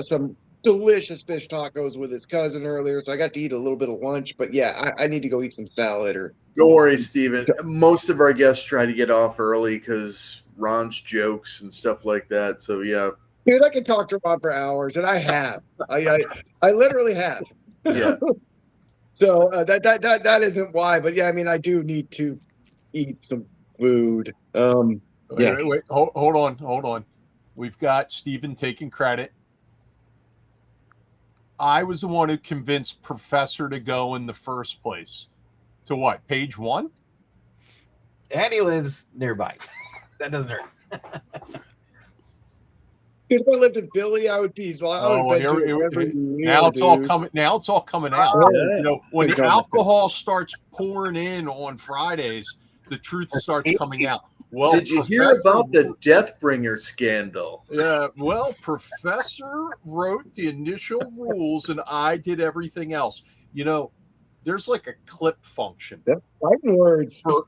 some delicious fish tacos with his cousin earlier, so I got to eat a little bit of lunch. But yeah, I need to go eat some salad or. Don't worry, Steven. Most of our guests try to get off early because Ron's jokes and stuff like that. So yeah. Dude, I can talk to Ron for hours, and I have. I literally have. Yeah. So that isn't why, but yeah, I mean, I do need to eat some food. Wait. Hold on. We've got Steven taking credit. I was the one who convinced Professor to go in the first place. To what? Page 1? And he lives nearby. That doesn't hurt. If I lived in Philly, I would be. Now it's all coming. Now it's all coming out. Yeah. You know, when the alcohol starts pouring in on Fridays, the truth starts coming out. Well, did you hear about the Deathbringer scandal? Yeah. Well, Professor wrote the initial rules, and I did everything else. You know, there's like a clip function That's fighting words for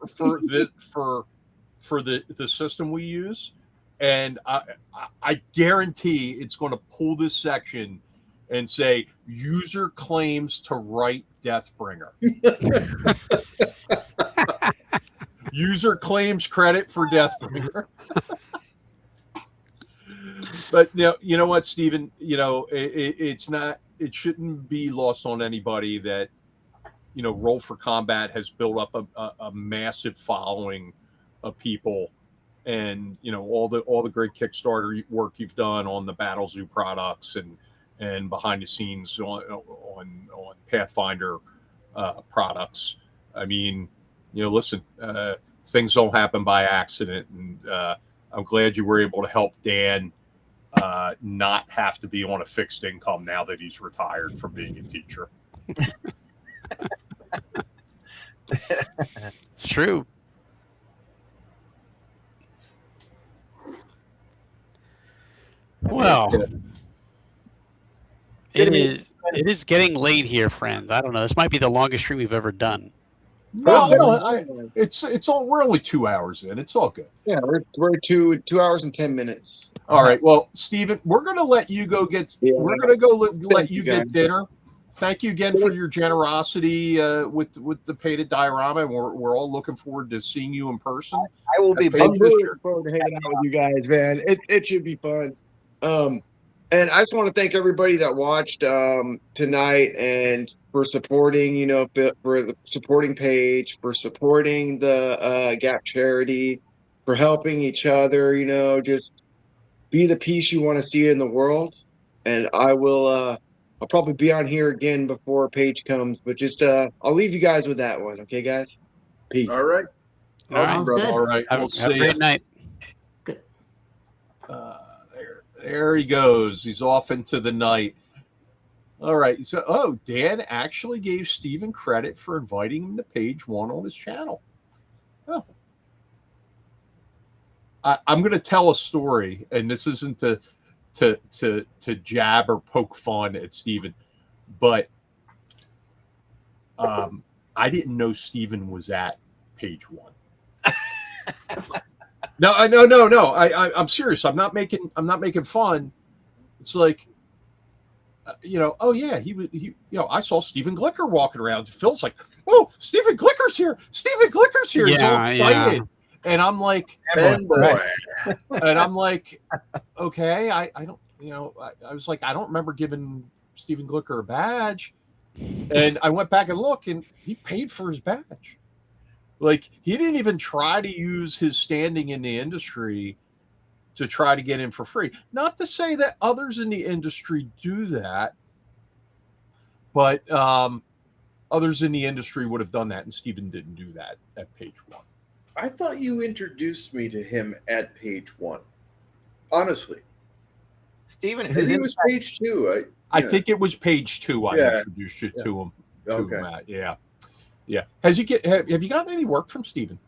the system we use. And I guarantee it's going to pull this section and say user claims to right Deathbringer. User claims credit for Deathbringer. But you know what, Steven? You know, it shouldn't be lost on anybody that, you know, Roll for Combat has built up a massive following of people. And you know, all the great Kickstarter work you've done on the Battle Zoo products and behind the scenes on Pathfinder products. I mean, you know, listen, things don't happen by accident, and I'm glad you were able to help Dan not have to be on a fixed income now that he's retired from being a teacher. It's true. Well, it is getting late here, friends. I don't know. This might be the longest stream we've ever done. No, it's all. We're only 2 hours in. It's all good. Yeah, we're 2 hours and 10 minutes. All right. Well, Steven, we're going to let you go get. Yeah. We're going to go let you guys. get dinner. Thank you again for your generosity with the painted diorama. And we're all looking forward to seeing you in person. I will be I'm back. really looking forward to hanging out with you guys, man. It should be fun. And I just want to thank everybody that watched tonight and for supporting, you know, for the supporting page, for supporting the Gap charity, for helping each other, you know, just be the peace you want to see in the world. And I'll probably be on here again before Paige comes, but just I'll leave you guys with that one. Okay, guys? Peace. All right. Awesome, Sounds brother. good. All right. Have We'll a see great you. night. Good. There he goes. He's off into the night. All right. So, Dan actually gave Steven credit for inviting him to page 1 on his channel. Oh. I'm going to tell a story, and this isn't to jab or poke fun at Steven, but I didn't know Steven was at page 1. No. I'm serious. I'm not making fun. It's like, you know, oh yeah, he I saw Steven Glicker walking around. Phil's like, oh, Steven Glicker's here. Steven Glicker's here. He's all excited. Yeah. And I'm like, and I'm like, okay, I don't, you know, I was like, I don't remember giving Steven Glicker a badge. And I went back and looked, and he paid for his badge. Like, he didn't even try to use his standing in the industry to try to get in for free. Not to say that others in the industry do that, but others in the industry would have done that, and Steven didn't do that at page 1. I thought you introduced me to him at page 1. Honestly, Steven, who's maybe it in was page 2. I think it was page 2. I Yeah. introduced you to him. Okay. Matt. Yeah. Have you gotten any work from Steven?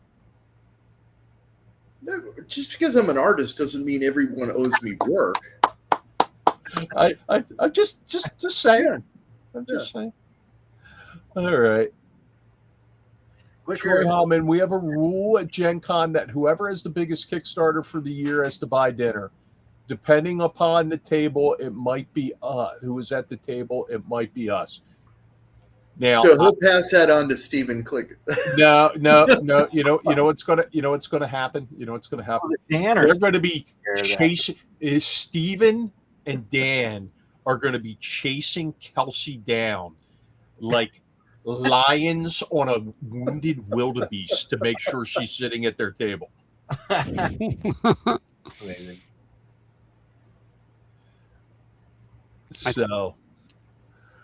No, just because I'm an artist doesn't mean everyone owes me work. I'm just saying. Yeah. I'm just saying. All right. Glicker. Troy Hallman, we have a rule at Gen Con that whoever has the biggest Kickstarter for the year has to buy dinner. Depending upon the table, it might be who is at the table. It might be us. Now, So he'll pass that on to Stephen Click. no. You know what's gonna happen. You know what's gonna happen. Dan or They're going to be Steven? chasing. Steven and Dan are going to be chasing Kelsey down like lions on a wounded wildebeest to make sure she's sitting at their table. Amazing. So,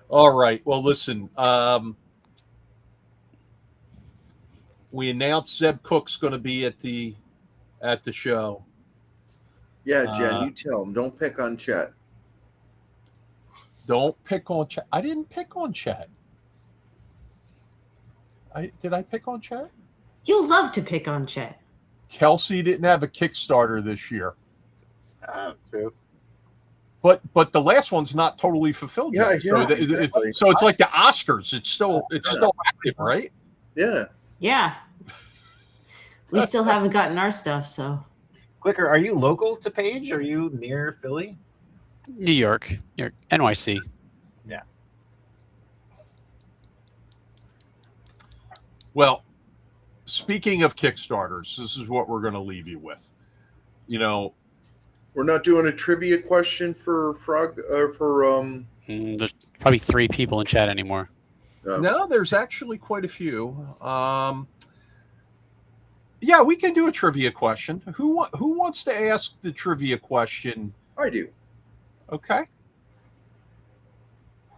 all right. Well, listen. We announced Zeb Cook's going to be at the show. Yeah, Jen, you tell him. Don't pick on Chet. Don't pick on Chet. I didn't pick on Chet. Did I pick on Chet? You love to pick on Chet. Kelsey didn't have a Kickstarter this year. True. But the last one's not totally fulfilled Yeah, yet. yeah, So, exactly. so it's like the Oscars. It's still active, right? Yeah. Yeah. We still haven't gotten our stuff, so. Glicker, are you local to Paige? Are you near Philly? New York, NYC. Yeah. Well, speaking of Kickstarters, this is what we're going to leave you with. You know, We're not doing a trivia question for Frog or for There's probably 3 people in chat anymore. no, there's actually quite a few. Yeah, we can do a trivia question. Who wants to ask the trivia question? I do. Okay.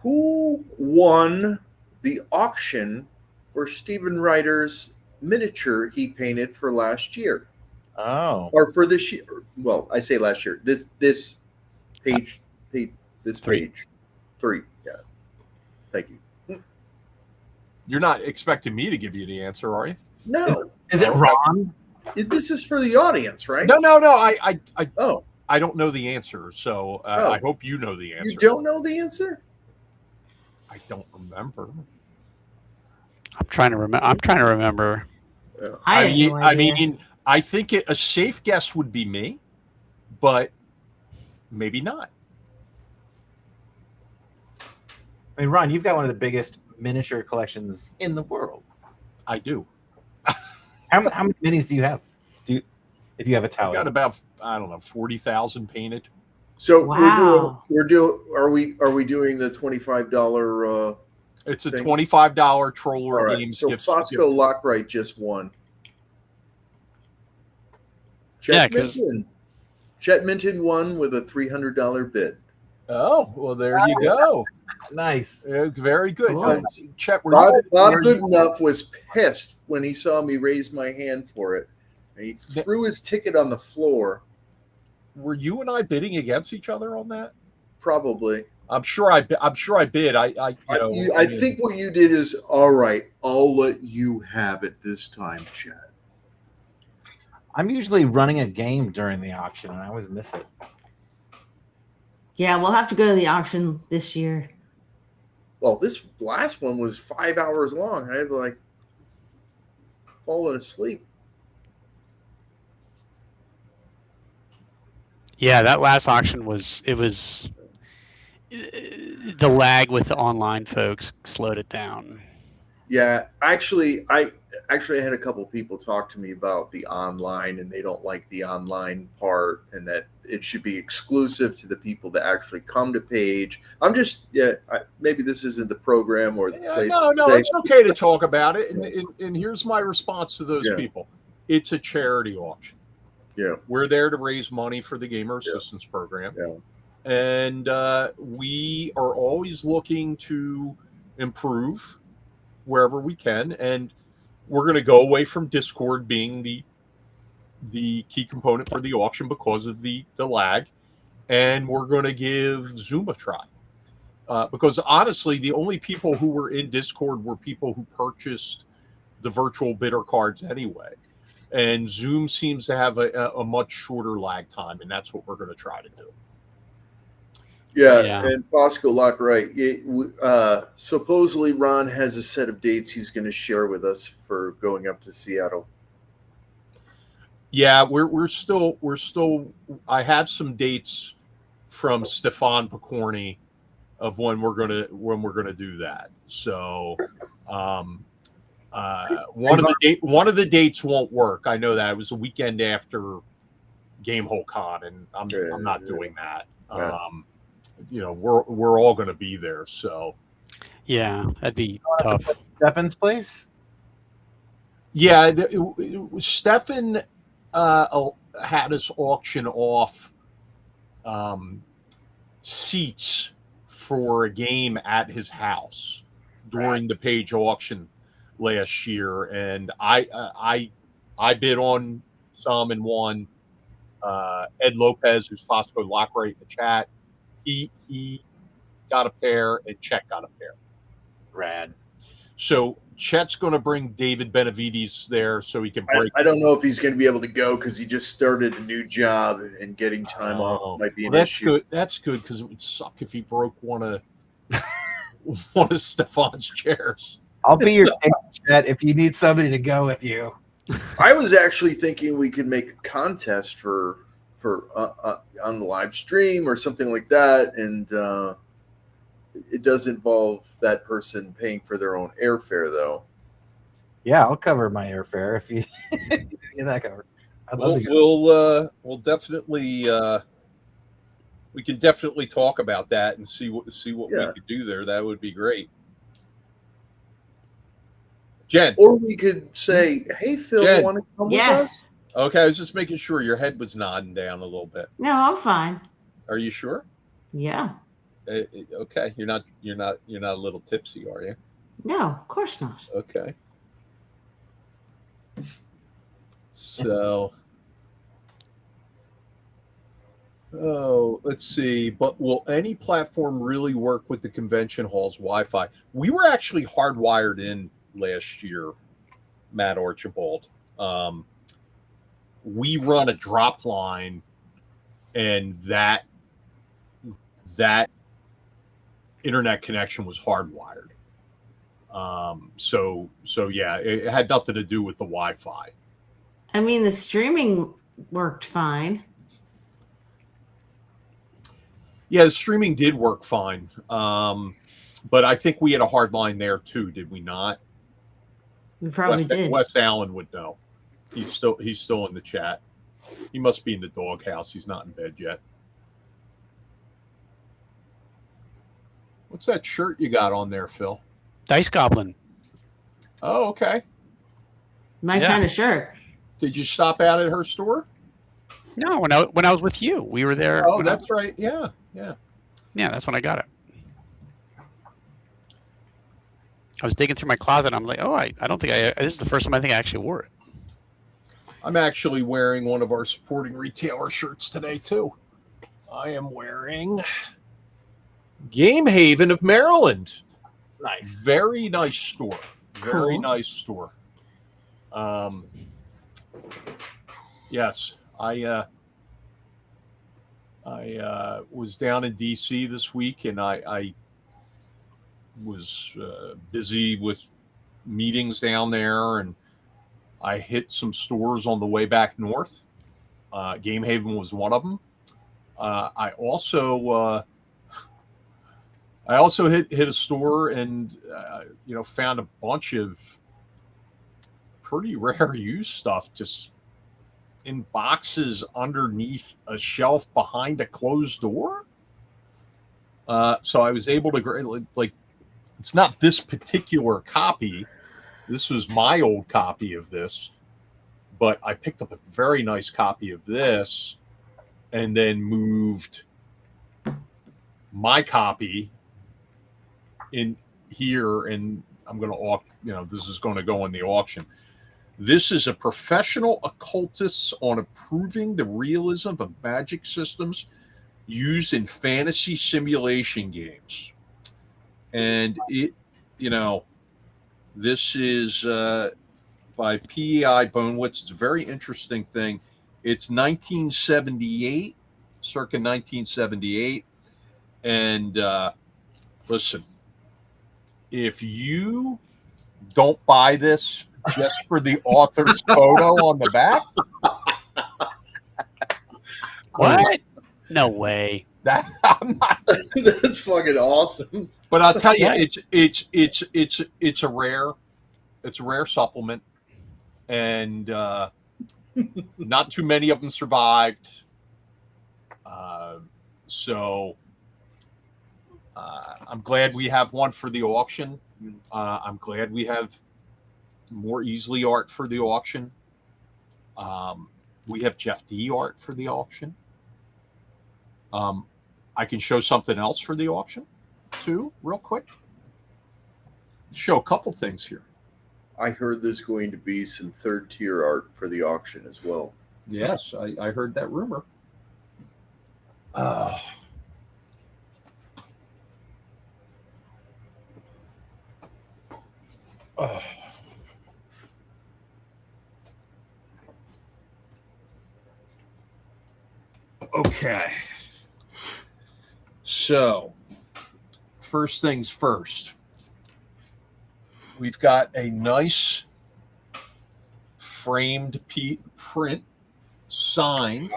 Who won the auction for Stephen Rieder's miniature he painted for last year? Oh. Or for this year? Well, I say last year. This page. This 3. page. 3. Yeah. Thank you. You're not expecting me to give you the answer, are you? No. Is it Ron? This is for the audience, right? No. Oh. I don't know the answer, so I hope you know the answer. You don't know the answer? I don't remember. I'm trying to remember. I have no idea. mean, I think a safe guess would be me, but maybe not. I mean, Ron, you've got one of the biggest miniature collections in the world. I do. How many minis do you have? If you have a I tally? got about 40,000 painted. So Wow. are we doing the $25 It's a thing? $25 Troller All right. Games So gift. Fosco Lockright just won. Yeah, Chet 'cause- Minton. Chet Minton won with a $300 bid. Oh, well, there you go. Nice. Very good. Cool. Chet, Bob were you- Goodenough was pissed when he saw me raise my hand for it. And he threw his ticket on the floor. were you and I bidding against each other on that? Probably. I'm sure I bid. I think what you did is, all right, I'll let you have it this time, Chad. I'm usually running a game during the auction, and I always miss it. Yeah, we'll have to go to the auction this year. Well, this last one was 5 hours long. I had like fallen asleep. Yeah, that last auction was the lag with the online folks slowed it down. Yeah, actually, I had a couple people talk to me about the online, and they don't like the online part, and that it should be exclusive to the people that actually come to Page. I'm just, maybe this isn't the program or the place. No, to say. it's okay to talk about it. And here's my response to those Yeah. people. It's a charity auction. Yeah. We're there to raise money for the Gamer Assistance Program. Yeah. And we are always looking to improve wherever we can. And we're going to go away from Discord being the key component for the auction because of the lag, and we're going to give Zoom a try. Because honestly, the only people who were in Discord were people who purchased the virtual bidder cards anyway. And Zoom seems to have a much shorter lag time, and that's what we're going to try to do. Yeah. And Fosco Lock, right. Supposedly Ron has a set of dates he's going to share with us for going up to Seattle. Yeah, we're still I have some dates from Stefan Picorni of when we're gonna do that. So one of the dates won't work. I know that. It was the weekend after Gamehole Con, and I'm not doing that. Yeah. We're all gonna be there, so Yeah, that'd be tough. Stefan's place? Yeah, Stefan had us auction off seats for a game at his house during the Page auction last year, and I bid on some and won. Ed Lopez, who's Fosco Lockrate in the chat, he got a pair, and Chet got a pair. Rad. So Chet's going to bring David Benavides there so he can break. I don't know if he's going to be able to go because he just started a new job, and getting time off might be an issue. Good. That's good, because it would suck if he broke one of Stefan's chairs. I'll be your chat if you need somebody to go with you. I was actually thinking we could make a contest for on the live stream or something like that, and it does involve that person paying for their own airfare, though. Yeah, I'll cover my airfare if you get that covered. We'll definitely we can definitely talk about that and see what we could do there. That would be great. Jen. Or we could say, hey, Phil, Jen. want to come Yes. with us? Okay, I was just making sure your head was nodding down a little bit. No, I'm fine. Are you sure? Yeah. Okay, you're not a little tipsy, are you? No, of course not. Okay. So, let's see. But will any platform really work with the convention hall's Wi-Fi? We were actually hardwired in last year, Matt Archibald. We run a drop line, and that internet connection was hardwired. So yeah, it had nothing to do with the Wi-Fi. I mean, the streaming worked fine. Yeah, the streaming did work fine. But I think we had a hard line there too, did we not? We probably did. Wes Allen would know. He's still in the chat. He must be in the doghouse. He's not in bed yet. What's that shirt you got on there, Phil? Dice Goblin. Oh, okay. My kind of shirt. Did you stop out at her store? No, when I was with you, we were there. Oh, that's right. Yeah. Yeah, that's when I got it. I was digging through my closet. And I'm like, oh, I don't think this is the first time I think I actually wore it. I'm actually wearing one of our supporting retailer shirts today, too. I am wearing Game Haven of Maryland. Nice. Very nice store. Very nice store. Yes, I was down in DC this week, and I was busy with meetings down there, and I hit some stores on the way back north. Game Haven was one of them. I also hit a store and found a bunch of pretty rare used stuff just in boxes underneath a shelf behind a closed door. So I was able to it's not this particular copy. This was my old copy of this, but I picked up a very nice copy of this and then moved my copy in here, and I'm going to this is going to go in the auction. This is a professional occultist on improving the realism of magic systems used in fantasy simulation games. And it, you know, this is by PEI Bonewitz. It's a very interesting thing. It's 1978, circa 1978. And listen, if you don't buy this just for the author's photo on the back, What? No way. that I'm not. That's fucking awesome. But I'll tell you, Okay. it's a rare supplement, and not too many of them survived. So I'm glad we have one for the auction. I'm glad we have more easily art for the auction. We have Jeff D art for the auction. I can show something else for the auction too, real quick. Show a couple things here. I heard there's going to be some third tier art for the auction as well. Yes, I heard that rumor. Okay. So, first things first. We've got a nice framed print signed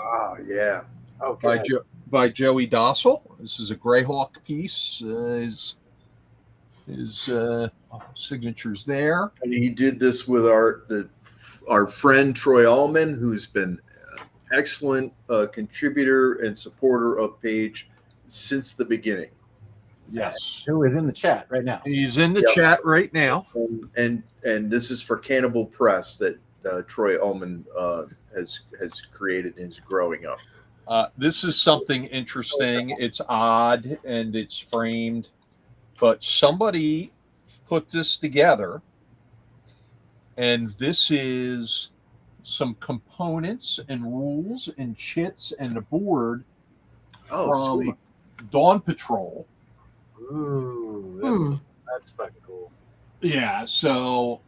Yeah. Okay. by Joey Dossel. This is a Greyhawk piece. His signature's there. And he did this with our friend Troy Allman, who's been excellent contributor and supporter of Page since the beginning. Yes. Who is in the chat right now? He's in the Yep. chat right now. And this is for Cannibal Press that Troy Ullman has created and is growing up. This is something interesting. It's odd and it's framed, but somebody put this together, and this is some components and rules and chits and a board Oh, from sweet. Dawn Patrol. Ooh, that's fucking cool. Yeah, so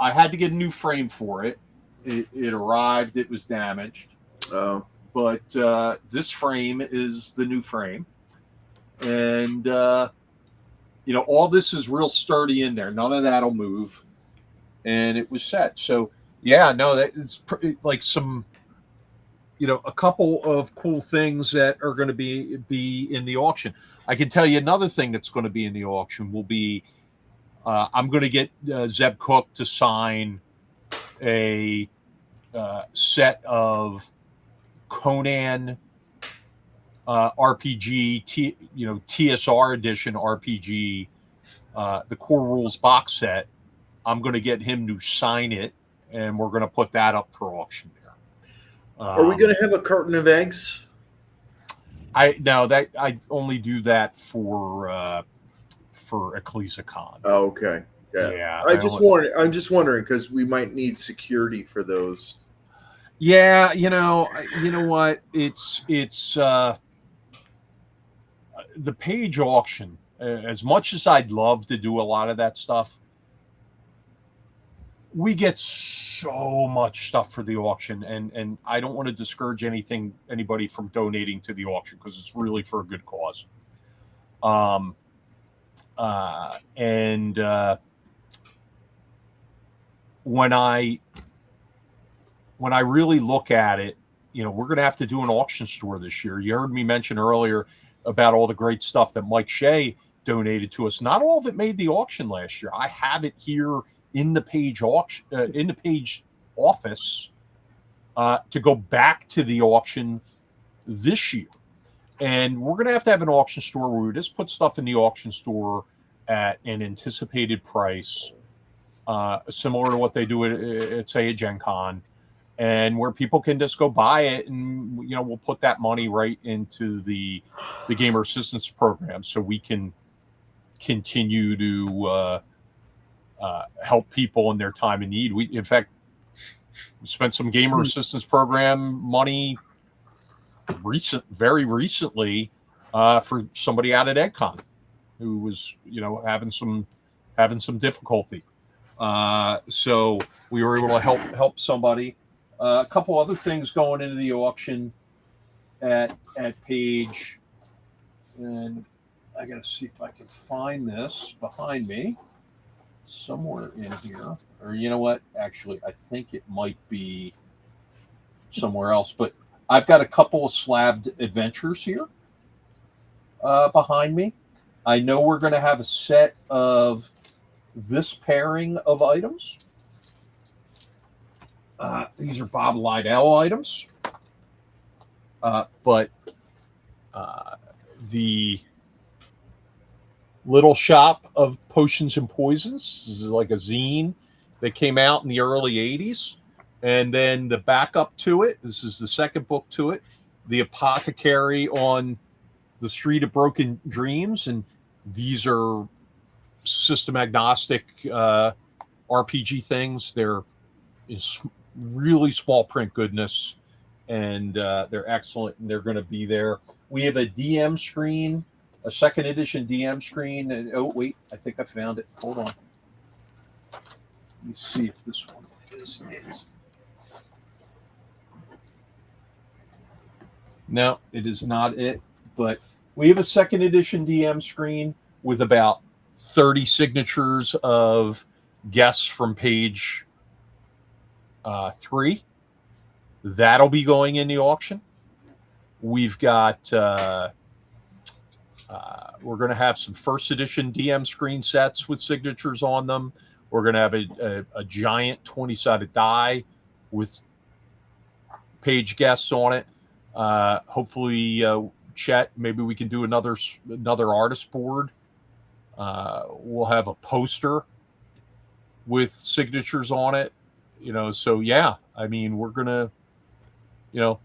I had to get a new frame for it. It arrived, it was damaged. Oh, But this frame is the new frame. And, all this is real sturdy in there. None of that'll move. And it was set. So, yeah, no, that is like some, a couple of cool things that are going to be in the auction. I can tell you another thing that's going to be in the auction will be, I'm going to get Zeb Cook to sign a set of Conan RPG, TSR edition RPG, the Core Rules box set. I'm going to get him to sign it, and we're going to put that up for auction there. are we going to have a carton of eggs? I only do that for EcclesiaCon. Oh, okay. Yeah. I'm just wondering because we might need security for those. Yeah, you know what? It's the Page auction. As much as I'd love to do a lot of that stuff, we get so much stuff for the auction, and I don't want to discourage anybody from donating to the auction because it's really for a good cause. When I really look at it, we're going to have to do an auction store this year. You heard me mention earlier about all the great stuff that Mike Shea donated to us. Not all of it made the auction last year. I have it here in the Page auction, in the Page office, to go back to the auction this year. And we're going to have an auction store where we just put stuff in the auction store at an anticipated price, similar to what they do at say, a Gen Con, and where people can just go buy it, and we'll put that money right into the Gamer Assistance Program so we can continue to help people in their time of need. In fact, We spent some gamer assistance program money very recently for somebody out at EdCon who was, having some difficulty. So we were able to help somebody. A couple other things going into the auction at Page, and I gotta see if I can find this behind me somewhere in here. Or you know what? Actually, I think it might be somewhere else. But I've got a couple of slabbed adventures here behind me. I know we're going to have a set of this pairing of items. These are Bob Lydell items. But the Little Shop of Potions and Poisons, this is like a zine that came out in the early 80s. And then the backup to it, this is the second book to it, The Apothecary on the Street of Broken Dreams. And these are system agnostic RPG things. They're really small print goodness, and they're excellent, and they're going to be there. We have a DM screen, a second edition DM screen. And oh, wait, I think I found it. Hold on. Let me see if this one is. No, it is not it. But we have a second edition DM screen with about 30 signatures of guests from page 3. That'll be going in the auction. We've got we're going to have some first edition DM screen sets with signatures on them. We're going to have a giant 20-sided die with page guests on it. Hopefully, Chet, maybe we can do another artist board. We'll have a poster with signatures on it. So yeah, I mean, we're gonna, the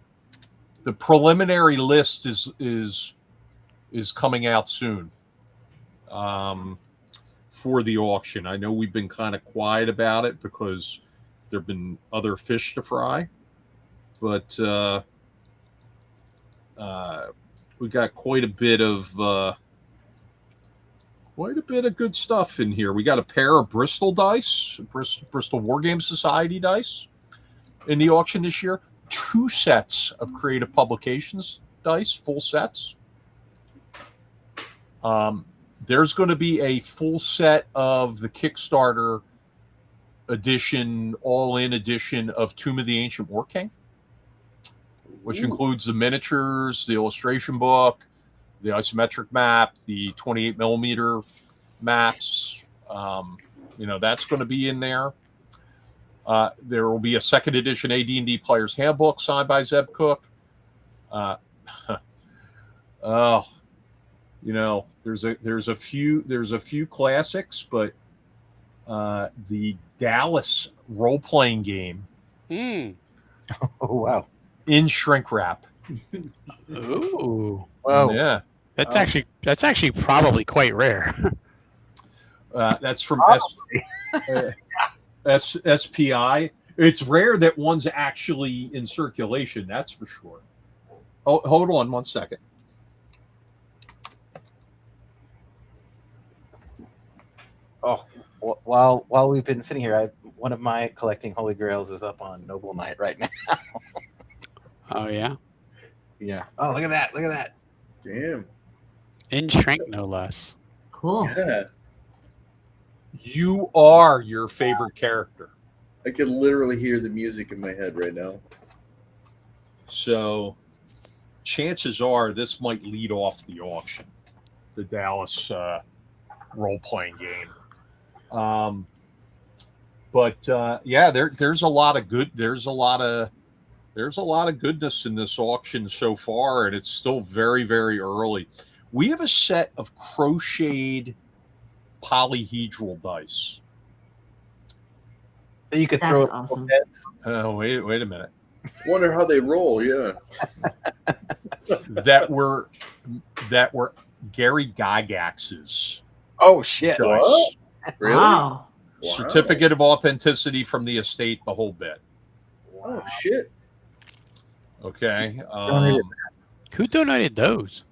preliminary list is coming out soon for the auction. I know we've been kind of quiet about it because there've been other fish to fry, but we got quite a bit of good stuff in here. We got a pair of Bristol dice, Bristol War Game Society dice in the auction this year. 2 sets of Creative Publications dice, full sets. There's going to be a full set of the Kickstarter edition, all-in edition of Tomb of the Ancient War King, which includes the miniatures, the illustration book, the isometric map, the 28 millimeter maps. That's going to be in there. There will be a second edition AD&D Player's Handbook signed by Zeb Cook. There's a few classics, but the Dallas role-playing game. Oh wow! In shrink wrap. Ooh. Wow. Yeah. That's actually probably quite rare. That's from SPI. It's rare that one's actually in circulation. That's for sure. Oh, hold on 1 second. Oh, while we've been sitting here, one of my collecting Holy Grails is up on Noble Knight right now. Oh yeah. Yeah. Oh, look at that! Look at that! Damn. In shrink, no less. Cool. Yeah. You are your favorite character. I can literally hear the music in my head right now. So chances are this might lead off the auction, the Dallas role-playing game. There's a lot of good. There's a lot of goodness in this auction so far, and it's still very, very early. We have a set of crocheted polyhedral dice. You could throw That's it. awesome. Oh, wait a minute. Wonder how they roll. Yeah. that were Gary Gygax's Oh shit! dice. What? Really? Wow. Wow. Certificate of authenticity from the estate, the whole bit. Oh shit! Okay. Donated Who donated those?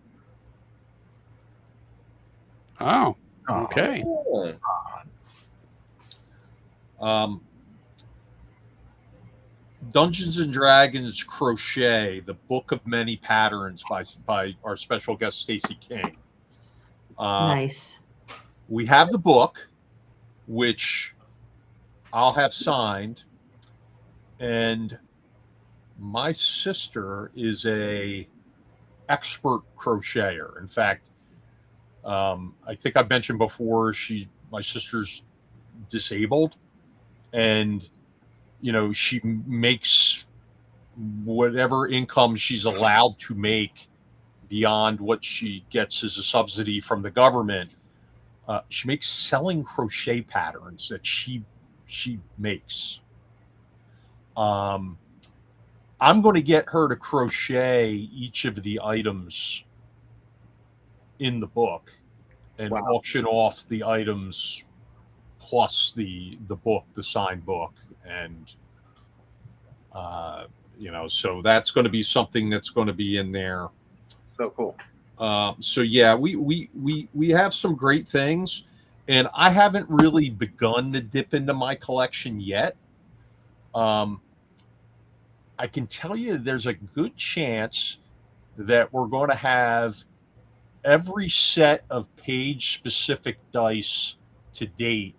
Oh, Oh. okay. Oh, Dungeons and Dragons Crochet: The Book of Many Patterns by our special guest Stacy King. Nice. We have the book, which I'll have signed, and my sister is a expert crocheter. In fact, I think I mentioned before, my sister's disabled, and she makes whatever income she's allowed to make beyond what she gets as a subsidy from the government. She makes selling crochet patterns that she makes. I'm going to get her to crochet each of the items in the book and auction off the items plus the book, the signed book, and so that's going to be something that's going to be in there. So cool. So yeah, we have some great things, and I haven't really begun to dip into my collection yet. I can tell you there's a good chance that we're going to have every set of page specific dice to date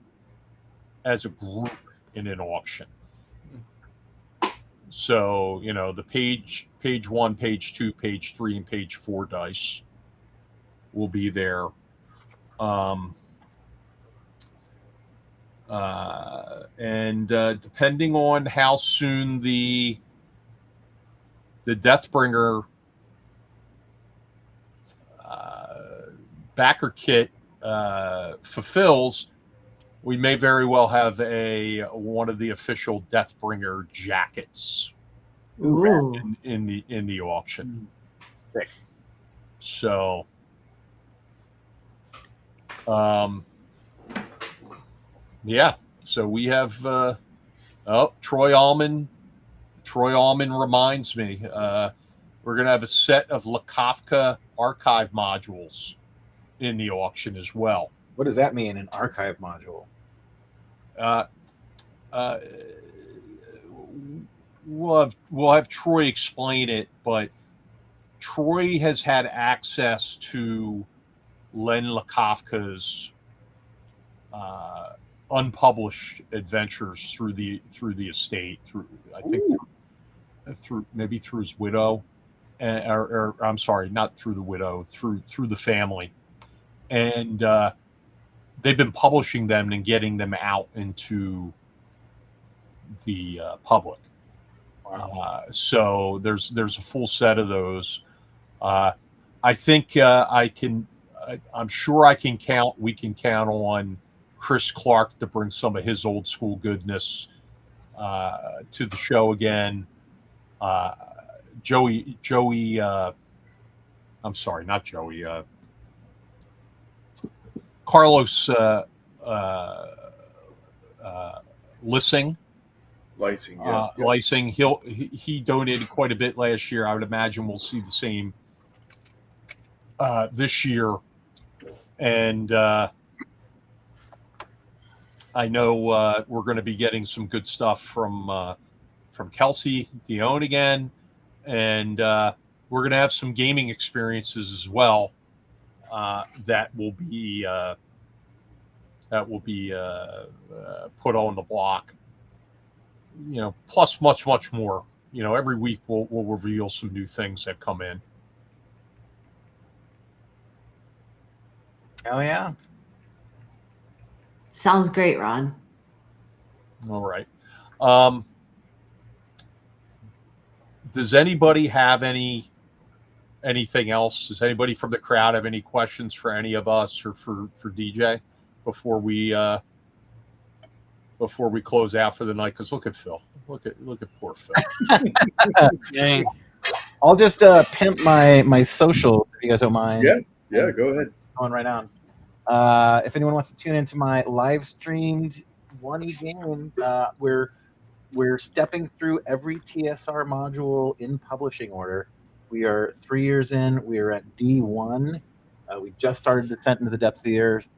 as a group in an auction. So, the page 1, page 2, page 3, and page 4 dice will be there. And depending on how soon the Deathbringer backer kit fulfills, we may very well have one of the official Deathbringer jackets Ooh. in the auction. Sick. So, yeah. So we have Troy Allman. Troy Allman reminds me we're going to have a set of Lakofka archive modules in the auction as well. What does that mean, an archive module? We'll have Troy explain it, but Troy has had access to Len Lakofka's unpublished adventures through the estate, maybe through his widow, or I'm sorry, not through the widow, through the family, and they've been publishing them and getting them out into the public. Wow. So there's a full set of those. I think I'm sure we can count on Chris Clark to bring some of his old school goodness to the show again. Joey, I'm sorry, not Joey. Carlos Lissing. Lysing. He donated quite a bit last year. I would imagine we'll see the same this year. And I know we're going to be getting some good stuff from Kelsey Dion again, and we're going to have some gaming experiences as well that will be put on the block. Plus much more. Every week we'll reveal some new things that come in. Hell yeah. Sounds great, Ron. All right. Does anybody have anything else? Does anybody from the crowd have any questions for any of us or for DJ before we close out for the night? Because look at Phil. Look at poor Phil. Dang. I'll just pimp my social if you guys don't mind. Yeah, go ahead. Going right on. If anyone wants to tune into my live streamed 1E game, we're we're stepping through every TSR module in publishing order. We are 3 years in. We are at D1. We just started Descent into the Depths of the Earth.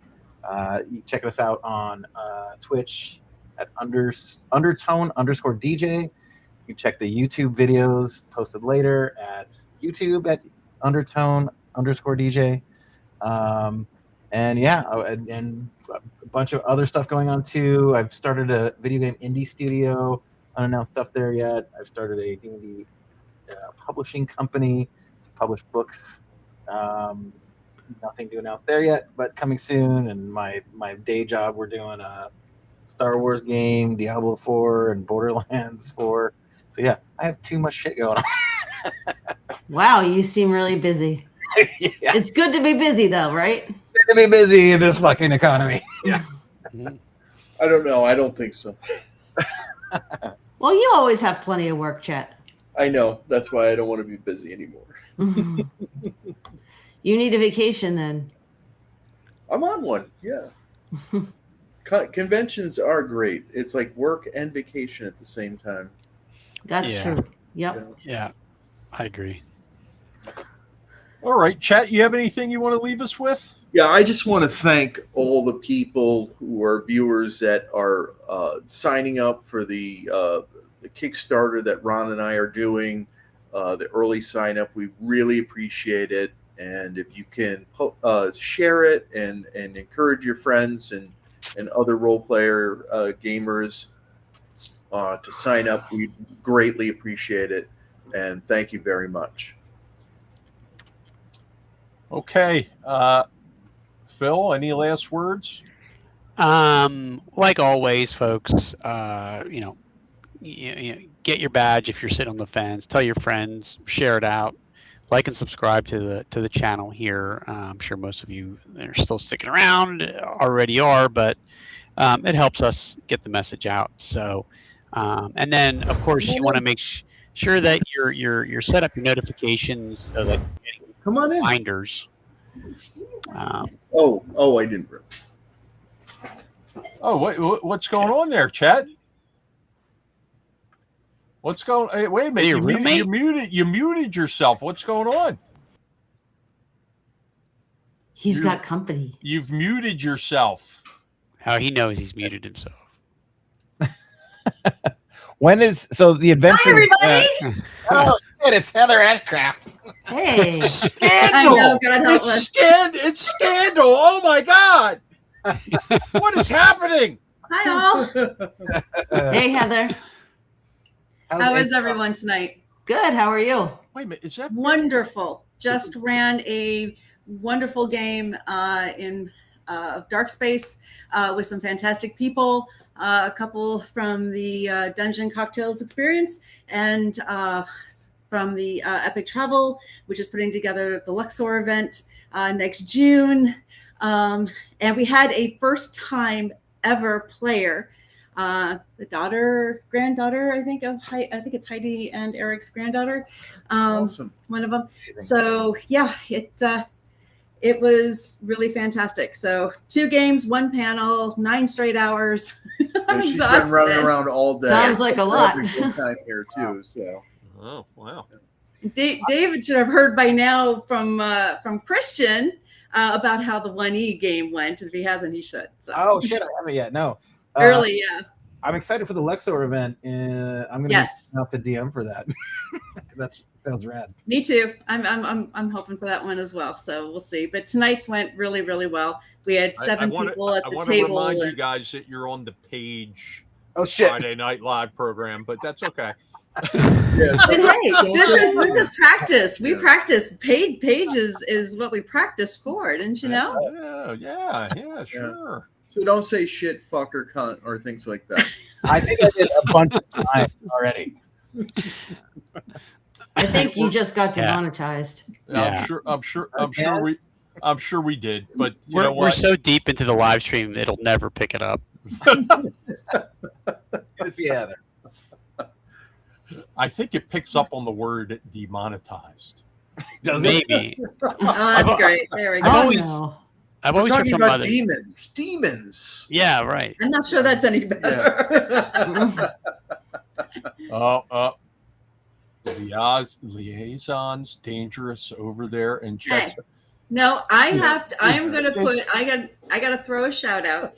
You check us out on Twitch at undertone_DJ. You check the YouTube videos posted later at YouTube at undertone_DJ. And a bunch of other stuff going on too. I've started a video game indie studio, unannounced stuff there yet. I've started a D&D publishing company to publish books. Nothing to announce there yet, but coming soon. And my day job, we're doing a Star Wars game, Diablo 4, and Borderlands 4. So yeah, I have too much shit going on. Wow, you seem really busy. Yeah. It's good to be busy, though, right? Good to be busy in this fucking economy. Yeah. I don't know. I don't think so. Well, you always have plenty of work, Chet. I know. That's why I don't want to be busy anymore. You need a vacation then. I'm on one. Yeah. Conventions are great. It's like work and vacation at the same time. That's Yeah. true. Yep. Yeah, I agree. All right, Chet, you have anything you want to leave us with? Yeah, I just want to thank all the people who are viewers that are signing up for the Kickstarter that Ron and I are doing, the early sign up. We really appreciate it. And if you can share it and encourage your friends and other role player gamers to sign up, we greatly appreciate it. And thank you very much. Okay. Phil, any last words? Like always, folks, you get your badge if you're sitting on the fence. Tell your friends, share it out, like and subscribe to the channel here. I'm sure most of you that are still sticking around already are, but it helps us get the message out. So, and then of course you want to make sure that you're set up your notifications so that you're getting Come on in. reminders. Oh, I didn't. Oh, what's going on there, Chet? What's going? Hey, wait a minute! You muted yourself. What's going on? He's got company. You've muted yourself. How he knows he's muted himself. When is the adventure? Hi, everybody. Oh shit! It's Heather Ashcraft. Hey. Scandal! I know, God help us. It's scandal! Oh my God! What is happening? Hi, all. Hey, Heather. How is everyone tonight? Good. How are you? Wait a minute, is that Wonderful. Just ran a wonderful game in Dark Space with some fantastic people. A couple from the Dungeon Cocktails Experience and from the Epic Travel, which is putting together the Luxor event next June. And we had a first time ever player, the granddaughter, I think it's Heidi and Eric's granddaughter. Awesome. One of them. So yeah, it was really fantastic. So 2 games, 1 panel, 9 straight hours. I'm She's been exhausted. running around all day. Sounds like a lot. Every good time here too. So. Oh wow! David should have heard by now from Christian about how the 1E game went. If he hasn't, he should. So. Oh shit! I haven't yet. No. Early, yeah. I'm excited for the Luxor event. I'm gonna up the DM for that. That sounds rad. Me too. I'm hoping for that one as well. So we'll see. But tonight's went really, really well. We had 7 people at the table. I want to remind you guys that you're on the Page Friday Night Live program, but that's okay. Yes. But hey, this is practice. We practice. Paid pages is what we practice for, didn't you know? Yeah, sure. So don't say shit, fuck, or cunt, or things like that. I think I did a bunch of times already. I think you just got demonetized. Yeah. I'm sure we did, but we're so deep into the live stream it'll never pick it up. Good to see Heather. I think it picks up on the word demonetized. Does Maybe. Oh, that's great. There we go. I've We're always heard talking from about others. demons. Yeah, right. I'm not sure that's any better. Yeah. Liaison's dangerous over there and checks. Hey. No, I Yeah. have to. I am going to put. Is- I got to throw a shout out.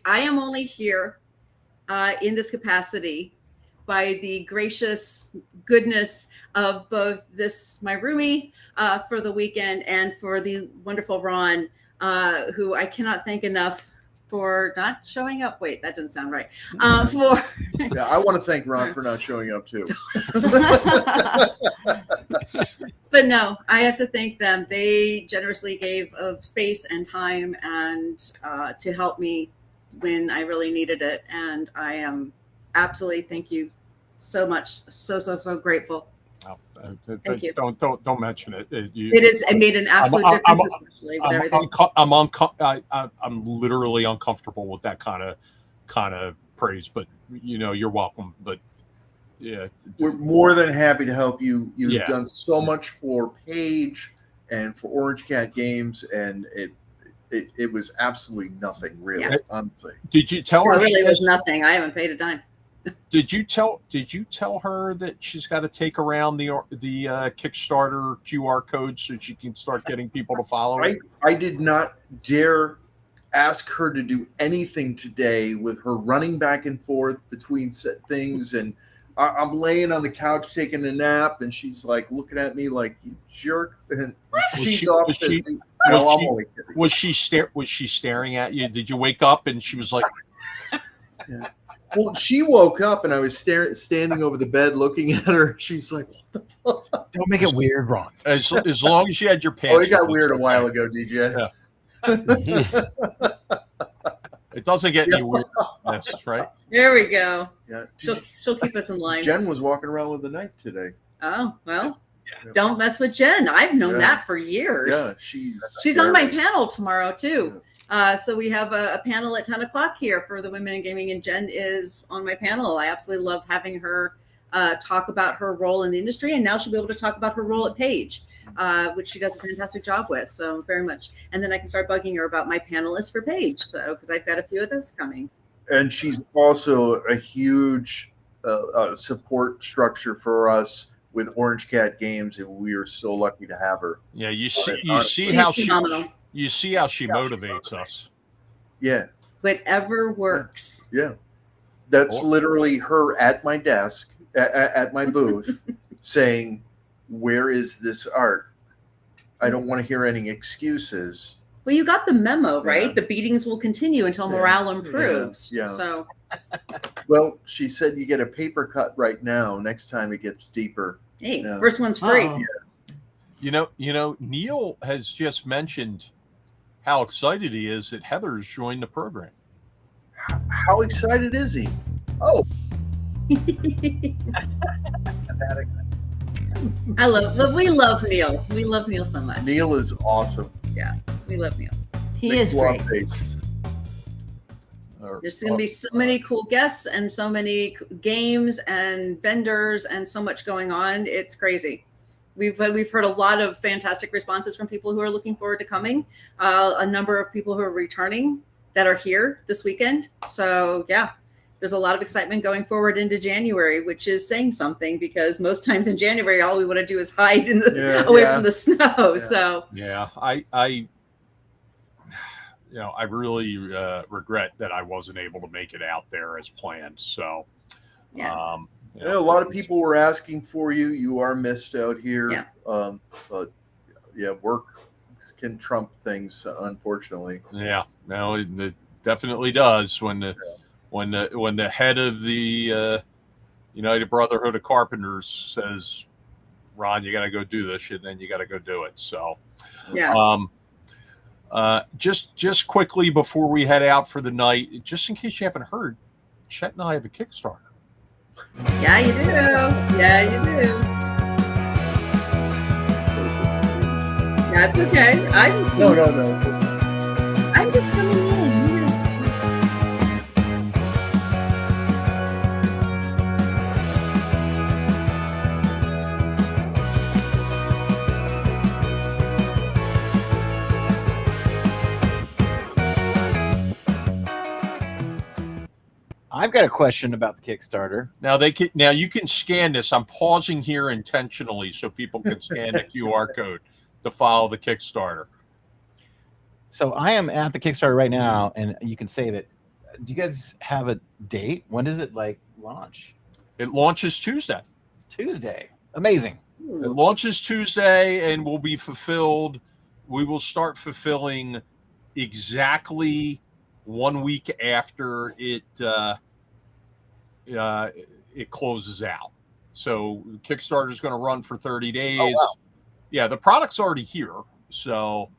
I am only here in this capacity by the gracious goodness of both my roomie for the weekend and for the wonderful Ron, who I cannot thank enough for not showing up. Wait, that doesn't sound right. Yeah, I want to thank Ron for not showing up too. But no, I have to thank them. They generously gave of space and time and to help me when I really needed it. And I am absolutely, thank you so much. So grateful. Thank you. Don't mention it. It is. It made an absolute difference, especially with everything. I'm literally uncomfortable with that kind of praise, but you're welcome. But yeah, we're more than happy to help you. You've Yeah. done so much for Paige and for Orange Cat Games, and it was absolutely nothing, really. Yeah. Honestly, did you tell her? It really was nothing. I haven't paid a dime. Did you tell her that she's got to take around the Kickstarter QR code so she can start getting people to follow it? I did not dare ask her to do anything today with her running back and forth between set things, and I'm laying on the couch taking a nap, and she's like looking at me like, "You jerk!" And was she staring at you? Did you wake up and she was like? Yeah. Well, she woke up and I was standing over the bed looking at her. She's like, "What the fuck?" Don't make it weird, Ron. As long as you had your pants. Oh, it got weird a while ago, DJ. Yeah. It doesn't get any weird. That's right. There we go. Yeah. She'll keep us in line. Jen was walking around with a knife today. Oh, well, don't mess with Jen. I've known that for years. Yeah, she's on my panel tomorrow too. So we have a panel at 10 o'clock here for the women in gaming, and Jen is on my panel. I absolutely love having her talk about her role in the industry, and now she'll be able to talk about her role at Paige, which she does a fantastic job with. So very much. And then I can start bugging her about my panelists for Paige. So, because I've got a few of those coming. And she's also a huge support structure for us with Orange Cat Games, and we are so lucky to have her. Yeah, you see how she motivates us. Yeah. Whatever works. Yeah. That's literally her at my desk, at my booth, saying, "Where is this art? I don't want to hear any excuses." Well, you got the memo, right? The beatings will continue until morale improves. Yeah. So. Well, she said you get a paper cut right now. Next time it gets deeper. Hey, first one's free. Yeah. You know, Neil has just mentioned how excited he is that Heather's joined the program. How excited is he? Oh. We love Neil. We love Neil so much. Neil is awesome. Yeah, we love Neil. He is great. There's going to be so many cool guests and so many games and vendors and so much going on. It's crazy. We've heard a lot of fantastic responses from people who are looking forward to coming. A number of people who are returning that are here this weekend. So yeah, there's a lot of excitement going forward into January, which is saying something because most times in January, all we want to do is hide in away from the snow. Yeah. So yeah, I really regret that I wasn't able to make it out there as planned. So, yeah, a lot of people were asking for you. You are missed out here. Yeah. But yeah, work can trump things, unfortunately. Yeah, no, it definitely does. When the head of the United Brotherhood of Carpenters says, "Ron, you got to go do this," and then you got to go do it. So, yeah. Just quickly before we head out for the night, just in case you haven't heard, Chet and I have a Kickstarter. Yeah, you do. Yeah, you do. That's okay. No. I'm just coming in. I've got a question about the Kickstarter. Now you can scan this. I'm pausing here intentionally so people can scan the QR code to follow the Kickstarter. So I am at the Kickstarter right now, and you can save it. Do you guys have a date? When does it launch? It launches Tuesday. Tuesday. Amazing. It launches Tuesday and will be fulfilled. We will start fulfilling exactly 1 week after it closes out. So Kickstarter is going to run for 30 days. Oh, wow. Yeah, the product's already here. So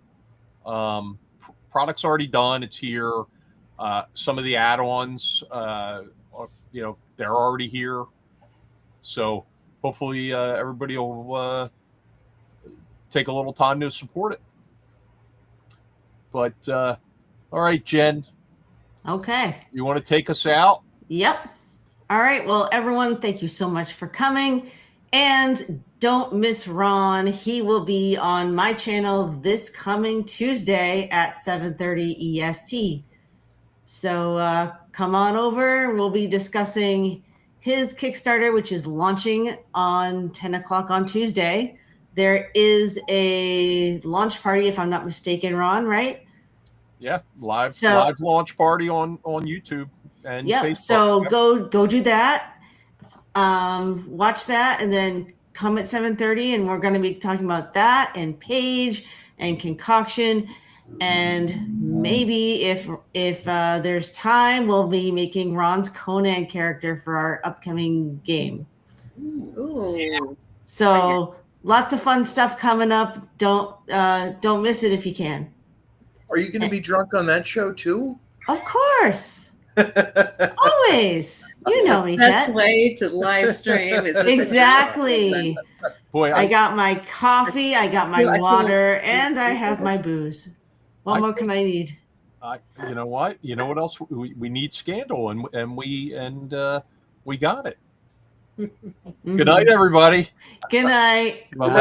product's already done. It's here. Some of the add-ons, they're already here. So hopefully everybody will take a little time to support it. But all right, Jen. Okay. You want to take us out? Yep. All right. Well, everyone, thank you so much for coming. And don't miss Ron. He will be on my channel this coming Tuesday at 7:30 EST. So come on over. We'll be discussing his Kickstarter, which is launching on 10 o'clock on Tuesday. There is a launch party, if I'm not mistaken, Ron, right? Yeah, live launch party on YouTube and Facebook. So go do that. Watch that, and then come at 7:30, and we're going to be talking about that and Page and Concoction, and maybe if there's time, we'll be making Ron's Conan character for our upcoming game. Ooh. So lots of fun stuff coming up. Don't miss it if you can. Are you going to be drunk on that show too? Of course. Always. You know me, Best Jet. way to live stream is with the Exactly. Boy, I got my coffee, I got my I feel- water, and I have my booze. What more can I need? you know what? You know what else? We need scandal, and we got it. Good night, everybody. Good night. Bye-bye.